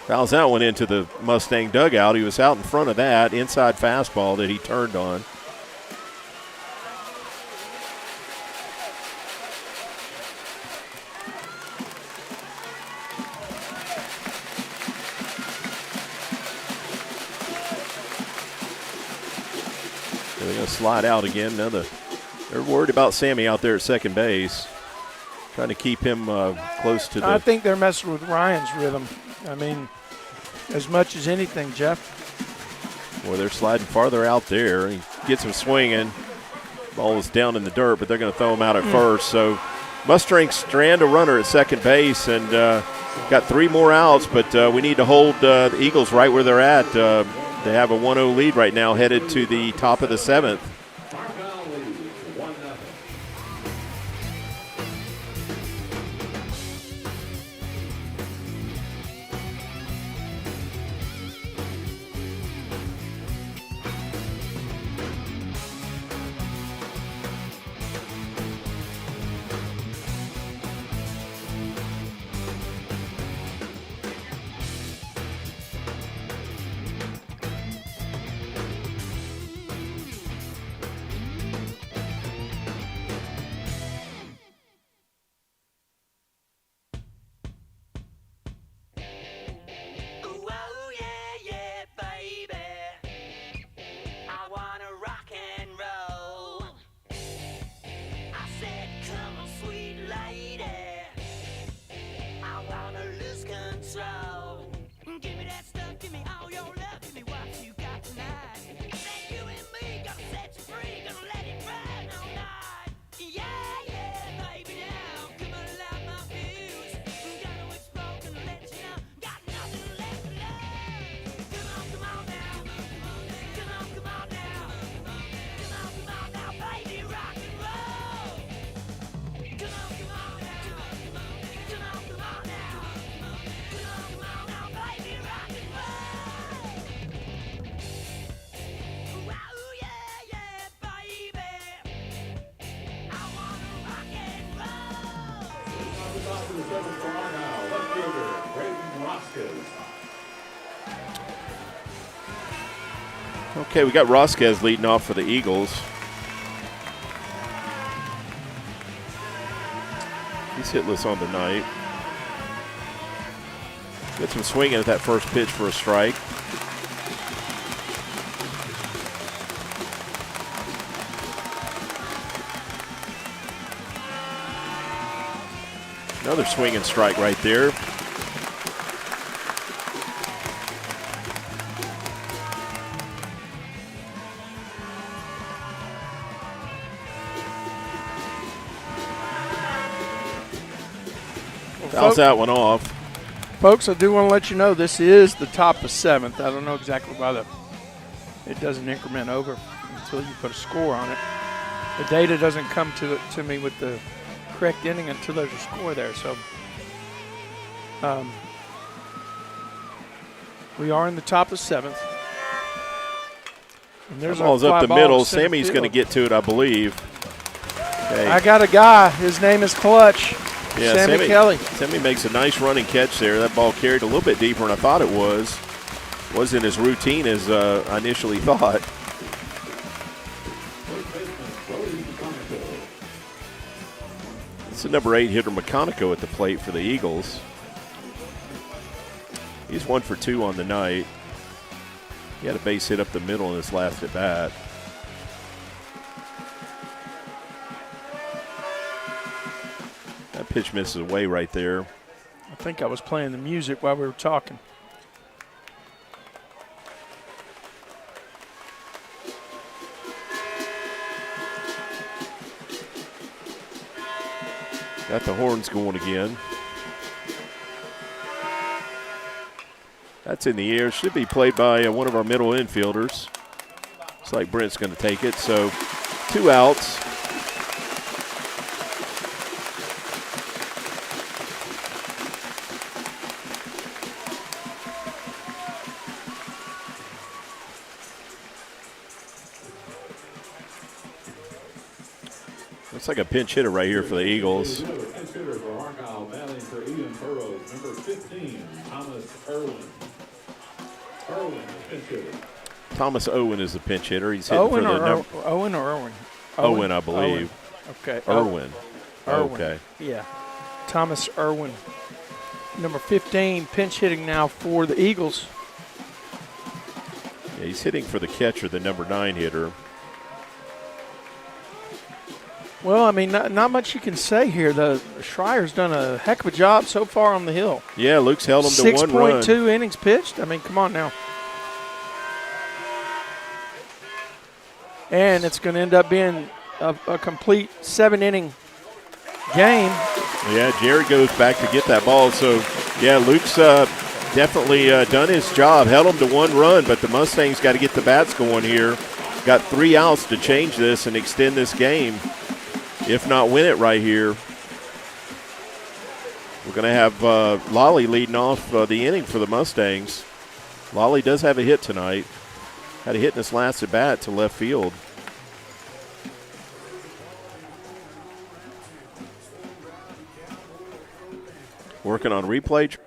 Fouls that one into the Mustang dugout. He was out in front of that inside fastball that he turned on. They're going to slide out again. Now they're worried about Sammy out there at second base, trying to keep him close to the. I think they're messing with Ryan's rhythm. As much as anything, Jeff. Well, they're sliding farther out there. He gets him swinging. Ball is down in the dirt, but they're going to throw him out at first. So Mustangs strand a runner at second base and got 3 more outs, but we need to hold the Eagles right where they're at. They have a 1-0 lead right now, headed to the top of the 7th. the seventh for Argyle, left fielder, Braden Rosquez. Okay, we got Rosquez leading off for the Eagles. He's hitless on the night. Gets him swinging at that first pitch for a strike. Another swing and strike right there. Fouls that one off. Folks, I do want to let you know this is the top of seventh. I don't know exactly why it doesn't increment over until you put a score on it. The data doesn't come to me with the correct inning until there's a score there. So we are in the top of seventh. And there's ball's up the middle. Sammy's going to get to it, I believe. Okay. I got a guy. His name is Clutch. Yeah, Sammy Kelly. Sammy makes a nice running catch there. That ball carried a little bit deeper than I thought it was. Wasn't as routine as I initially thought. It's the number 8 hitter McConico at the plate for the Eagles. He's 1 for 2 on the night. He had a base hit up the middle in his last at bat. That pitch misses away right there. I think I was playing the music while we were talking. Got the horns going again. That's in the air. Should be played by one of our middle infielders. Looks like Brent's going to take it. So 2 outs. Looks like a pinch hitter right here for the Eagles. Another pinch hitter for Argyle, batting for Ian Burrows, number 15, Thomas Irwin. Irwin, pinch hitter. Thomas Owen is the pinch hitter. He's hitting Owen for the or Owen or Irwin? Owen, I believe. Owen. Okay. Irwin. Irwin. Okay. Yeah. Thomas Irwin, number 15, pinch hitting now for the Eagles. Yeah, he's hitting for the catcher, the number 9 hitter. Well, I mean, not much you can say here. The Schreier's done a heck of a job so far on the hill. Yeah, Luke's held him to 1 run. 6.2 innings pitched. I mean, come on now. And it's going to end up being a complete 7-inning game. Yeah, Jared goes back to get that ball. So, yeah, Luke's definitely done his job. Held him to 1 run, but the Mustangs got to get the bats going here. Got 3 outs to change this and extend this game. If not win it right here. We're going to have Lolly leading off the inning for the Mustangs. Lolly does have a hit tonight. Had a hit in his last at bat to left field. Working on replay.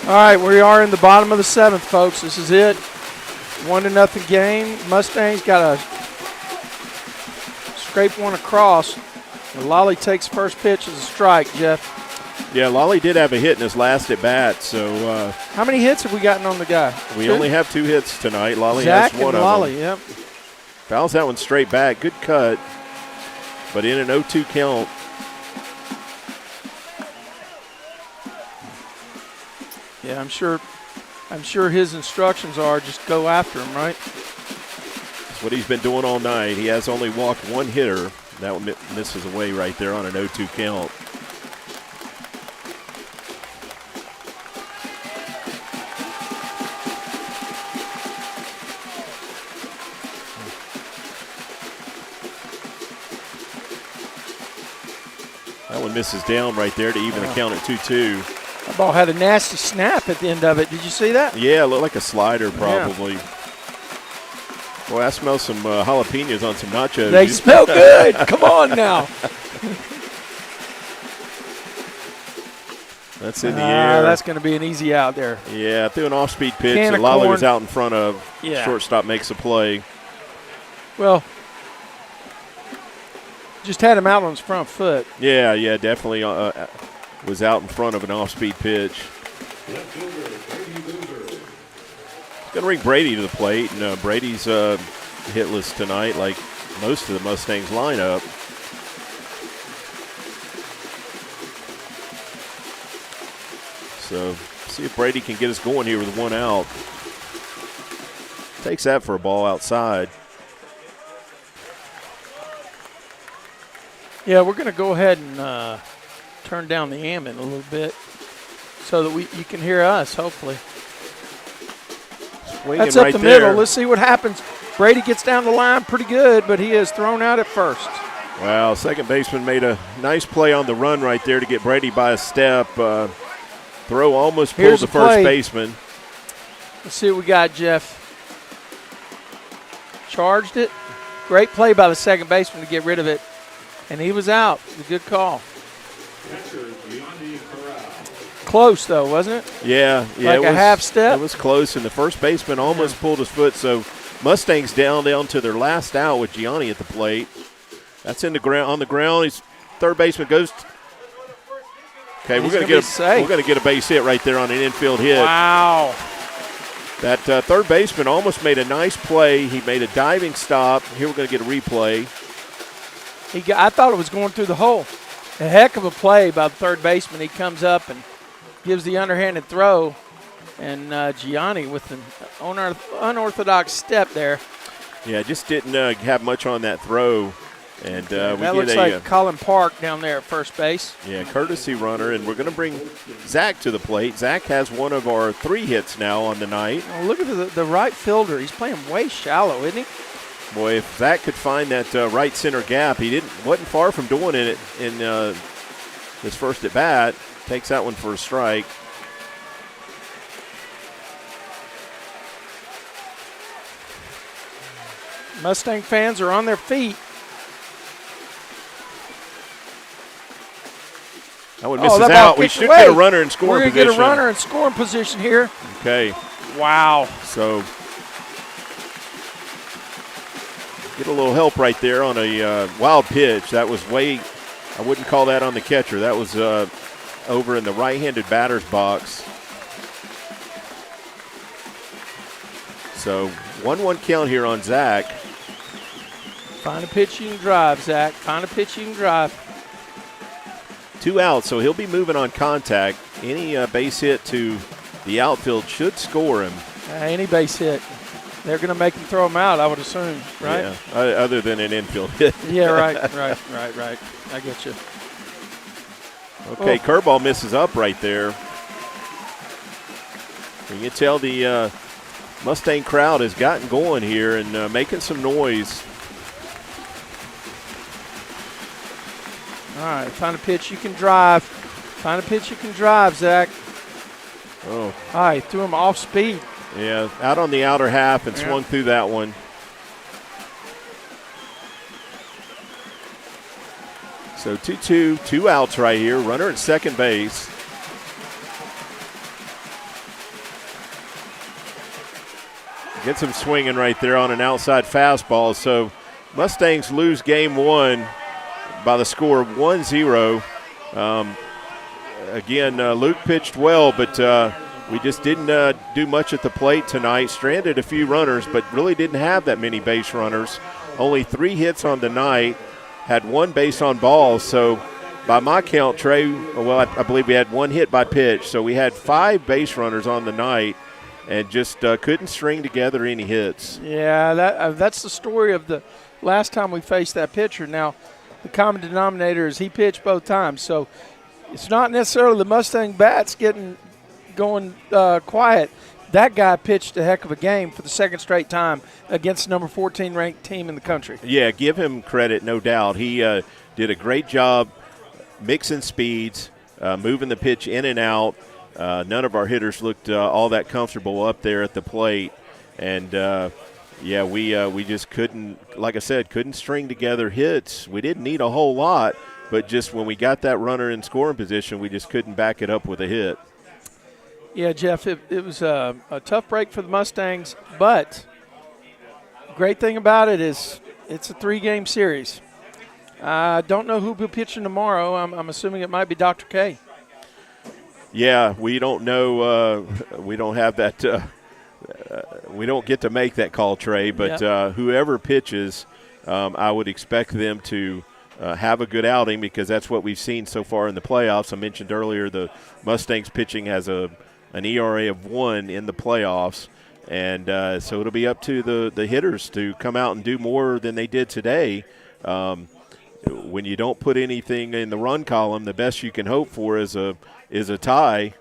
All right, we are in the bottom of the 7th, folks. This is it. 1-0 game. Mustangs got a Scrape one across. And Lolly takes first pitch as a strike, Jeff. Yeah, Lolly did have a hit in his last at bat. So how many hits have we gotten on the guy? We 2? only have 2 hits tonight. Lolly Zach has one and of Lolly, them. yep. Fouls that one straight back. Good cut, but in an 0-2 count. Yeah, I'm sure his instructions are just go after him, right? That's what he's been doing all night. He has only walked one hitter. That one misses away right there on an 0-2 count. That one misses down right there to even the count at 2-2. That ball had a nasty snap at the end of it. Did you see that? Yeah, it looked like a slider probably. Yeah. Boy, I smell some jalapenos on some nachos. They smell good. Come on now. That's in the air. That's going to be an easy out there. Yeah, threw an off-speed pitch that Lolly was out in front of. Yeah. Shortstop makes a play. Well, just had him out on his front foot. Yeah, definitely was out in front of an off-speed pitch. Going to bring Brady to the plate, and Brady's hitless tonight like most of the Mustangs lineup. So see if Brady can get us going here with 1 out. Takes that for a ball outside. Yeah, we're going to go ahead and turn down the ambient a little bit so that you can hear us, hopefully. That's up right the there. middle. Let's see what happens. Brady gets down the line pretty good, but he is thrown out at first. Wow, second baseman made a nice play on the run right there to get Brady by a step. Throw almost pulled the first baseman. Let's see what we got, Jeff. Charged it. Great play by the second baseman to get rid of it. And he was out. It was a good call. Close, though, wasn't it? Yeah. Like a half step? It was close, and the first baseman almost pulled his foot. So Mustangs down to their last out with Gianni at the plate. That's on the ground. He's third baseman goes. Okay, we're going to get a base hit right there on an infield hit. Wow. That third baseman almost made a nice play. He made a diving stop. Here we're going to get a replay. I thought it was going through the hole. A heck of a play by the third baseman. He comes up and gives the underhanded throw. And Gianni with an unorthodox step there. Yeah, just didn't have much on that throw. And that looks like Colin Park down there at first base. Yeah, courtesy runner, and we're going to bring Zach to the plate. Zach has one of our 3 hits now on the night. Oh, look at the right fielder. He's playing way shallow, isn't he? Boy, if Zach could find that right center gap, wasn't far from doing it in his first at bat. Takes that one for a strike. Mustang fans are on their feet. That one misses out. We should get a runner in scoring position. We're going to get a runner in scoring position here. Okay. Wow. So get a little help right there on a wild pitch. That was I wouldn't call that on the catcher. That was over in the right-handed batter's box. So 1-1 count here on Zach. Find a pitch you can drive, Zach. Find a pitch you can drive. 2 outs, so he'll be moving on contact. Any base hit to the outfield should score him. Any base hit. They're going to make him throw him out, I would assume, right? Yeah, other than an infield hit. Yeah, right. I get you. Okay, curveball misses up right there. You can tell the Mustang crowd has gotten going here and making some noise. All right, find a pitch you can drive. Find a pitch you can drive, Zach. Oh. All right, threw him off speed. Yeah, out on the outer half and swung through that one. So 2-2, 2 outs right here. Runner at second base. Gets him swinging right there on an outside fastball. So Mustangs lose game one by the score of 1-0. Again, Luke pitched well, but we just didn't do much at the plate tonight. Stranded a few runners, but really didn't have that many base runners. Only 3 hits on the night, had 1 base on balls. So by my count, Trey, well, I believe we had 1 hit by pitch. So we had 5 base runners on the night and just couldn't string together any hits. Yeah, that's the story of the last time we faced that pitcher. Now, the common denominator is he pitched both times. So it's not necessarily the Mustang bats going quiet. That guy pitched a heck of a game for the second straight time against the number 14 ranked team in the country. Yeah, give him credit, no doubt. He did a great job mixing speeds, moving the pitch in and out. None of our hitters looked all that comfortable up there at the plate. And, we just couldn't, like I said, couldn't string together hits. We didn't need a whole lot, but just when we got that runner in scoring position, we just couldn't back it up with a hit. Yeah, Jeff, it was a tough break for the Mustangs, but great thing about it is it's a 3-game series. I don't know who will be pitching tomorrow. I'm assuming it might be Dr. K. Yeah, we don't know. We don't have that. We don't get to make that call, Trey, but whoever pitches, I would expect them to have a good outing because that's what we've seen so far in the playoffs. I mentioned earlier the Mustangs pitching has an ERA of 1 in the playoffs, and so it'll be up to the hitters to come out and do more than they did today. When you don't put anything in the run column, the best you can hope for is a tie.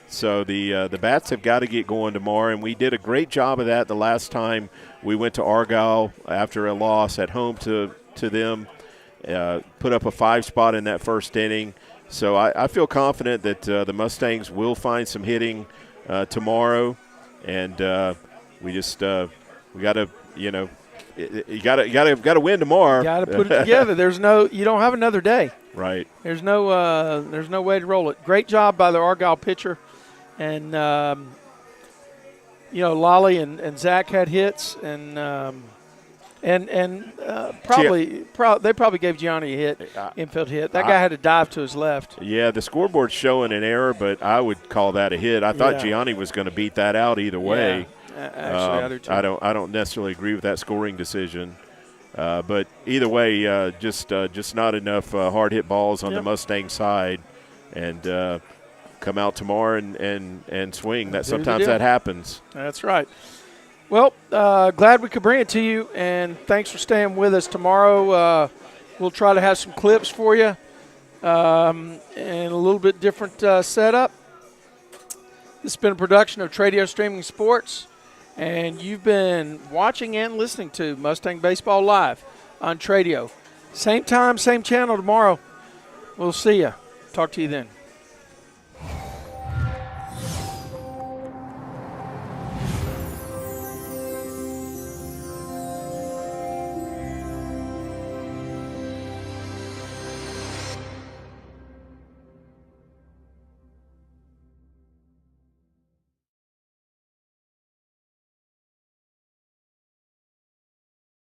So the bats have got to get going tomorrow, and we did a great job of that the last time we went to Argyle after a loss at home to them. Put up a 5 spot in that first inning. So I feel confident that the Mustangs will find some hitting tomorrow, and we just we got to you got to win tomorrow. Got to put it together. You don't have another day. Right. There's no way to roll it. Great job by the Argyle pitcher, and Lolly and Zach had hits, and they probably gave Gianni a hit, infield hit. That guy had a dive to his left. Yeah, the scoreboard's showing an error, but I would call that a hit. I thought Gianni was going to beat that out either way. Actually, I do too. I don't necessarily agree with that scoring decision, but either way, just not enough hard hit balls on the Mustang side, and come out tomorrow and swing. That sometimes that happens. That's right. Well, glad we could bring it to you, and thanks for staying with us. Tomorrow we'll try to have some clips for you and a little bit different setup. This has been a production of Tradio Streaming Sports, and you've been watching and listening to Mustang Baseball Live on Tradio. Same time, same channel tomorrow. We'll see you. Talk to you then.